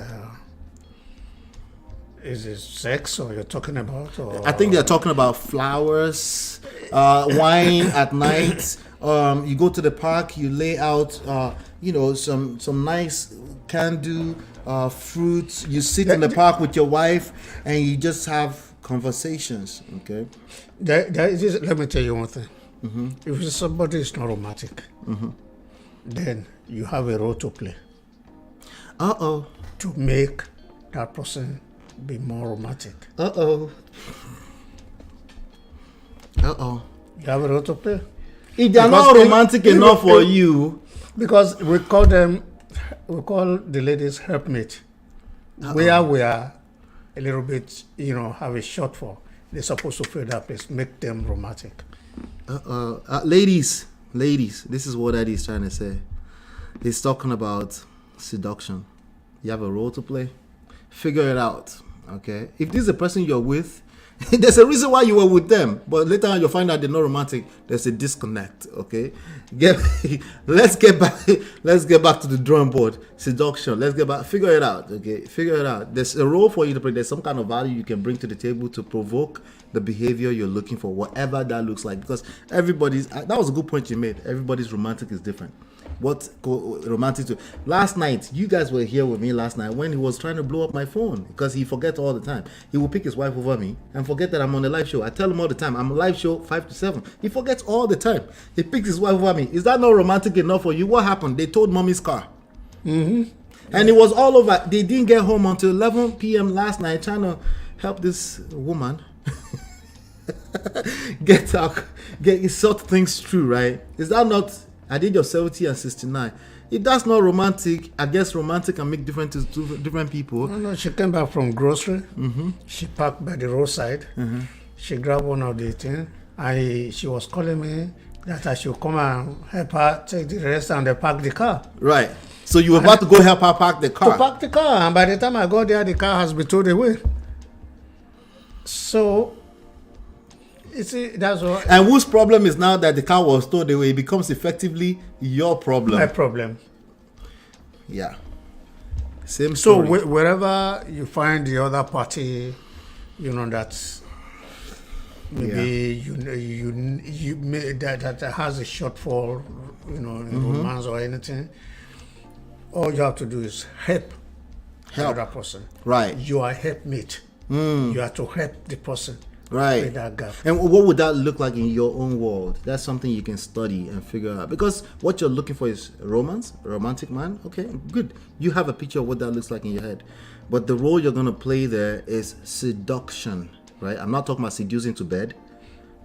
is it sex or you're talking about, or
I think they're talking about flowers, wine at night. You go to the park, you lay out some nice candle, fruits. You sit in the park with your wife and you just have conversations. Okay.
Let me tell you one thing. If somebody is not romantic, then you have a role to play.
To
make that person be more romantic.
Uh-oh. Uh-oh.
You have a role to play.
If they're not romantic enough for you...
Because we call the ladies helpmate. Where we are a little bit, have a shortfall. They're supposed to fill that place, make them romantic.
Ladies, this is what Daddy is trying to say. He's talking about seduction. You have a role to play. Figure it out, okay? If this is the person you're with, there's a reason why you were with them, but later on you'll find out they're not romantic. There's a disconnect, okay? Let's get back to the drawing board. Seduction. Let's get back. Figure it out, okay? Figure it out. There's a role for you to play. There's some kind of value you can bring to the table to provoke the behavior you're looking for, whatever that looks like. Because that was a good point you made. Everybody's romantic is different. What romantic to last night, you guys were here with me last night when he was trying to blow up my phone because he forgets all the time. He will pick his wife over me and forget that I'm on a live show. I tell him all the time I'm a live show 5 to 7. He forgets all the time. He picks his wife over me. Is that not romantic enough for you? What happened? They towed mommy's car. And it was all over. They didn't get home until 11 p.m. last night trying to help this woman sort things through, right? Is that not... I did your 70 and 69. If that's not romantic, I guess romantic can make different to different people.
No, she came back from grocery. She parked by the roadside. She grabbed one of the things. She was calling me that I should come and help her take the rest and they park the car.
Right. So you were about to go help her park the car.
To park the car. And by the time I got there, the car has been towed away. So... that's what.
And whose problem is now that the car was towed away? It becomes effectively your problem.
My problem.
Yeah. Same story.
So wherever you find the other party, that maybe that has a shortfall, in romance or anything, all you have to do is help the other person.
Right.
You are a helpmate. You have to help the person.
Right. And what would that look like in your own world? That's something you can study and figure out. Because what you're looking for is romance, a romantic man. Okay, good. You have a picture of what that looks like in your head. But the role you're going to play there is seduction, right? I'm not talking about seducing to bed.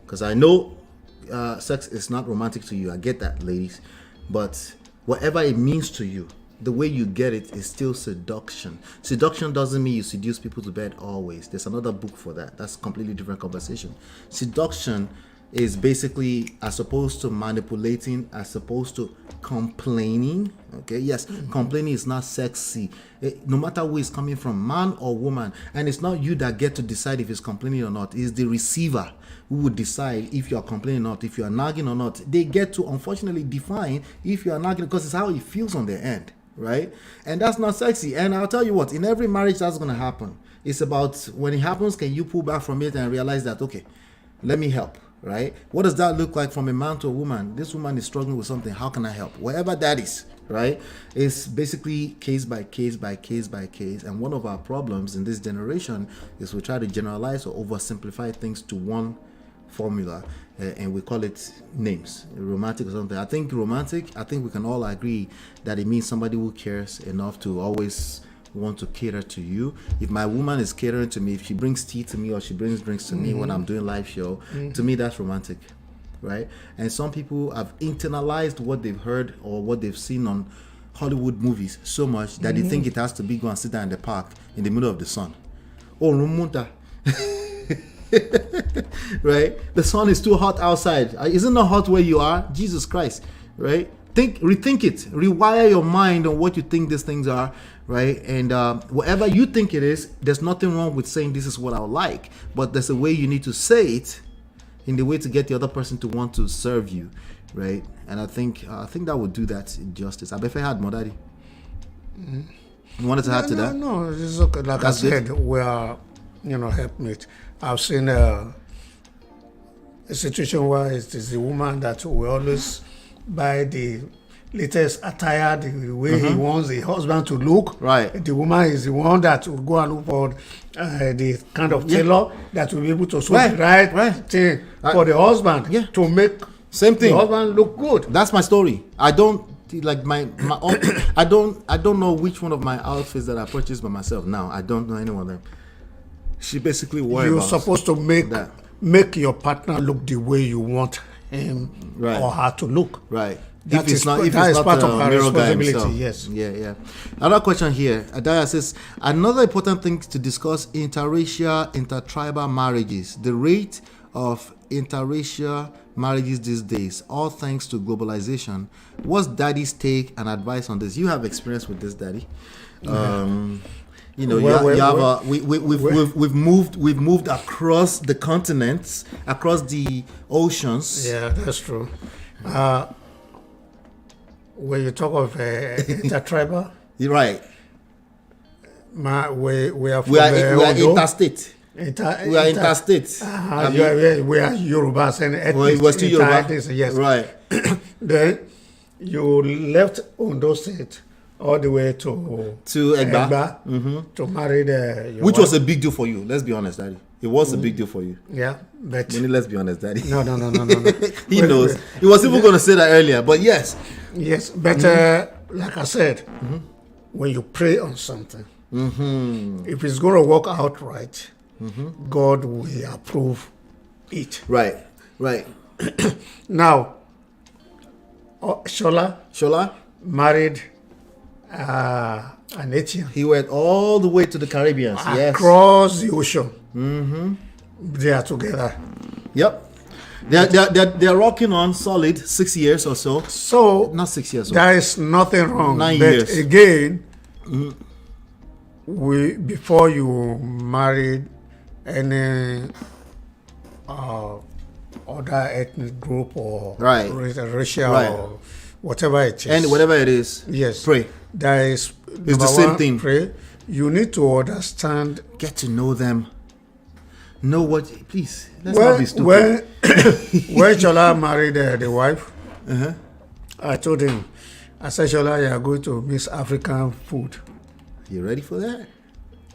Because I know sex is not romantic to you. I get that, ladies. But whatever it means to you, the way you get it is still seduction. Seduction doesn't mean you seduce people to bed always. There's another book for that. That's a completely different conversation. Seduction is basically as opposed to manipulating, as opposed to complaining. Okay, yes, complaining is not sexy. No matter who is coming from, man or woman, and it's not you that get to decide if it's complaining or not. It's the receiver who would decide if you are complaining or not, if you are nagging or not. They get to unfortunately define if you are nagging because it's how it feels on their end. Right? And that's not sexy. And I'll tell you what, in every marriage that's going to happen. It's about when it happens, can you pull back from it and realize that, okay, let me help, right? What does that look like from a man to a woman? This woman is struggling with something. How can I help? Whatever that is, right? It's basically case by case by case by case. And one of our problems in this generation is we try to generalize or oversimplify things to one formula. And we call it names, romantic or something. I think romantic, we can all agree that it means somebody who cares enough to always want to cater to you. If my woman is catering to me, if she brings tea to me or she brings drinks to me when I'm doing live show, to me that's romantic, right? And some people have internalized what they've heard or what they've seen on Hollywood movies so much that they think it has to be go and sit down in the park in the middle of the sun. Oh, Rumunta. Right? The sun is too hot outside. Isn't it hot where you are? Jesus Christ, right? Rethink it. Rewire your mind on what you think these things are, right? And whatever you think it is, there's nothing wrong with saying this is what I would like, but there's a way you need to say it in the way to get the other person to want to serve you, right? And I think that would do that justice. I bet I had more, Daddy. You wanted to add to that?
No, it's okay. Like I said, we are, helpmate. I've seen a situation where it is the woman that will always buy the latest attire, the way he wants the husband to look.
Right.
The woman is the one that will go and look for the kind of tailor that will be able to sew the right thing for the husband to make
same thing.
The husband look good.
That's my story. I don't like my I don't know which one of my outfits that I purchased by myself now. I don't know any one of them. She basically worried
You're
about
supposed to
that.
make your partner look the way you want him
Right.
or her to look.
Right.
That
if it's
is
not,
part-
if
that
it's
is
not
part
a
of her
mirror guy
responsibility,
himself.
yes.
Yeah. Another question here. Adaya says, another important thing to discuss: interracial, intertribal marriages. The rate of interracial marriages these days, all thanks to globalization. What's Daddy's take and advice on this? You have experience with this, Daddy. You know, we've moved across the continents, across the oceans.
Yeah, that's true. When you talk of intertribal,
You're right.
we are from
We are
Ondo.
interstate. We are interstate.
We are Yorubas and ethnic.
We're still Yoruba.
Yes.
Right.
Then you left Ondo State all the way to
Egba.
to marry your
Which
wife.
was a big deal for you. Let's be honest, Daddy. It was a big deal for you.
Yeah, but
Let's be honest, Daddy.
no.
He
Wait,
knows.
wait.
He was even going to say that earlier, but yes.
Yes, but like I said, when you pray on something, if it's going to work out right, God will approve it.
Right.
Now, Shola
married
an Etienne
He went all the way to the Caribbean. Yes.
across the ocean. They are together.
Yep. They're rocking on solid 6 years or so.
So
Not 6 years.
there is nothing wrong.
9
but
years.
again, before you married any other ethnic group or
Right.
racial
Right.
or whatever it is.
And whatever it is,
yes,
pray.
There is
It's the same thing.
Pray. You need to understand
Get to know them. Know what. Please, let's not be stupid.
when Shola married the wife,
Uh-huh.
I told him, I said, Shola, you are going to miss African food.
You ready for that?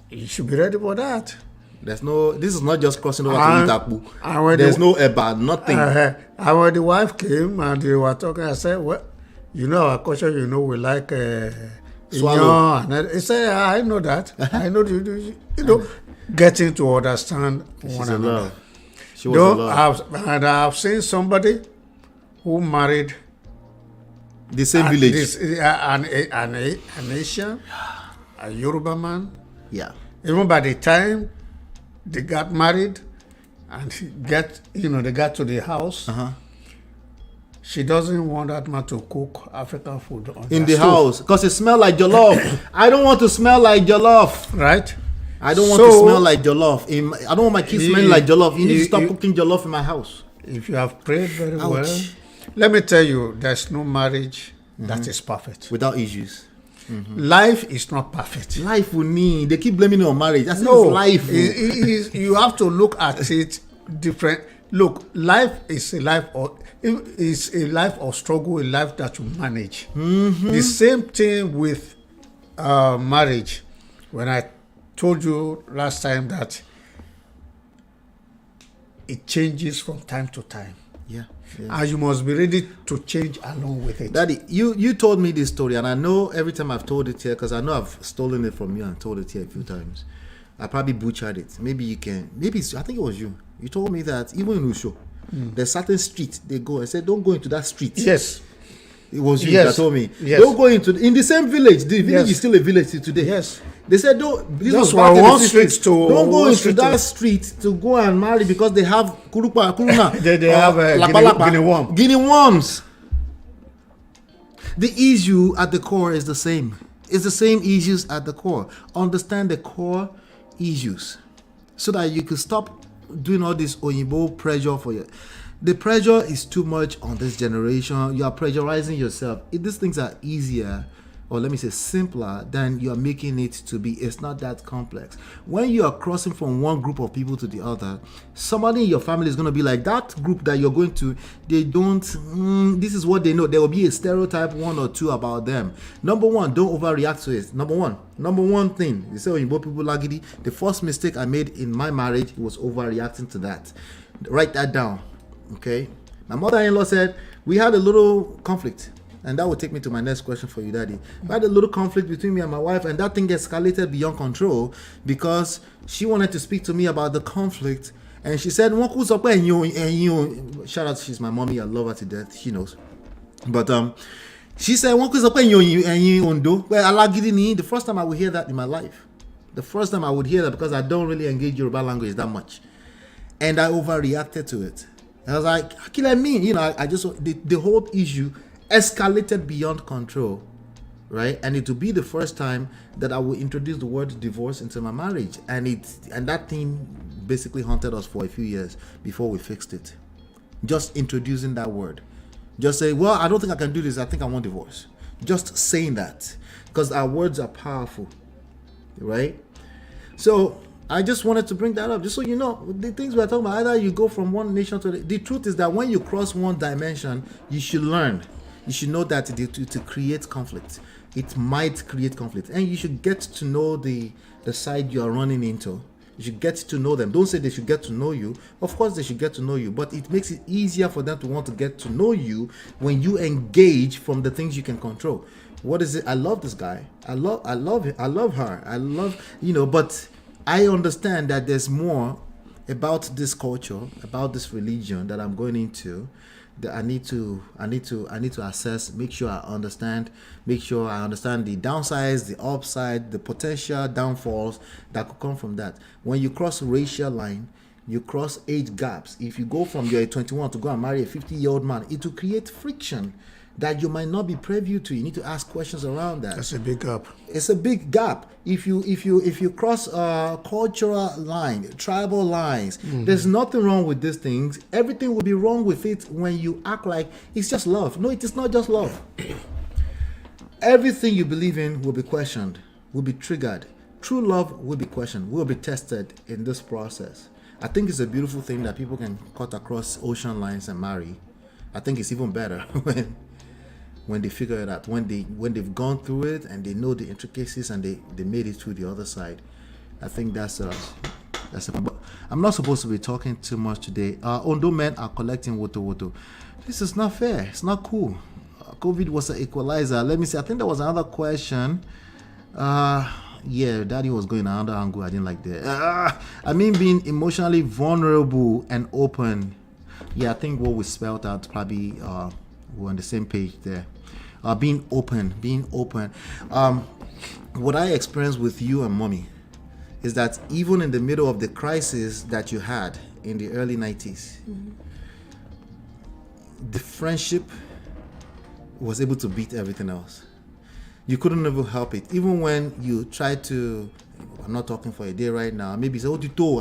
You should be ready for that.
There's no. This is not just crossing over to
And
Itapu.
when
There's
the-
no eba, nothing.
And when the wife came and they were talking, I said, well, you know our culture, we like
Swallow.
and he said, I know that. I know getting to understand
She's
one
in
another.
love. She was in love.
I've seen somebody who married
The same village.
an Asian, a Yoruba man.
Yeah.
Even by the time they got married and they got to the house, she doesn't want that man to cook African food on
In
the
the
stove,
house, because it smells like jollof. I don't want to smell like jollof.
right?
I don't want to smell like jollof. I don't want my kids smelling like jollof. You need to stop
you-
cooking jollof in my house.
If you have prayed very
Ouch.
well, let me tell you, there's no marriage that is perfect.
Without issues.
Life is not perfect.
Life will need. They keep blaming it on marriage. I said
No,
it's life.
you have to look at it different. Look, life is a life of struggle, a life that you manage. The same thing with marriage. When I told you last time that it changes from time to time,
Yeah.
and you must be ready to change along with it.
Daddy, you told me this story, and I know every time I've told it here, because I know I've stolen it from you and told it here a few times. I probably butchered it. Maybe you can. I think it was you. You told me that even in Usho, there's certain street they go. I said, don't go into that street.
Yes.
It was you
Yes.
that told me.
Yes.
Don't go into in the same village. The village
Yes.
is still a village till today.
Yes.
They said don't. This
Just
was
one
back in the 60s.
street to
don't go
one
into
street
that
to-
street to go and marry because they have kuruna.
They have Guinea worm.
Guinea worms. The issue at the core is the same. It's the same issues at the core. Understand the core issues so that you can stop doing all this Oyinbo pressure for you. The pressure is too much on this generation. You are pressurizing yourself. If these things are easier, or let me say simpler, than you are making it to be. It's not that complex. When you are crossing from one group of people to the other, somebody in your family is going to be like, that group that you're going to, they don't, this is what they know. There will be a stereotype, one or two about them. Number one, don't overreact to it. Number one thing, you say Oyinbo people lagidi, the first mistake I made in my marriage was overreacting to that. Write that down. Okay, my mother-in-law said we had a little conflict. And that will take me to my next question for you, Daddy. We had a little conflict between me and my wife, and that thing escalated beyond control because she wanted to speak to me about the conflict. And she said, shout out, she's my mommy, I love her to death, she knows. But she said, the first time I would hear that in my life. The first time I would hear that, because I don't really engage Yoruba language that much. And I overreacted to it. I was like, what can I mean? You know, I just, the whole issue escalated beyond control, right? And it will be the first time that I will introduce the word divorce into my marriage. And that thing basically haunted us for a few years before we fixed it. Just introducing that word. Just say, well, I don't think I can do this. I think I want divorce. Just saying that. Because our words are powerful, right? So I just wanted to bring that up, just so you know, the things we're talking about, either you go from one nation to the truth is that when you cross one dimension, you should learn. You should know that to create conflict. It might create conflict. And you should get to know the side you are running into. You should get to know them. Don't say they should get to know you. Of course they should get to know you, but it makes it easier for them to want to get to know you when you engage from the things you can control. What is it? I love this guy. I love him. I love her. I love, but I understand that there's more about this culture, about this religion that I'm going into, that I need to assess, make sure I understand the downsides, the upside, the potential downfalls that could come from that. When you cross racial line, you cross age gaps. If you go from you're 21 to go and marry a 50-year-old man, it will create friction that you might not be privy to. You need to ask questions around that.
That's a big gap.
It's a big gap. If you cross cultural line, tribal lines, there's nothing wrong with these things. Everything will be wrong with it when you act like it's just love. No, it is not just love. Everything you believe in will be questioned, will be triggered. True love will be questioned, will be tested in this process. I think it's a beautiful thing that people can cut across ocean lines and marry. I think it's even better when they figure it out, when they've gone through it and they know the intricacies and they made it through the other side. I think that's but I'm not supposed to be talking too much today. Ondo men are collecting woto. This is not fair. It's not cool. COVID was an equalizer. Let me see. I think there was another question. Yeah, Daddy was going another angle. I didn't like that. I mean, being emotionally vulnerable and open. Yeah, I think what we spelled out probably we're on the same page there. Being open. What I experienced with you and Mommy is that even in the middle of the crisis that you had in the early 90s, the friendship was able to beat everything else. You couldn't ever help it. Even when you tried to, I'm not talking for a day right now, maybe say, I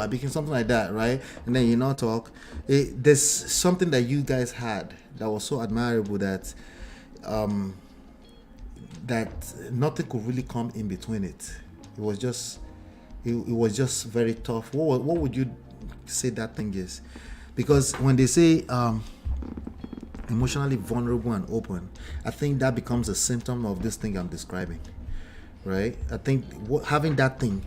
became something like that, right? And then you not talk. There's something that you guys had that was so admirable that that nothing could really come in between it. It was just very tough. What would you say that thing is? Because when they say emotionally vulnerable and open, I think that becomes a symptom of this thing I'm describing, right? I think having that thing,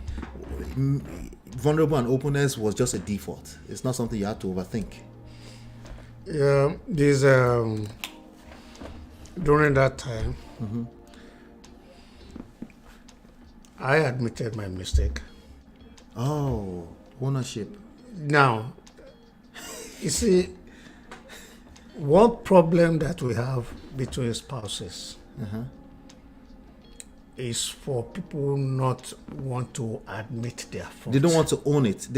vulnerable and openness, was just a default. It's not something you have to overthink.
Yeah, this during that time, I admitted my mistake.
Oh, ownership.
Now, you see, one problem that we have between spouses is for people not want to admit their fault.
They don't want to own it.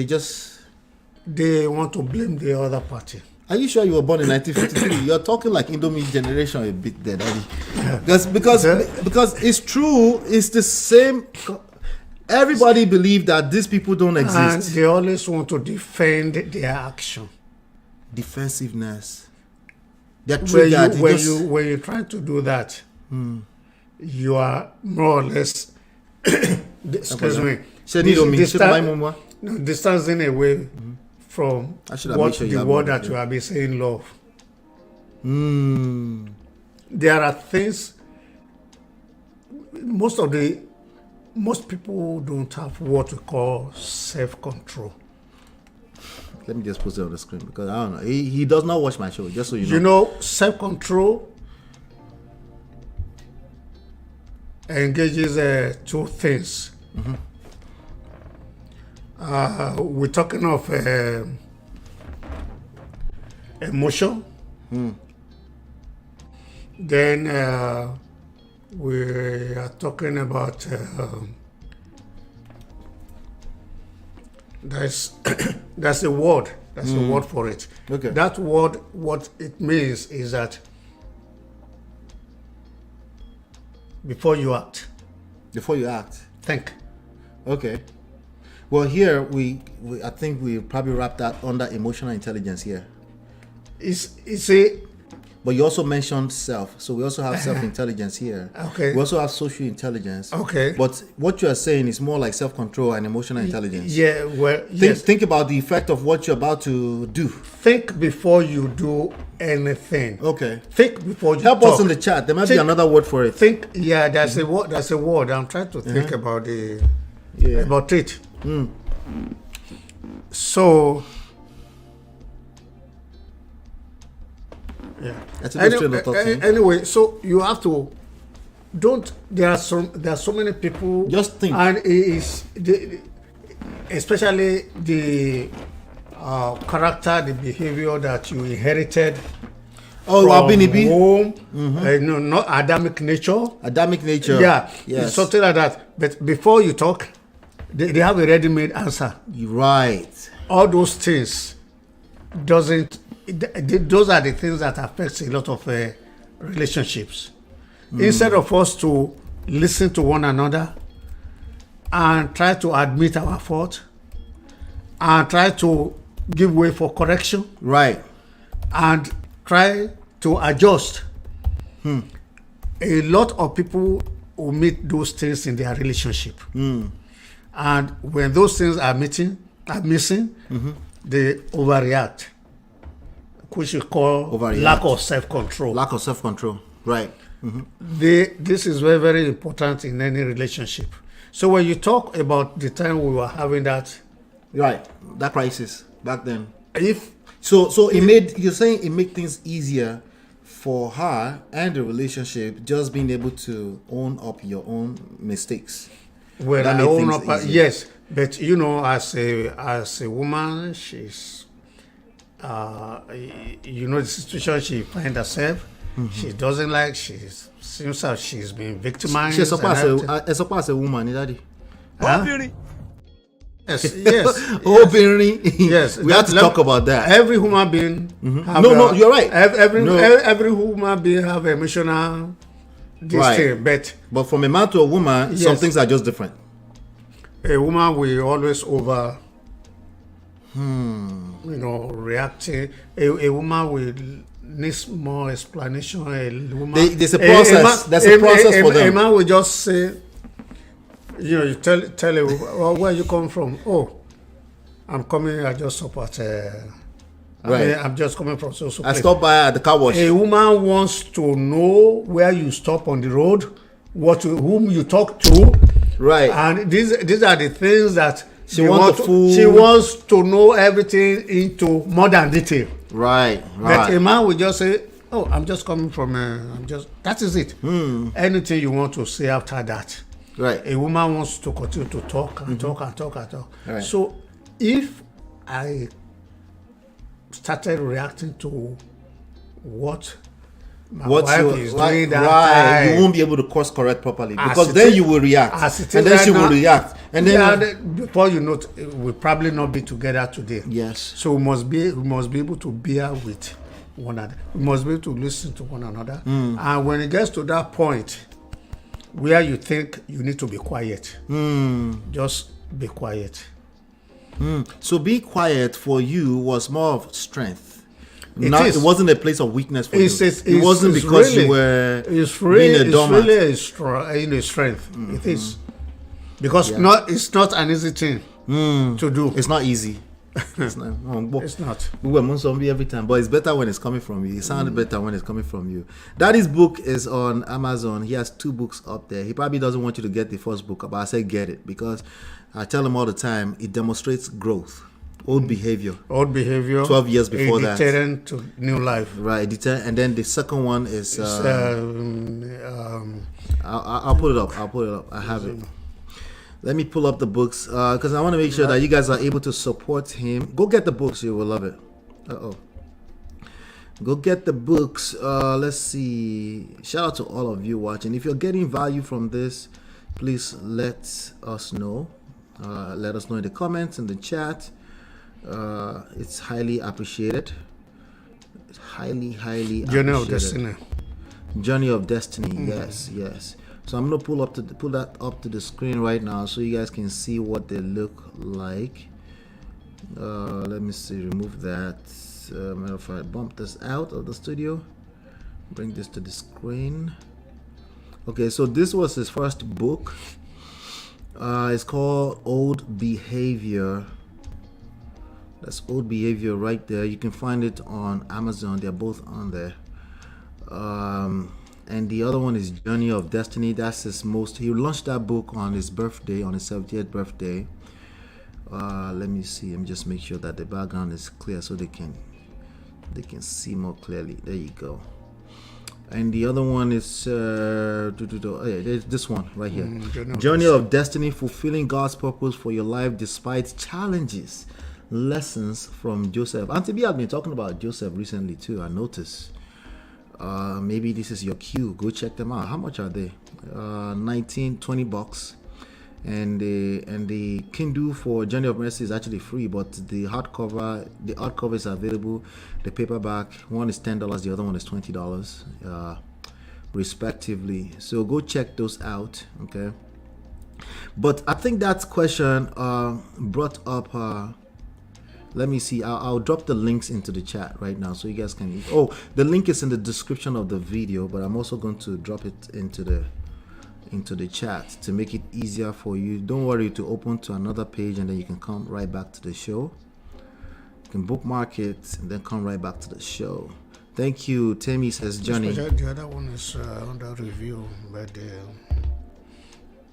They want to blame the other party.
Are you sure you were born in 1953? You're talking like Indomie generation a bit there, Daddy. Because it's true. It's the same. Everybody believes that these people don't exist.
And they always want to defend their action.
Defensiveness. They're triggered.
When you're trying to do that, you are more or less distancing away from the word that you have been saying, love. There are things, most people don't have what we call self-control.
Let me just post it on the screen because I don't know. He does not watch my show, just so you know.
You know, self-control engages two things. We're talking of emotion. Then we are talking about there's a word. That's a word for it.
Okay.
That word, what it means is that before you act, think.
Okay. Well, here we I think we probably wrap that under emotional intelligence here.
It's a
But you also mentioned self, so we also have self-intelligence here.
Okay.
We also have social intelligence.
Okay.
But what you are saying is more like self-control and emotional intelligence.
yeah. Well, yes.
Think about the effect of what you're about to do.
Think before you do anything.
Okay.
Think before you
Help
talk.
us in the chat. There might be
Think-
another word for it.
Think. Yeah, that's a word. That's a word. I'm trying to think about about it. So. Yeah.
That's a good train of thought.
Anyway, so you have to there are so many people.
Just think.
And it is especially the character, the behavior that you inherited.
Oh,
from
Abinibi.
home, no, not Adamic nature.
Adamic nature.
Yeah,
Yes.
it's something like that. But before you talk, they have a ready-made answer.
Right.
All those things those are the things that affect a lot of relationships. Instead of us to listen to one another and try to admit our fault and try to give way for correction
Right.
and try to adjust, a lot of people omit those things in their relationship. And when those things are missing, they overreact, which we call
Overreact.
lack of self-control.
Lack of self-control. Right.
This is very, very important in any relationship. So when you talk about the time we were having that,
Right. That crisis back then.
if
So you're saying it made things easier for her and the relationship just being able to own up your own mistakes.
when
That
I
made
own
things
up,
easier.
yes, but you know, as a woman, she's you know the situation she finds herself. She doesn't like. Seems like she's been victimized.
She's
and everything.
as a woman, daddy.
Huh? Yes, yes. Yes,
we have to talk about that.
Every human being. Have
No, you're right.
Every human being have emotional
Right.
thing, but
But from a man to a woman, some
Yes.
things are just different.
a woman will always over. You know, reacting. A woman will needs more explanation. A woman.
There's a process. There's a process for them.
A man will just say, you know, you tell her, well, where you come from? Oh, I'm coming. I just support.
Right.
I'm just coming from so.
I stopped by at the car wash.
A woman wants to know where you stop on the road, whom you talk to,
Right.
and these are the things that
She wants the food.
She wants to know everything into more than detail.
Right.
But a
Right.
man will just say, "Oh, I'm just coming from. That is it. Anything you want to say after that."
Right.
A woman wants to continue to talk and talk and talk and talk.
Right.
So if I started reacting to what my wife is doing that
right.
time,
You won't be able to course correct properly
As
because
it
then
is-
you will react,
as it
and
is
then
right
she will
now-
react, and then
before you know, we'll probably not be together today.
yes.
So we must be able to bear with one another. We must be able to listen to one another. And when it gets to that point where you think you need to be quiet, just be quiet.
So be quiet for you was more of strength.
It
It
is.
wasn't a place of weakness for you. It wasn't
it's
because
really,
you were
it's really,
being a dormant.
It's really a strength. It is. Because it's not an easy thing to do.
It's not easy. It's not.
It's not.
We were zombie every time, but it's better when it's coming from you. It sounds better when it's coming from you. Daddy's book is on Amazon. He has 2 books up there. He probably doesn't want you to get the first book, but I say get it because I tell him all the time it demonstrates growth Old Behavior.
Old Behavior.
12 years before that.
Deterrent to New Life.
Right, Deterrent. And then the second one is... I'll put it up. I have it. Let me pull up the books because I want to make sure that you guys are able to support him. Go get the books. You will love it. Go get the books. Let's see. Shout out to all of you watching. If you're getting value from this, please let us know. Let us know in the comments, in the chat. It's highly appreciated. It's highly appreciated.
Journey of Destiny.
Journey of Destiny. Yes. So I'm gonna pull that up to the screen right now so you guys can see what they look like. Let me see. Remove that. Matter of fact, bump this out of the studio. Bring this to the screen. Okay, so this was his first book. It's called Old Behavior. That's Old Behavior right there. You can find it on Amazon. They're both on there. And the other one is Journey of Destiny. That's his most. He launched that book on his birthday, on his 70th birthday. Let me see. Let me just make sure that the background is clear so they can see more clearly. There you go. And the other one is there's this one right here. Journey of Destiny, fulfilling God's purpose for your life despite challenges. Lessons from Joseph. Auntie B has been talking about Joseph recently too. I noticed. Maybe this is your cue. Go check them out. How much are they? $20. And the Kindle for Journey of Mercy is actually free, but the hardcover is available. The paperback, one is $10, the other one is $20, respectively. So go check those out, okay? But I think that question brought up. Let me see. I'll drop the links into the chat right now so you guys can. Oh, the link is in the description of the video, but I'm also going to drop it into the chat to make it easier for you. Don't worry to open to another page and then you can come right back to the show. You can bookmark it and then come right back to the show. Thank you. Temi says Johnny.
The other one is under review, but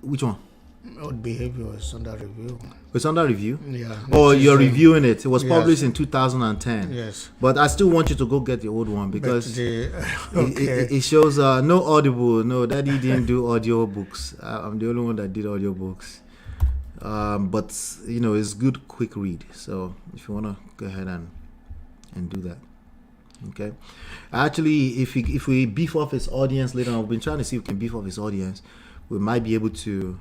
which one?
Old Behavior is under review.
It's under review?
Yeah.
Oh, you're reviewing it. It was published in 2010.
Yes.
But I still want you to go get the old one because
okay.
it shows no Audible. No, Daddy didn't do audio books. I'm the only one that did audio books. But, you know, it's good quick read. So if you want to go ahead and do that. Okay. Actually, if we beef off his audience later on, we've been trying to see if we can beef off his audience. We might be able to.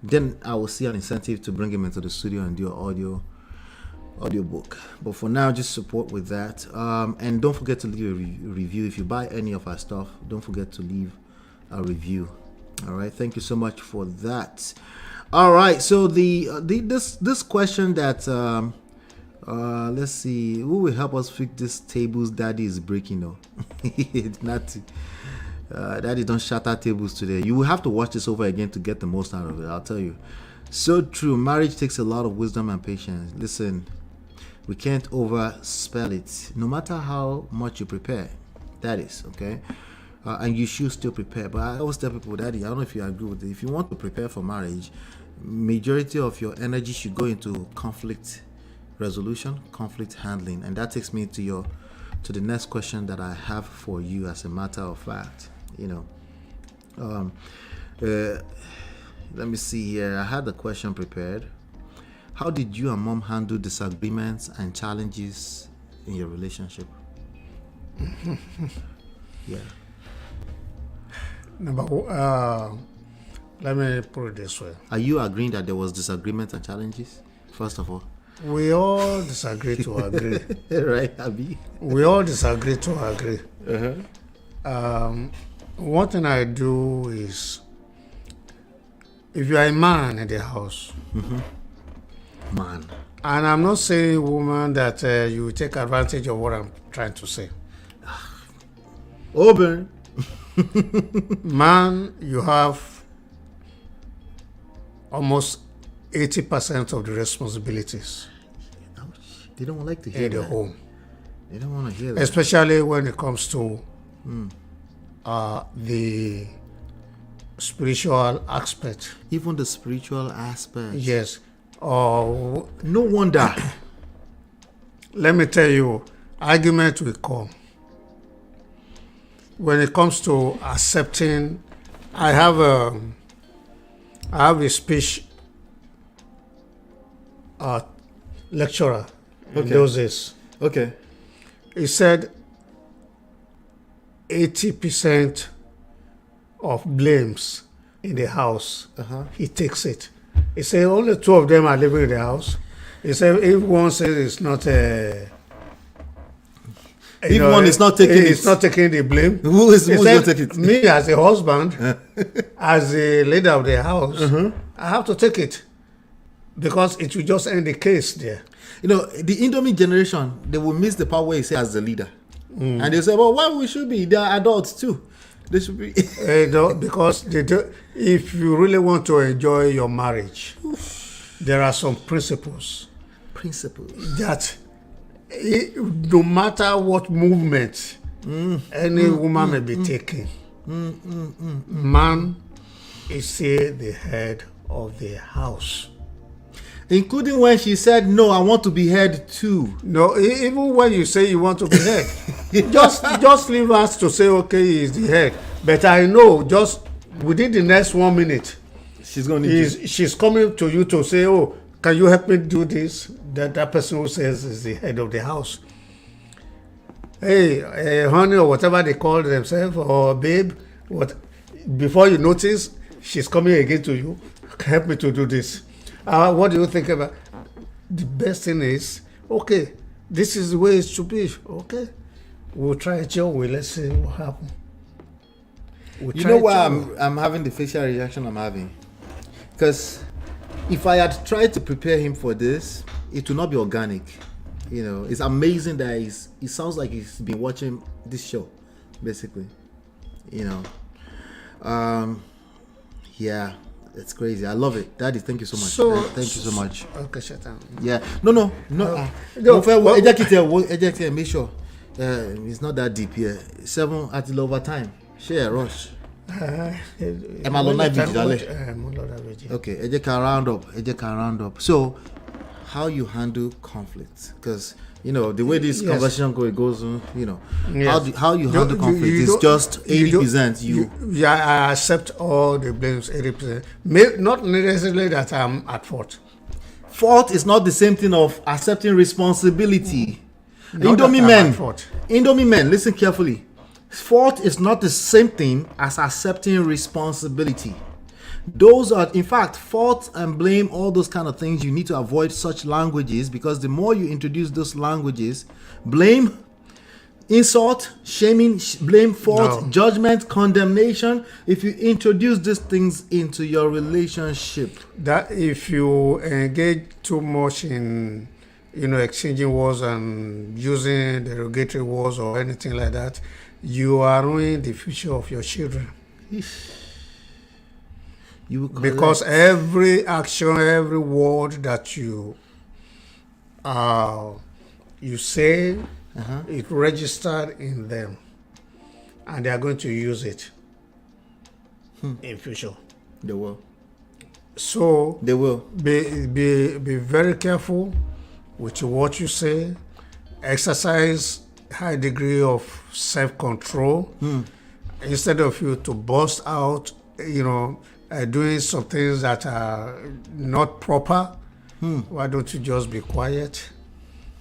Then I will see an incentive to bring him into the studio and do an audio book. But for now, just support with that. And don't forget to leave a review. If you buy any of our stuff, don't forget to leave a review. All right. Thank you so much for that. All right. So this question that let's see, who will help us fix these tables Daddy is breaking though? It's not. Daddy, don't shatter tables today. You will have to watch this over again to get the most out of it. I'll tell you. So true. Marriage takes a lot of wisdom and patience. Listen, we can't overspell it. No matter how much you prepare, that is okay. And you should still prepare. But I always tell people, Daddy, I don't know if you agree with it. If you want to prepare for marriage, majority of your energy should go into conflict resolution, conflict handling, and that takes me to the next question that I have for you. As a matter of fact, you know, let me see here. I had the question prepared. How did you and Mom handle disagreements and challenges in your relationship? Yeah.
Let me put it this way.
Are you agreeing that there was disagreements and challenges? First of all,
we all disagree to agree.
Right, Abby?
We all disagree to agree. One thing I do is, if you are a man in the house,
Man,
and I'm not saying woman that you take advantage of what I'm trying to say.
open.
Man, you have almost 80% of the responsibilities
They don't like to hear
in the
that.
home,
They don't want to hear that.
especially when it comes to the spiritual aspect.
Even the spiritual aspect.
Yes. Or
No wonder.
let me tell you, argument will come. When it comes to accepting, I have a speech lecturer in those days.
Okay.
He said 80% of blames in the house, he takes it. He said only 2 of them are living in the house. He said if one says it's not
one is not taking
it's not taking the blame.
Who is not taking it?
Me as a husband, as a leader of the house, I have to take it because it will just end the case there.
You know, the Indomie generation, they will miss the part where he says as the leader. And they say, well, why we should be? They are adults too. They should be.
Because if you really want to enjoy your marriage, there are some principles that no matter what movement any woman may be taking, man is still the head of the house.
Including when she said, no, I want to be head too.
No, even when you say you want to be head, just leave us to say, okay, he's the head. But I know just within the next 1 minute, she's coming to you to say, oh, can you help me do this? That person who says is the head of the house. Hey, honey, or whatever they call themselves, or babe, before you notice, she's coming again to you. Help me to do this. What do you think about? The best thing is, okay, this is the way it should be. Okay, we'll try it your way. Let's see what happens.
You know why I'm having the facial reaction I'm having? Because if I had tried to prepare him for this, it would not be organic. You know, it's amazing that it sounds like he's been watching this show, basically. You know, yeah. It's crazy. I love it. Daddy, thank you so much. Thank you so much.
Okay, shut down.
Yeah. No. Make sure. It's not that deep here. 7 at the over time. Share, rush. Okay, Eje can round up. So, how you handle conflict? Because you know the way this conversation goes on. You know, how you handle conflict is just 80%.
Yeah, I accept all the blames 80%. Not necessarily that I'm at fault.
Fault is not the same thing of accepting responsibility. Indomie men, listen carefully. Fault is not the same thing as accepting responsibility. Those are, in fact, fault and blame, all those kind of things. You need to avoid such languages because the more you introduce those languages, blame, insult, shaming, blame, fault, judgment, condemnation, if you introduce these things into your relationship.
That if you engage too much in, exchanging words and using derogatory words or anything like that, you are ruining the future of your children. Because every action, every word that you say, it registered in them, and they are going to use it in future.
They will.
So
they will
be very careful with what you say. Exercise high degree of self-control instead of you to burst out, doing some things that are not proper. Why don't you just be quiet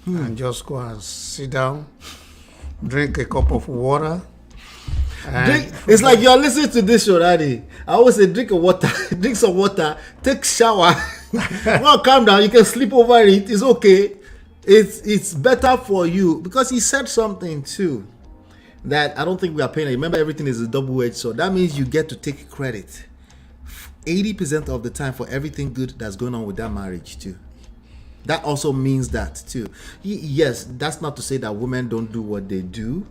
and just go and sit down, drink a cup of water.
It's like you're listening to this show, Daddy. I always say drink some water, take shower. Well, calm down, you can sleep over it. It's okay. It's better for you because he said something too that I don't think we are paying. Remember, everything is a double-edged sword. That means you get to take credit 80% of the time for everything good that's going on with that marriage too. That also means that too. Yes, that's not to say that women don't do what they do,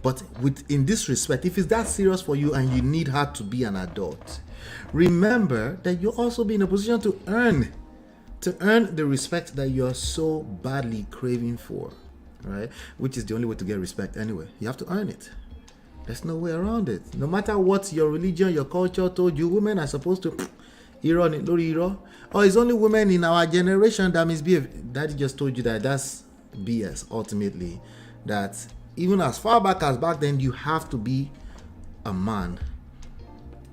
but in this respect, if it's that serious for you and you need her to be an adult, remember that you'll also be in a position to earn the respect that you're so badly craving for, right? Which is the only way to get respect anyway. You have to earn it. There's no way around it. No matter what your religion, your culture told you, women are supposed to or it's only women in our generation that misbehave. Daddy just told you that's BS ultimately. That even as far back as back then, you have to be a man,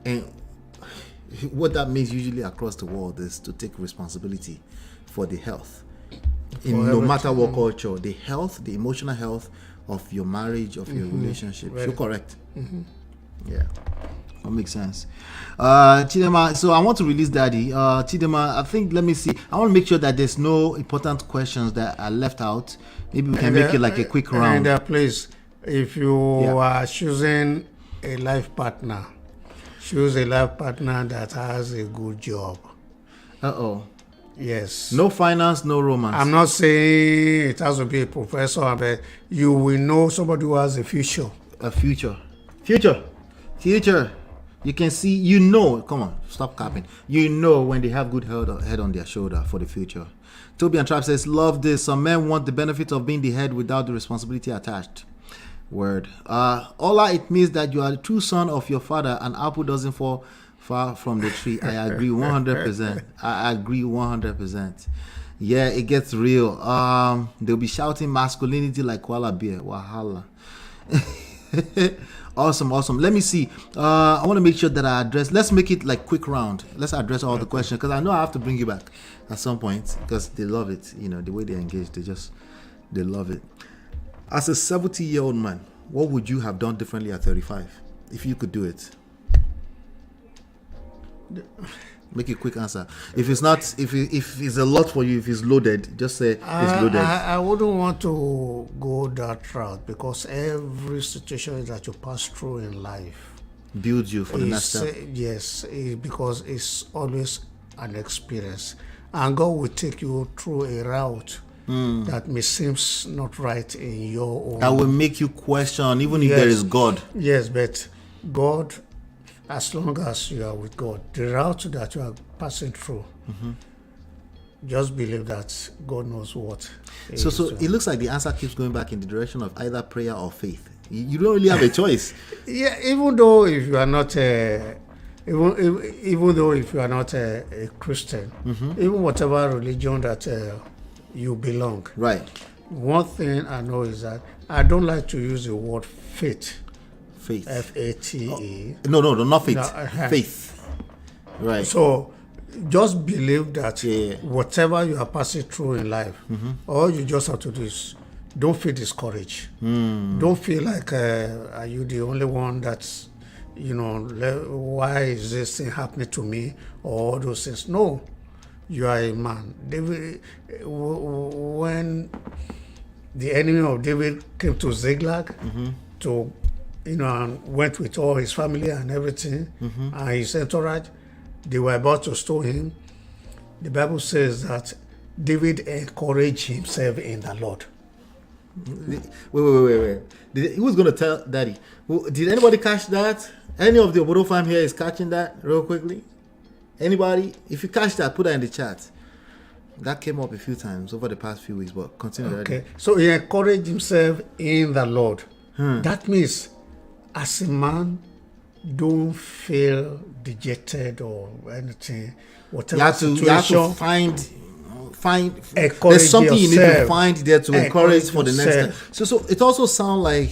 and what that means usually across the world is to take responsibility for the health in no matter what culture, the health, the emotional health of your marriage, of your relationship. You're correct. Yeah, that makes sense. Chidema, so I want to release Daddy. Chidema, I think, let me see. I want to make sure that there's no important questions that are left out. Maybe we can make it like a quick round.
And please, if you are choosing a life partner, choose a life partner that has a good job. Yes.
No finance, no romance.
I'm not saying it has to be a professor, but you will know somebody who has a future.
A future. Future. You can see, you know, come on, stop capping. You know when they have good head on their shoulder for the future. Toby and Trap says, love this. Some men want the benefit of being the head without the responsibility attached. Word. Ola, it means that you are the true son of your father and apple doesn't fall far from the tree. I agree 100%. I agree 100%. Yeah, it gets real. They'll be shouting masculinity like koala bear. Wahala. Awesome. Let me see. I want to make sure that I address. Let's make it like quick round. Let's address all the questions because I know I have to bring you back at some point because they love it. You know, the way they engage, they love it. As a 70-year-old man, what would you have done differently at 35 if you could do it? Make a quick answer. If it's not, if it's a lot for you, if it's loaded, just say it's loaded.
I wouldn't want to go that route because every situation that you pass through in life
builds you for the next step.
Yes, because it's always an experience, and God will take you through a route that may seem not right in your own.
That will make you question, even if there is God.
Yes, but God, as long as you are with God, the route that you are passing through, just believe that God knows what.
So it looks like the answer keeps going back in the direction of either prayer or faith. You don't really have a choice.
Yeah, even though if you are not even though if you are not a Christian, even whatever religion that you belong.
Right.
One thing I know is that I don't like to use the word faith.
Faith.
F-A-T-E.
No, not faith. No, faith. Right.
So just believe that whatever you are passing through in life, all you just have to do is don't feel discouraged. Don't feel like are you the only one that's, why is this thing happening to me or all those things. No, you are a man. David, when the enemy of David came to Ziklag to and went with all his family and everything, and his entourage, they were about to stone him. The Bible says that David encouraged himself in the Lord.
Wait. Who's going to tell Daddy? Did anybody catch that? Any of the Obodo fam here is catching that real quickly? Anybody? If you catch that, put that in the chat. That came up a few times over the past few weeks, but continue.
Okay.
Already.
So he encouraged himself in the Lord. That means, as a man, don't feel dejected or anything. Whatever situation,
you have to find. There's something you need to find there to encourage for the next step. So it also sounds like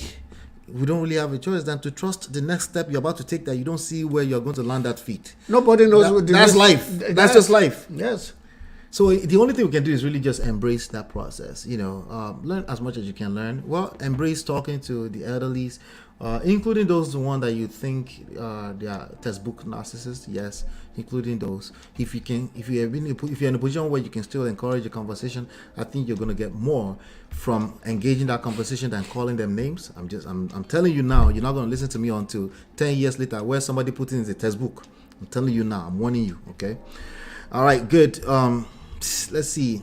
we don't really have a choice than to trust the next step you're about to take that you don't see where you're going to land that feet.
Nobody knows.
That's life. That's just life.
Yes.
So the only thing we can do is really just embrace that process. Learn as much as you can learn. Well, embrace talking to the elderlies, including those the one that you think they are textbook narcissists. Yes, including those. If you're in a position where you can still encourage a conversation, I think you're going to get more from engaging that conversation than calling them names. I'm telling you now, you're not going to listen to me until 10 years later, where somebody put it in the textbook. I'm telling you now. I'm warning you. Okay. All right. Good. Let's see.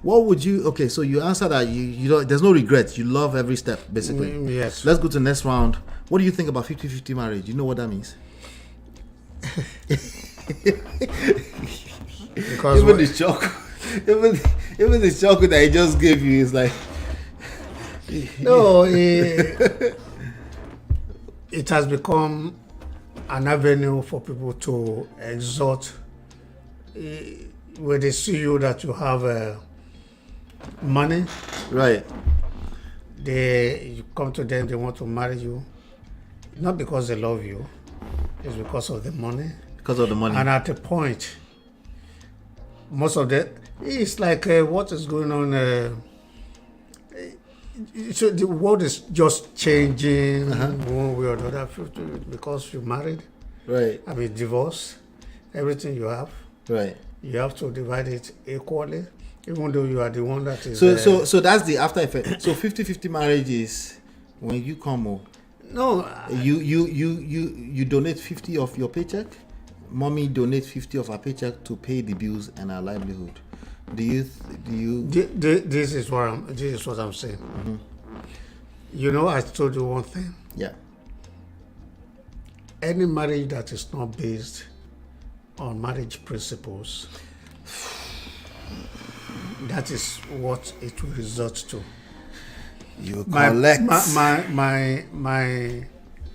What would you? Okay, so you answer that you don't. There's no regret. You love every step, basically.
Yes.
Let's go to the next round. What do you think about 50-50 marriage? You know what that means?
Because
even the shock, even the shock that he just gave you is like.
No, it has become an avenue for people to exhort. When they see you that you have money.
Right.
You come to them, they want to marry you, not because they love you, it's because of the money.
Because of the money.
And at a point, most of it's like what is going on. So the world is just changing one way or another because you're married.
Right.
I mean, divorce, everything you have.
Right.
You have to divide it equally, even though you are the one that is.
So that's the after effect. So 50-50 marriage is when you come home.
No.
You donate 50 of your paycheck. Mommy donates 50 of her paycheck to pay the bills and our livelihood. Do you?
This is what I'm saying.
Mm-hmm.
You know, I told you one thing.
Yeah.
Any marriage that is not based on marriage principles, that is what it will result to.
You collect.
My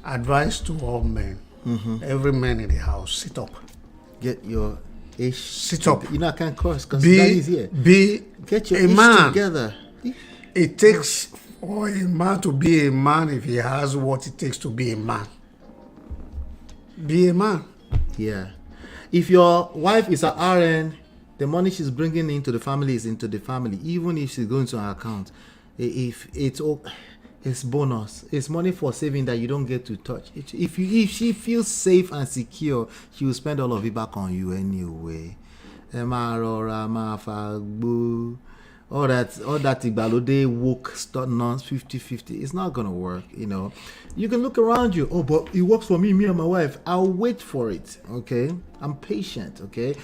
advice to all men, every man in the house, sit up.
Get your ish.
Sit up.
You know I can't curse because daddy's here. Get your
a
ish
man
together.
It takes for a man to be a man if he has what it takes to be a man. Be a man.
Yeah. If your wife is an RN, the money she's bringing into the family is into the family, even if she's going to her account. If it's bonus, it's money for saving that you don't get to touch. If she feels safe and secure, she will spend all of it back on you anyway. All that Igbalode woke non 50-50, it's not gonna work, you know. You can look around you, oh, but it works for me and my wife. I'll wait for it, okay? I'm patient, okay?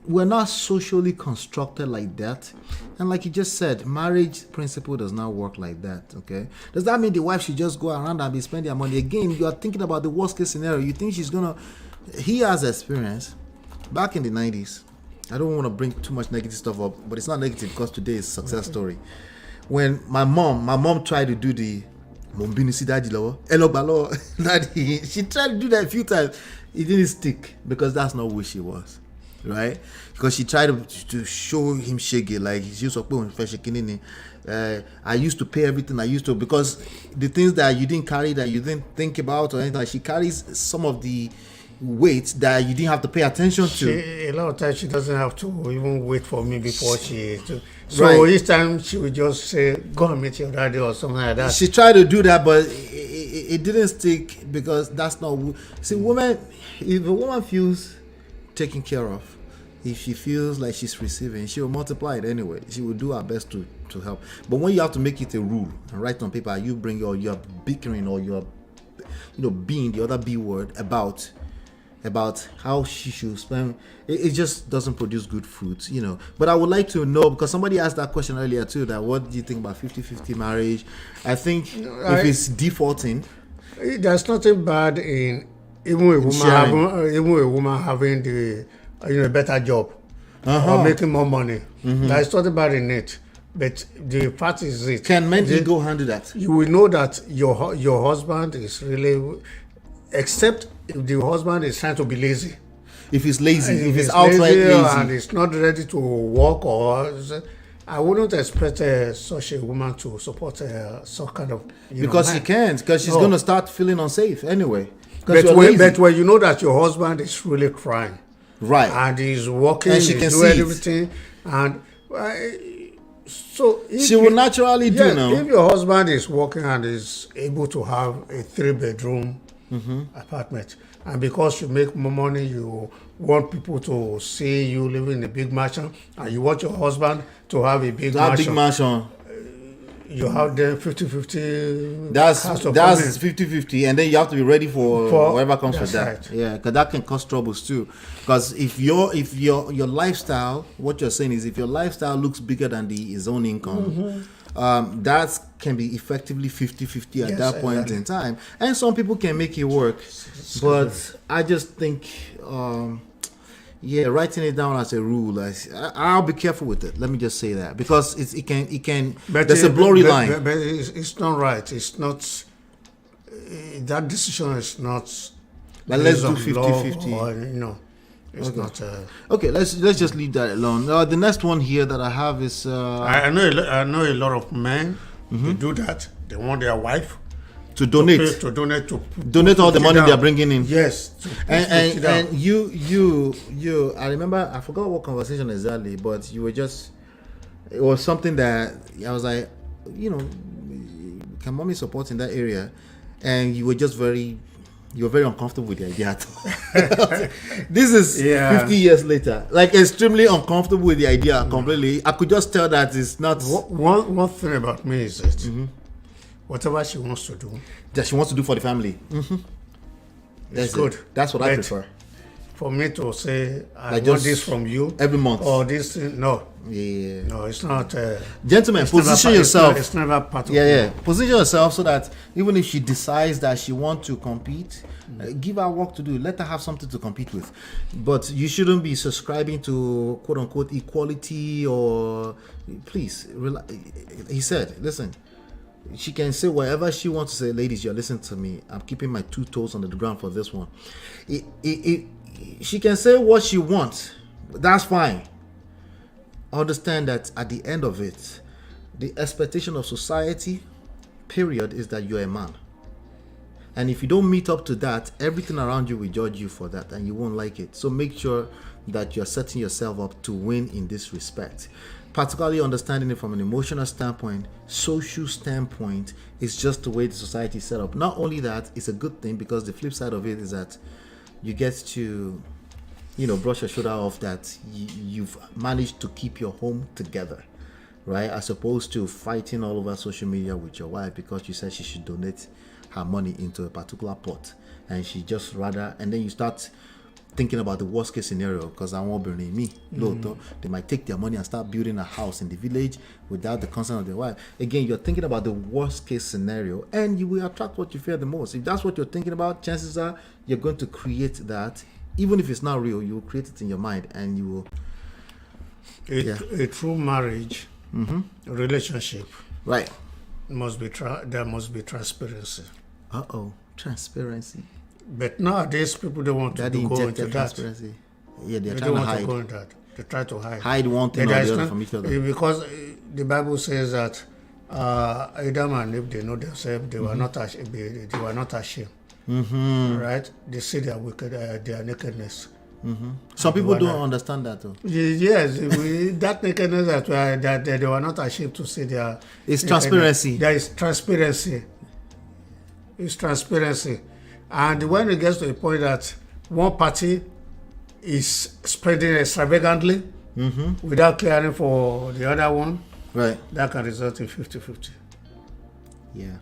We're not socially constructed like that. And like you just said, marriage principle does not work like that, okay? Does that mean the wife should just go around and be spending her money? Again, you are thinking about the worst case scenario. You think she's gonna... He has experience. Back in the 90s, I don't want to bring too much negative stuff up, but it's not negative because today is a success story. When my mom tried to do the she tried to do that a few times. It didn't stick because that's not who she was, right? Because she tried to show him shaggy, like she was I used to pay everything. Because the things that you didn't carry, that you didn't think about or anything, like she carries some of the weight that you didn't have to pay attention to.
A lot of times she doesn't have to even wait for me before she. So each time she would just say, "Go and meet your daddy" or something like that.
She tried to do that, but it didn't stick because that's not. See, woman, if a woman feels taken care of, if she feels like she's receiving, she will multiply it anyway. She will do her best to help. But when you have to make it a rule and write on paper, you bring you're bickering or you're, being the other B word about how she should spend, it just doesn't produce good fruits, But I would like to know, because somebody asked that question earlier too, that what do you think about 50-50 marriage? I think if it's defaulting,
there's nothing bad in even a woman having the a better job or making more money. There's nothing bad in it. But the fact is it.
Can men go handle that?
You will know that your husband is really, except if the husband is trying to be lazy.
If he's lazy, if he's outright lazy
and he's not ready to work, I wouldn't expect such a woman to support some kind of.
Because she can't, because she's going to start feeling unsafe anyway.
But when you know that your husband is really trying,
right,
and he's working,
and she can see
everything, and so
she will naturally do now.
If your husband is working and is able to have a 3-bedroom apartment, and because you make more money, you want people to see you living in a big mansion, and you want your husband to have a big mansion. You have them 50-50.
That's 50-50, and then you have to be ready for whatever comes with that. Right. Yeah, because that can cause troubles too. Because if your lifestyle, what you're saying is, if your lifestyle looks bigger than his own income, that can be effectively 50-50 at that point in time. And some people can make it work, but I just think, writing it down as a rule, I'll be careful with it. Let me just say that, because it can. But there's a blurry line.
But it's not right. It's not. That decision is not.
But let's do 50-50.
It's not.
Okay, let's just leave that alone. The next one here that I have is
I know a lot of men. They do that. They want their wife
to donate
donate
all the money they are bringing in.
Yes,
and you. I remember, I forgot what conversation exactly, but you were just. It was something that I was like, can mommy support in that area? And you were just very uncomfortable with the idea. This is 50 years later, like extremely uncomfortable with the idea completely. I could just tell that it's not.
One thing about me is that whatever she wants to do,
that she wants to do for the family. That's good. That's what I prefer.
For me to say, I
like
want this from you
every month,
or this, no.
Yeah.
No, it's not.
Gentlemen, position yourself.
It's never part of
Position yourself so that even if she decides that she wants to compete, give her work to do. Let her have something to compete with. But you shouldn't be subscribing to quote unquote equality or. Please, he said, listen. She can say whatever she wants to say. Ladies, you're listening to me. I'm keeping my 2 toes on the ground for this one. She can say what she wants. That's fine. Understand that at the end of it, the expectation of society, period, is that you're a man. And if you don't meet up to that, everything around you will judge you for that and you won't like it. So make sure that you're setting yourself up to win in this respect. Particularly understanding it from an emotional standpoint, social standpoint, it's just the way the society is set up. Not only that, it's a good thing because the flip side of it is that you get to, brush your shoulder off that you've managed to keep your home together, right? As opposed to fighting all over social media with your wife because you said she should donate her money into a particular pot, and she just and then you start thinking about the worst case scenario because I won't bring me. They might take their money and start building a house in the village without the consent of their wife. Again, you're thinking about the worst case scenario and you will attract what you fear the most. If that's what you're thinking about, chances are you're going to create that. Even if it's not real, you will create it in your mind and you will.
A true marriage, relationship,
right?
There must be transparency.
Transparency.
But nowadays, people don't want to go into
transparency.
That.
Yeah, they're
they
trying
don't
to hide.
Want to go into that. They try to hide.
Hide one thing or the other from each other.
Because the Bible says that Adam and Eve, they know themselves. They were not ashamed. They were not ashamed. Right? They see their nakedness.
Some people don't understand that though.
Yes, that nakedness that they were not ashamed to see their.
It's transparency.
There is transparency. It's transparency. And when it gets to the point that one party is spending extravagantly without caring for the other one,
right,
that can result in 50-50.
Yeah.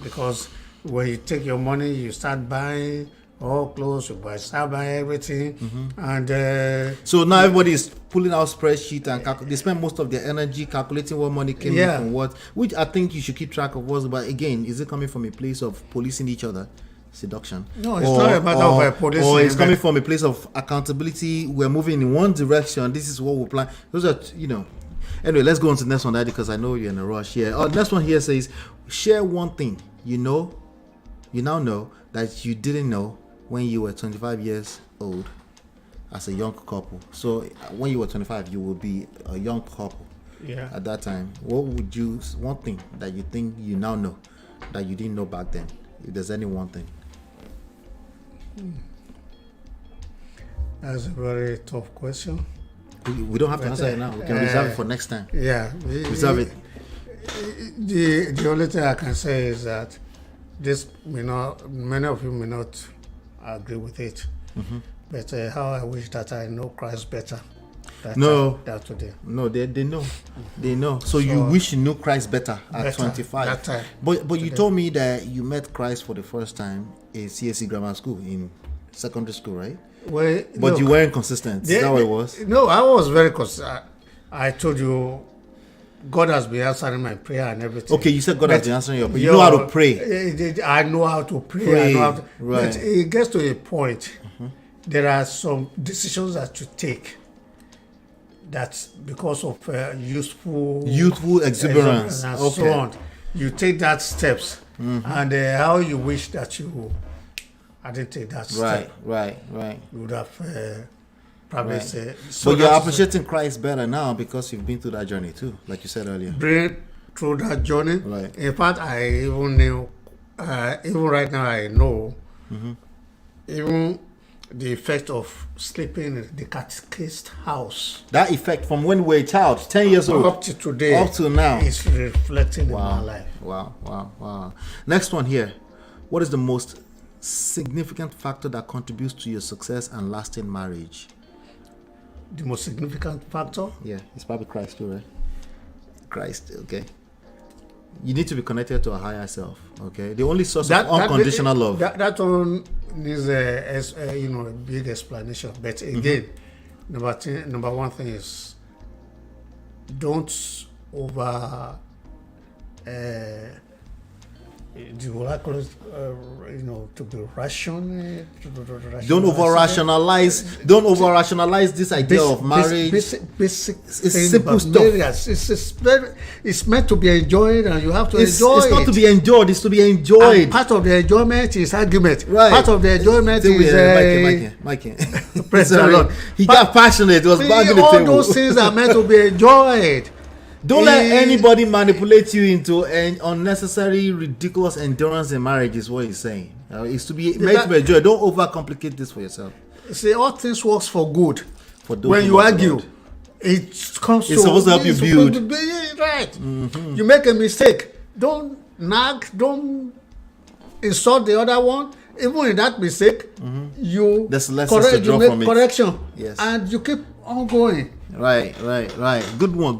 Because when you take your money, you start buying all clothes, you start buying everything. And
so now everybody is pulling out spreadsheet and they spend most of their energy calculating what money came in from what, which I think you should keep track of what. But again, is it coming from a place of policing each other? Seduction.
No, it's not a matter of policing.
Or it's coming from a place of accountability. We're moving in one direction. This is what we plan. Those are, Anyway, let's go on to the next one, because I know you're in a rush here. Next one here says, share one thing you now know that you didn't know when you were 25 years old as a young couple. So when you were 25, you will be a young couple.
Yeah.
At that time, what would you, one thing that you think you now know that you didn't know back then? If there's any one thing.
That's a very tough question.
We don't have to answer it now. We can reserve it for next time.
Yeah.
Reserve it.
The only thing I can say is that many of you may not agree with it. But how I wish that I know Christ better. That today.
No, they know. They know. So you wish you knew Christ better at 25.
That time.
But you told me that you met Christ for the first time in CSC Grammar School, in secondary school, right?
Well,
but you weren't consistent. Is that what it was?
No, I was very consistent. I told you, God has been answering my prayer and everything.
Okay, you said God has been answering your prayer. You know how to pray.
I know how to pray.
Right.
But it gets to a point. There are some decisions that you take. That's because of youthful exuberance and so on. You take that steps, and how you wish that I didn't take that step.
Right.
You would have probably
Right.
say.
But you're
that's-
appreciating Christ better now because you've been through that journey too, like you said earlier.
Bring through that journey.
Right.
In fact, I even knew, even right now, I know, even the effect of sleeping in the catechist house
That effect from when we were a child, 10 years old,
up to today,
up to now.
is reflecting in my
Wow.
life.
Wow. Next one here. What is the most significant factor that contributes to your success and lasting marriage?
The most significant factor.
Yeah, it's probably Christ too, right? Christ, okay. You need to be connected to a higher self, okay? The only source of unconditional love.
That one needs a big explanation. But again, number one thing is don't over to be rational.
Don't over rationalize this idea of marriage.
Basic
It's
thing
simple
about
stuff.
marriage. It's meant to be enjoyed, and you have to
It's
enjoy it.
not to be enjoyed, it's to be enjoyed.
And part of the enjoyment is argument.
Right.
Part of the enjoyment
Say we-
is
Mike.
Praise the
Sorry.
Lord.
He got passionate. It was banging the
all
table.
those things are meant to be enjoyed.
Don't let anybody manipulate you into an unnecessary, ridiculous endurance in marriage. Is what he's saying. It's to be meant to be enjoyed. Don't overcomplicate this for yourself.
See, all things works for good.
For those
When
who
you
love the
argue,
Lord.
it comes
It's supposed to help you build.
Right. You make a mistake. Don't nag. Don't insult the other one. Even in that mistake, you
There's lessons to draw
you make
from it.
correction.
Yes.
And you keep on going.
Right. Good one.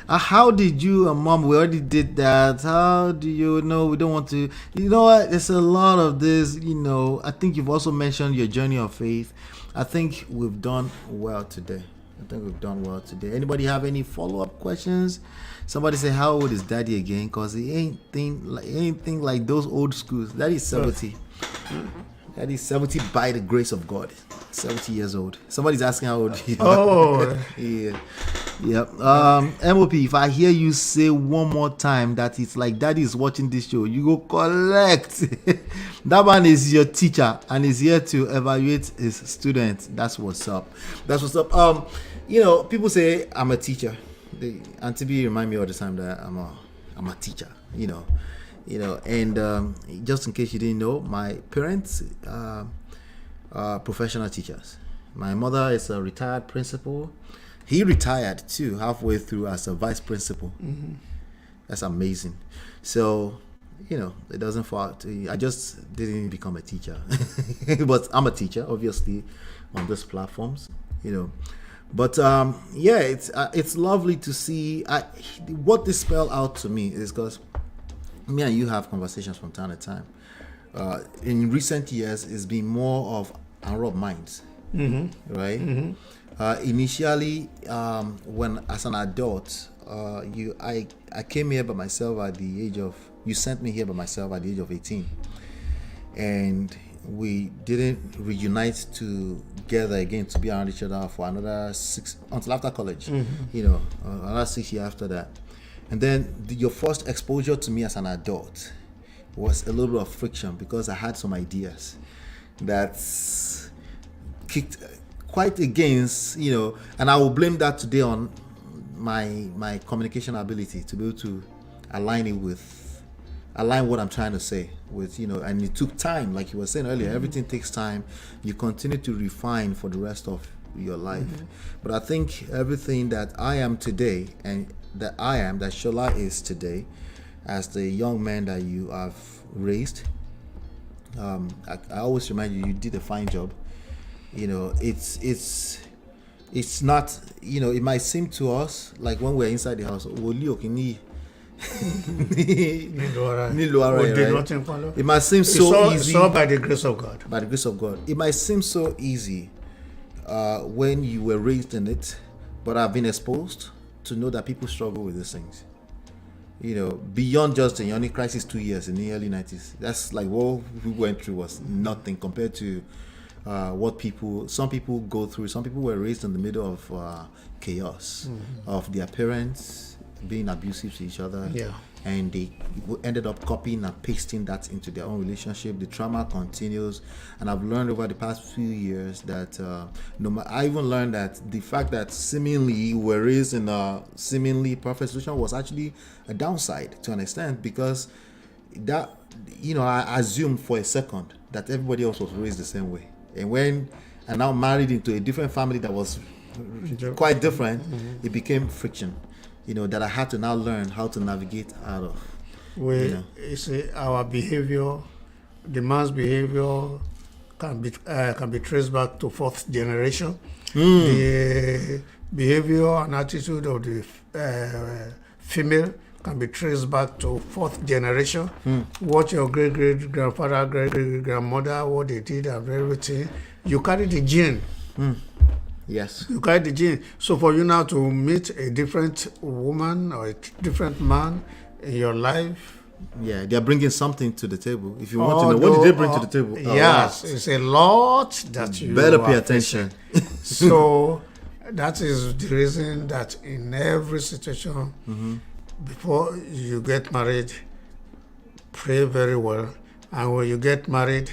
How did you and mom? We already did that. How do you know? We don't want to. You know what? There's a lot of this. I think you've also mentioned your journey of faith. I think we've done well today. Anybody have any follow-up questions? Somebody say, how old is daddy again? Because he ain't anything like those old schools. That is 70. That is 70 by the grace of God. 70 years old. Somebody's asking how old you are.
Oh.
Yeah. Yep. MOP, if I hear you say one more time that it's like daddy is watching this show, you go collect. That man is your teacher and is here to evaluate his students. That's what's up. People say I'm a teacher. Auntie B remind me all the time that I'm a teacher. And just in case you didn't know, my parents are professional teachers. My mother is a retired principal. He retired too halfway through as a vice principal. That's amazing. So it doesn't fall out. I just didn't become a teacher, but I'm a teacher, obviously, on these platforms. But it's lovely to see. What this spelled out to me is because me and you have conversations from time to time. In recent years, it's been more of unrubbed minds, right? Initially, when as an adult, I came here by myself at the age of. You sent me here by myself at the age of 18, and we didn't reunite together again to be around each other for another 6 until after college. Another 6 years after that. And then your first exposure to me as an adult was a little bit of friction because I had some ideas that kicked quite against, and I will blame that today on my communication ability to be able to align what I'm trying to say with, and it took time, like you were saying earlier, everything takes time. You continue to refine for the rest of your life. But I think everything that I am today and that Shola is today, as the young man that you have raised, I always remind you did a fine job. It's not, it might seem to us like when we're inside the house, it might seem so easy.
So by the grace of God.
By the grace of God. It might seem so easy when you were raised in it, but I've been exposed to know that people struggle with these things. Beyond just the only crisis 2 years in the early 90s. That's like what we went through was nothing compared to what some people go through. Some people were raised in the middle of chaos, of their parents being abusive to each other, and they ended up copying and pasting that into their own relationship. The trauma continues, and I've learned over the past few years that I even learned that the fact that seemingly we're raised in a seemingly perfect situation was actually a downside to an extent, because that, I assumed for a second that everybody else was raised the same way, and when I now married into a different family that was quite different, it became friction, that I had to now learn how to navigate out of.
You see, our behavior, the man's behavior can be traced back to fourth generation. The behavior and attitude of the female can be traced back to fourth generation. What your great-great-grandfather, great-great-grandmother, what they did and everything. You carry the gene.
Yes.
You carry the gene. So for you now to meet a different woman or a different man in your life.
Yeah, they're bringing something to the table. If you want to know, what did they bring to the table?
Yes, it's a lot that you
better pay attention.
So that is the reason that in every situation, before you get married, pray very well. And when you get married,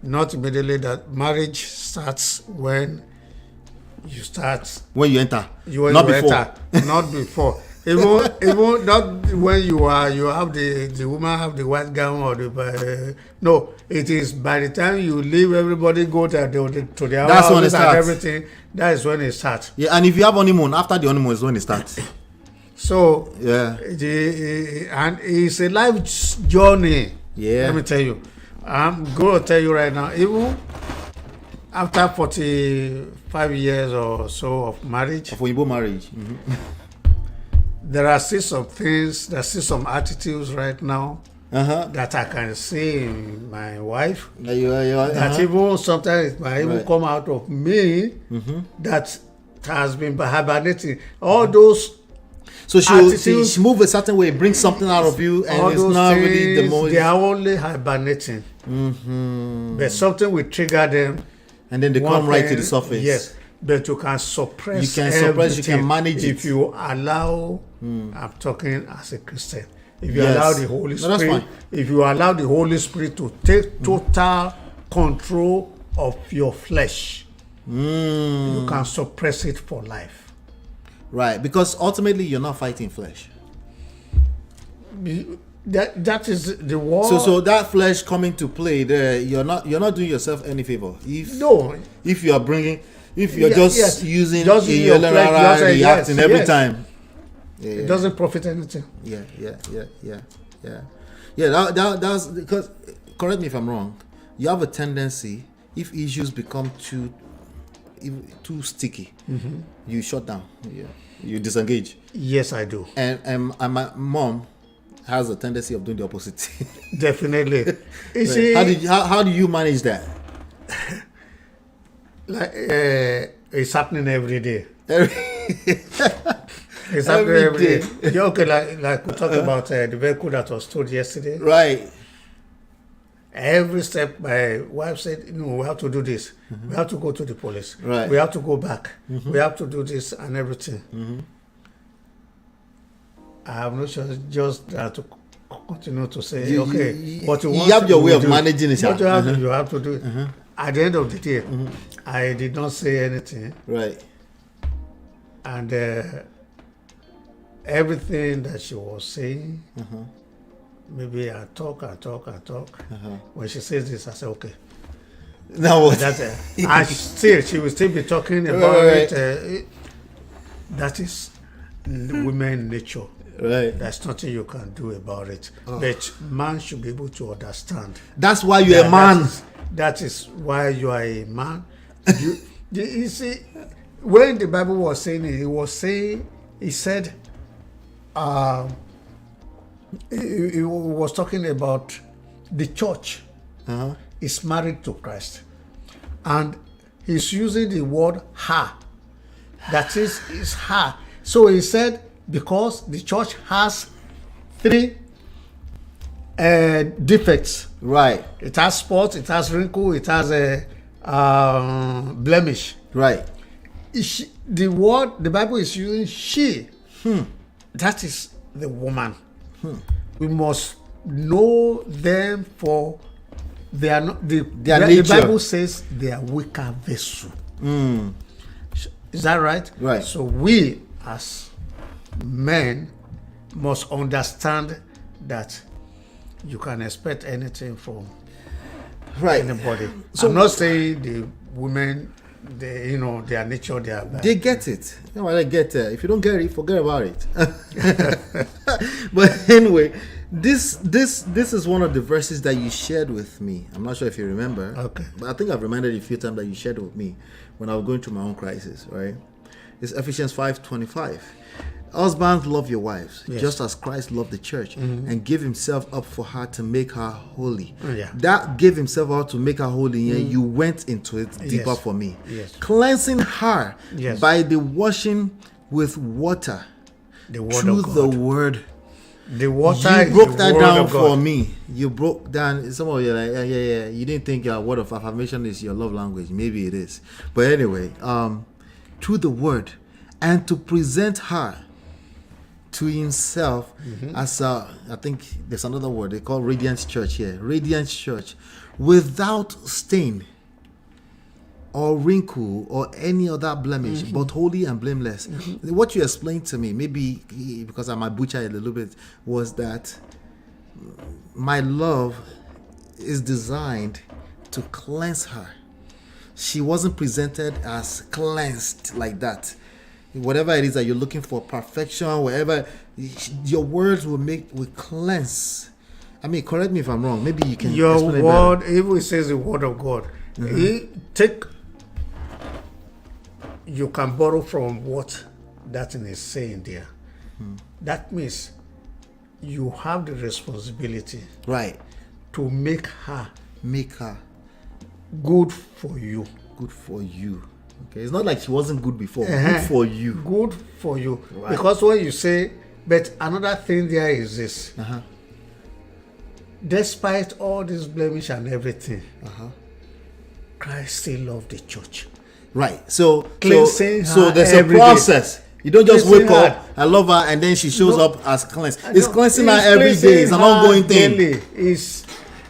not immediately, that marriage starts when you start.
When you enter.
Not before. Not before. Even not when you have the woman have the white gown or the no, it is by the time you leave, everybody go to their
that's when it
houses and
starts.
everything. That is when it starts.
Yeah, and if you have honeymoon, after the honeymoon is when it starts.
So
yeah,
and it's a life journey.
Yeah,
let me tell you. I'm going to tell you right now. Even after 45 years or so of marriage,
of Igbo marriage.
There are still some things, there's still some attitudes right now that I can see in my wife. That even sometimes it might even come out of me that has been hibernating. All those
so she move a certain way, bring something out of you, and it's not really the most.
They are only hibernating. But something will trigger them.
And then they come right to the surface.
Yes. But you can suppress.
You can suppress. You can manage it
if you allow. I'm talking as a Christian. If you allow the Holy Spirit, if you allow the Holy Spirit to take total control of your flesh, you can suppress it for life.
Right, because ultimately you're not fighting flesh.
That is the war.
So that flesh coming to play there, you're not doing yourself any favor. If you are bringing. If you're using reacting every time,
it doesn't profit anything.
Yeah. That's because. Correct me if I'm wrong. You have a tendency, if issues become too sticky, you shut down. Yeah, you disengage.
Yes, I do.
And my mom has a tendency of doing the opposite.
Definitely. You
see, how do you manage that?
Like it's happening every day. It's happening every day. Yeah, okay, like we talked about the vehicle that was stored yesterday.
Right.
Every step, my wife said, we have to do this. We have to go to the police.
Right.
We have to go back. We have to do this and everything. I have no choice, just to continue to say, what you want.
You have your way of managing it.
What you have to do. At the end of the day, I did not say anything.
Right.
And everything that she was saying, maybe I talk. When she says this, I say, okay.
Now what?
That's and she will still be talking about it. That is women nature.
Right.
There's nothing you can do about it. But man should be able to understand.
That's why you're a man.
That is why you are a man. You see, when the Bible was saying it, he said, he was talking about the church is married to Christ. And he's using the word her. That is her. So he said, because the church has 3 defects.
Right.
It has spots, it has wrinkle, it has a blemish.
Right.
The word the Bible is using she. That is the woman. We must know them for they are not the
nature.
Bible says they are weaker vessel. Is that right?
Right.
So we as men must understand that you can expect anything from anybody. So I'm not saying the women, their nature, they are bad.
They get it. They get it. If you don't get it, forget about it. But anyway, this is one of the verses that you shared with me. I'm not sure if you remember.
Okay.
But I think I've reminded you a few times that you shared with me when I was going through my own crisis, right? It's Ephesians 5:25. Husbands, love your wives, just as Christ loved the church and gave himself up for her to make her holy.
Yeah.
That gave himself out to make her holy, and you went into it deeper for me.
Yes.
Cleansing her by the washing with water
The word
through
of God.
the word.
The water
You broke
is
that
the word
down
of God.
for me. You broke down. Some of you are like, yeah. You didn't think your word of affirmation is your love language. Maybe it is. But anyway, through the word, and to present her to himself as I think there's another word they call radiant church here. Radiant church, without stain or wrinkle or any other blemish, but holy and blameless. What you explained to me, maybe because I might butcher it a little bit, was that my love is designed to cleanse her. She wasn't presented as cleansed like that. Whatever it is that you're looking for, perfection, whatever, your words will cleanse. I mean, correct me if I'm wrong. Maybe you can.
Your
explain it
word,
better.
if it says the word of God, you can borrow from what that thing is saying there. That means you have the responsibility
Right.
to make her good for you.
Good for you. Okay, it's not like she wasn't good before. Good for you.
Good for you.
Right.
Because when you say, but another thing there is this. Despite all this blemish and everything, Christ still loved the church.
Right. So
Cleansing her
there's a
every
process. You don't just
Cleansing
wake up,
her.
I love her, and then she shows up as cleansed. It's
No,
cleansing her
it's
every
cleansing
day. It's an
her
ongoing thing.
daily.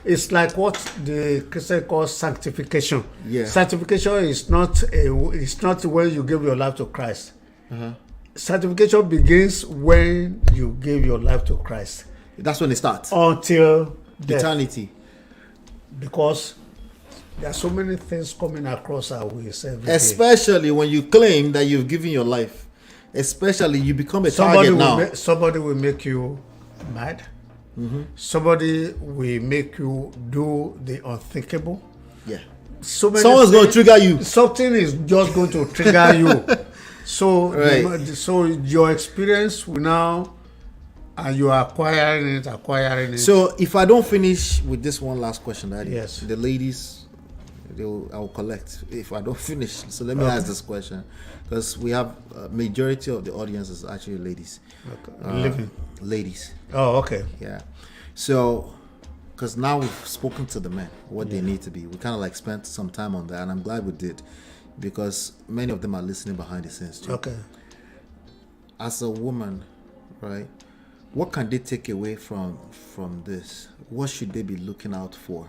It's like what the Christian calls sanctification.
Yeah.
Sanctification is not when you give your life to Christ. Sanctification begins when you give your life to Christ.
That's when it starts.
Until death.
Eternity.
Because there are so many things coming across our ways every day.
Especially when you claim that you've given your life. Especially you become a
Somebody
target now.
somebody will make you mad. Somebody will make you do the unthinkable.
Yeah.
So many
Someone's going to
things-
trigger you.
Something is just going to trigger you. So,
Right.
so your experience will now, and you are acquiring it.
So if I don't finish with this one last question, Daddy,
Yes.
the ladies, I will collect if I don't finish. So let me ask this question, because we have a majority of the audience is actually ladies.
Living.
Ladies,
Oh, okay.
yeah. So, because now we've spoken to the men what they need to be, we kind of like spent some time on that, and I'm glad we did, because many of them are listening behind the scenes too.
Okay.
As a woman, right, what can they take away from this? What should they be looking out for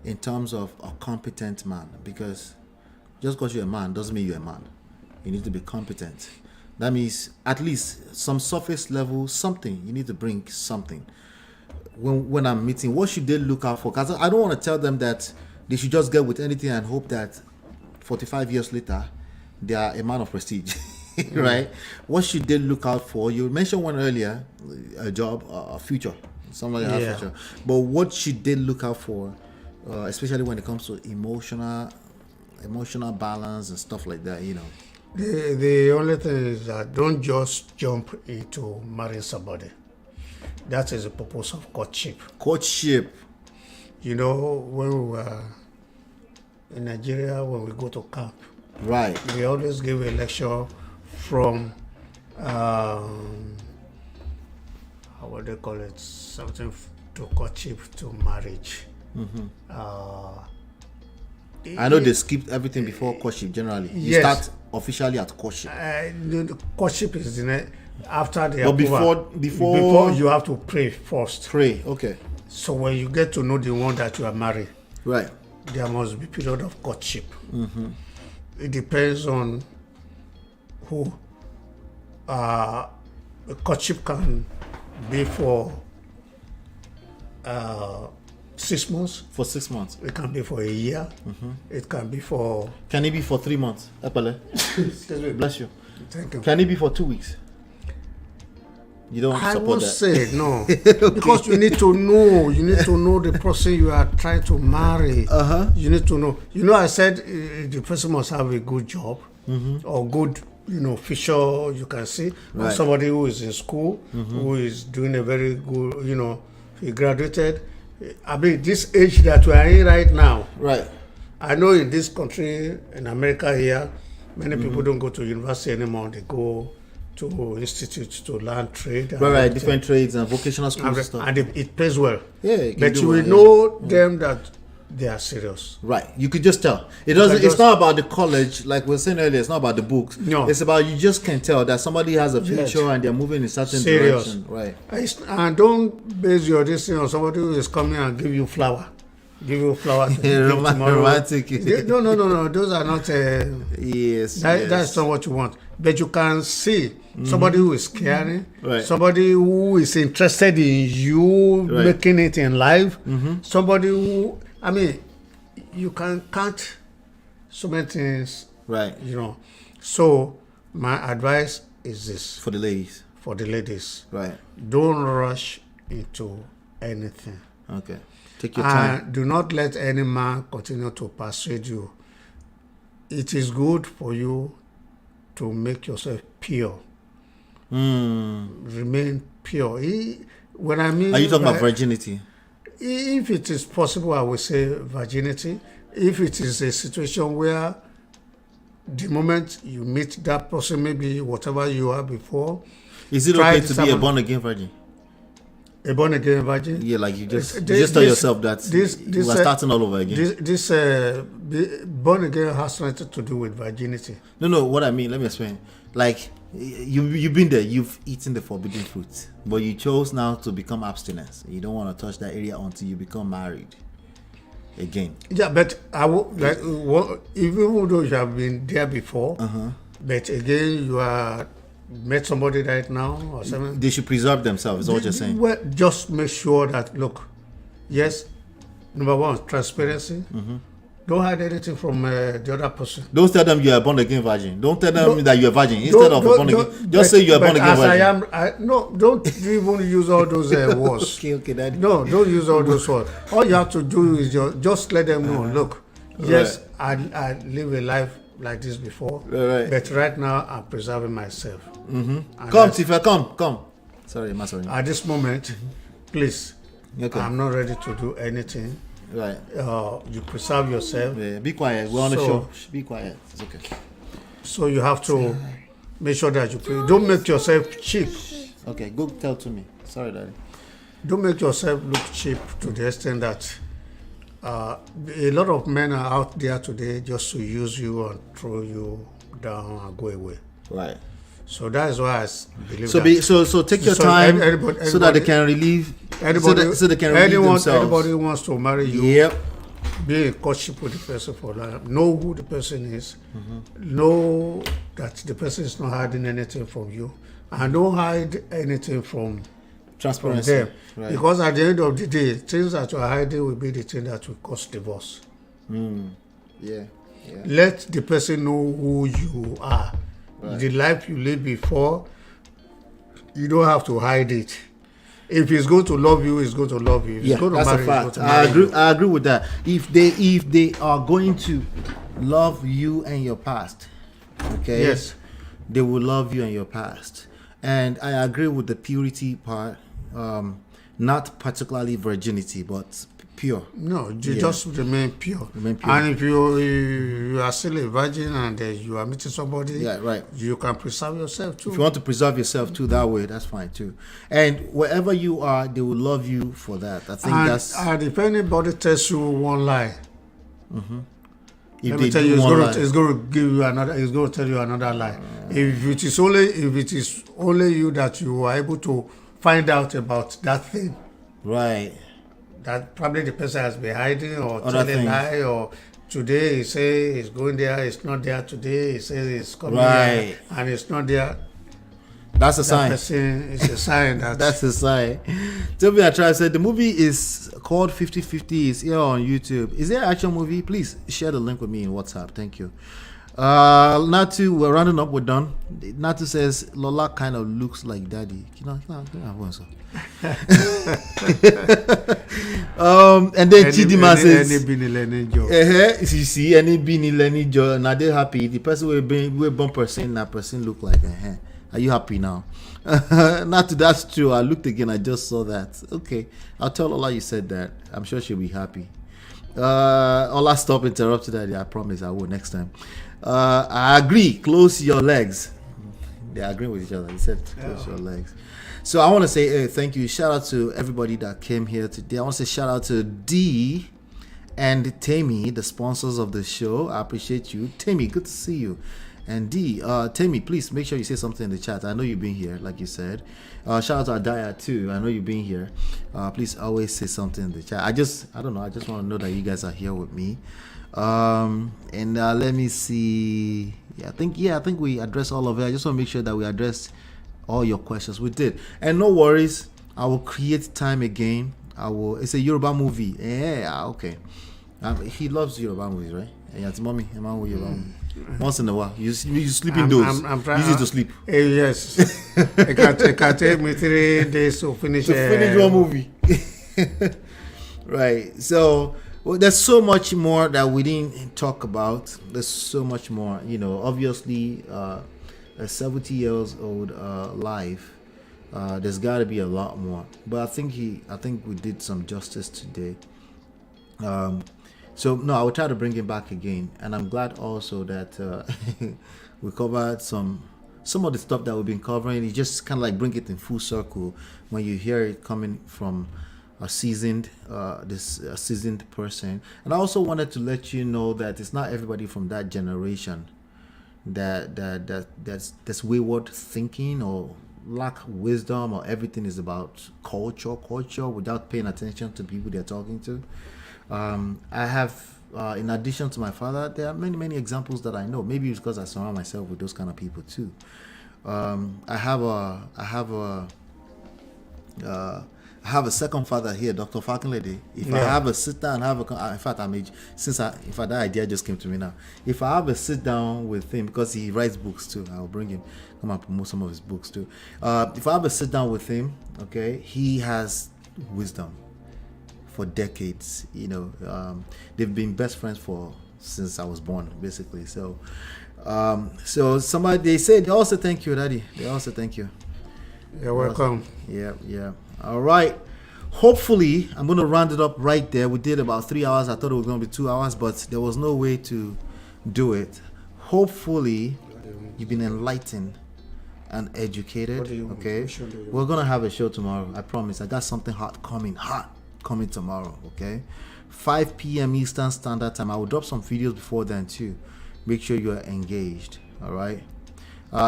in terms of a competent man? Because just because you're a man doesn't mean you're a man. You need to be competent. That means at least some surface level something. You need to bring something. When I'm meeting, what should they look out for? Because I don't want to tell them that they should just get with anything and hope that 45 years later they are a man of prestige. Right? What should they look out for? You mentioned one earlier, a job, a future, somebody has a future. But what should they look out for, especially when it comes to emotional balance and stuff like that? You know.
The only thing is that don't just jump into marrying somebody. That is the purpose of courtship.
Courtship.
You know, when we were in Nigeria, when we go to camp,
Right.
we always give a lecture from what they call it, something to courtship to marriage.
I know they skipped everything before courtship generally. You
Yes.
start officially at courtship.
The courtship is After the
But
approval, before you have to pray first.
Pray. Okay.
So when you get to know the one that you are married,
Right.
there must be period of courtship. It depends on who. Courtship can be for 6 months.
For 6 months.
It can be for a year. It can be for.
Can it be for 3 months? Epele. Bless you.
Thank you.
Can it be for 2 weeks? You don't
I
support
won't
that.
say no because you need to know. You need to know the person you are trying to marry. You need to know. You know, I said the person must have a good job or good, future. You can see or
Right.
somebody who is in school who is doing a very good. He graduated. I mean, this age that we are in right now.
Right.
I know in this country, in America here, many people don't go to university anymore. They go to institutes to learn trade. And
Right.
everything.
Different trades and vocational schools and
And,
stuff.
and it pays well.
Yeah, you can
But
do
you
well,
will
yeah.
know them that they are serious.
Right. You could just tell. It doesn't.
can
It's
just-
not about the college, like we were saying earlier. It's not about the books.
No.
It's about you just can tell that somebody has a
Yes.
future and they're moving in a certain
Serious.
direction. Right.
And don't base your decision on somebody who is coming and give you flower. Give you flower to give tomorrow.
Romantic.
No. Those are not.
Yes.
That's not what you want. But you can see somebody who is caring,
Right.
somebody who is interested in you
Right.
making it in life, somebody who, I mean, you can count so many things,
Right.
So my advice is this
For the ladies.
for the ladies:
Right.
don't rush into anything.
Okay. Take your time.
And do not let any man continue to persuade you. It is good for you to make yourself pure. Remain pure. When I mean,
Are you talking about virginity?
if it is possible, I will say virginity. If it is a situation where the moment you meet that person, maybe whatever you are before,
Is it
try
okay
to
to be a
someone-
born again virgin?
a born again virgin.
Yeah, like you just
This-
tell
this-
yourself that
this-
you
this,
are starting all over again.
This born again has nothing to do with virginity.
No, what I mean, let me explain. Like you've been there, you've eaten the forbidden fruit, but you chose now to become abstinence. You don't want to touch that area until you become married again.
Yeah, but I will, like, even though you have been there before, but again you are met somebody right now or something.
They should preserve themselves, is what you're saying.
Well, just make sure that look, yes, number one, transparency. Don't hide anything from the other person.
Don't tell them you're a born again virgin. Don't tell them that you're a virgin instead
Don't-
of a
don't-
born again.
don't-
Just
but-
say you're a born
but
again
as
virgin.
no, don't even use all those words.
Okay, daddy.
No, don't use all those words. All you have to do is just let them know. Look, yes, I live a life like this before,
Right.
but right now I'm preserving myself. And
Come,
that's-
Tifa, come. Sorry, sorry.
At this moment, please,
Okay.
I'm not ready to do anything.
Right.
You preserve yourself,
Yeah, be quiet. We're on the
So-
show. Be quiet. It's okay.
so you have to make sure that don't make yourself cheap.
Okay, go tell to me. Sorry, daddy.
Don't make yourself look cheap to the extent that a lot of men are out there today just to use you and throw you down and go away.
Right.
So that is why I believe
So
that.
so take your
So
time
anybody-
so that they can relieve.
Anybody,
so they can relieve themselves.
anybody who wants to marry you,
Yep.
be in courtship with the person for life. Know who the person is. Know that the person is not hiding anything from you, and don't hide anything from
Transparency.
them.
Right.
Because at the end of the day, things that you are hiding will be the thing that will cause divorce.
Yeah.
Let the person know who you are. The life you lived before, you don't have to hide it. If he's going to love you, he's going to love you. If
Yeah,
he's going to
that's
marry
a
you, he's
fact.
going to marry you.
I agree with that. If they are going to love you and your past, okay?
Yes.
They will love you and your past. And I agree with the purity part. Not particularly virginity, but pure.
No, you just remain pure.
Remain pure.
And if you are still a virgin and you are meeting somebody,
Yeah, right.
you can preserve yourself too.
If you want to preserve yourself too that way, that's fine too. And wherever you are, they will love you for that. I think
and,
that's
and if anybody tells you one lie,
if
Let
they
me tell
do
you,
one lie.
it's going to give you another. It's going to tell you another lie. If it is only you that you are able to find out about that thing,
Right.
that probably the person has been hiding or
Other
telling
things.
lie, or today he say he's going there, it's not there. Today he says he's coming
Right.
here and it's not there.
That's a
That
sign.
person is a sign that
That's a sign. Toby Atraj said the movie is called 50-50. It's here on YouTube. Is there an actual movie? Please share the link with me in WhatsApp. Thank you. Natu, we're rounding up. We're done. Natu says Lola kind of looks like daddy. And then Chidima says, you see any Bini Lenny Joe, now they happy. The person we born person, that person look like Are you happy now? Natu, that's true. I looked again. I just saw that. Okay, I'll tell Lola you said that. I'm sure she'll be happy. Ola, stop interrupting that. I promise I will next time. I agree. Close your legs. They agree with each other. He said close your legs. So I want to say thank you. Shout out to everybody that came here today. I want to say shout out to D and Tammy, the sponsors of the show. I appreciate you. Tammy, good to see you. And D, Tammy, please make sure you say something in the chat. I know you've been here, like you said. Shout out to Adaya too. I know you've been here. Please always say something in the chat. I don't know. I just want to know that you guys are here with me. And let me see. I think we addressed all of it. I just want to make sure that we addressed all your questions. We did. And no worries. I will create time again. It's a Yoruba movie. Yeah, okay. He loves Yoruba movies, right? Yeah, it's mommy. Yoruba movie. Once in a while, you sleep indoors. I'm easy to sleep.
Yes, it can take me 3 days to finish
one movie. Right. So there's so much more that we didn't talk about. There's so much more. Obviously, a 70 years old life. There's got to be a lot more. But I think we did some justice today. So no, I will try to bring him back again, and I'm glad also that we covered some of the stuff that we've been covering. You just kind of like bring it in full circle when you hear it coming from a seasoned person. And I also wanted to let you know that it's not everybody from that generation that's wayward thinking or lack wisdom, or everything is about culture without paying attention to people they're talking to. I have, in addition to my father, there are many examples that I know. Maybe it's because I surround myself with those kind of people too. I have a second father here, Dr. Falkenlady. If I have a sit down and in fact, that idea just came to me now. If I have a sit down with him, because he writes books too, I'll bring him, come and promote some of his books too. If I have a sit down with him, okay, he has wisdom for decades. They've been best friends since I was born, basically. So somebody, they also thank you, Daddy. They also thank you.
You're welcome.
Yeah. All right. Hopefully, I'm going to round it up right there. We did about 3 hours. I thought it was going to be 2 hours, but there was no way to do it. Hopefully, you've been enlightened and educated. Okay. We're going to have a show tomorrow. I promise. I got something hot coming tomorrow. Okay. 5 p.m. Eastern Standard Time. I will drop some videos before then too. Make sure you are engaged. All right.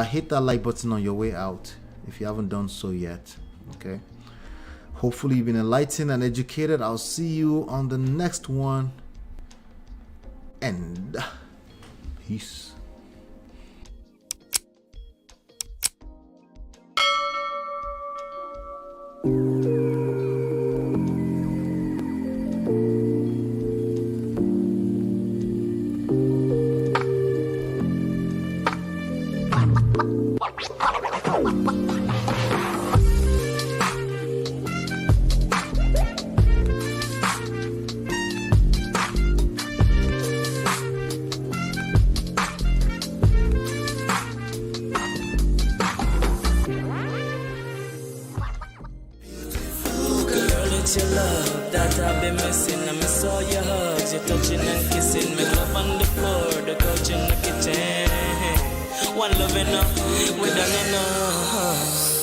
Hit that like button on your way out if you haven't done so yet. Okay. Hopefully you've been enlightened and educated. I'll see you on the next one. And peace.
Your love that I've been missing. I miss all your hugs, your touching and kissing. Make love on the floor, the couch in the kitchen. One love enough, we done enough.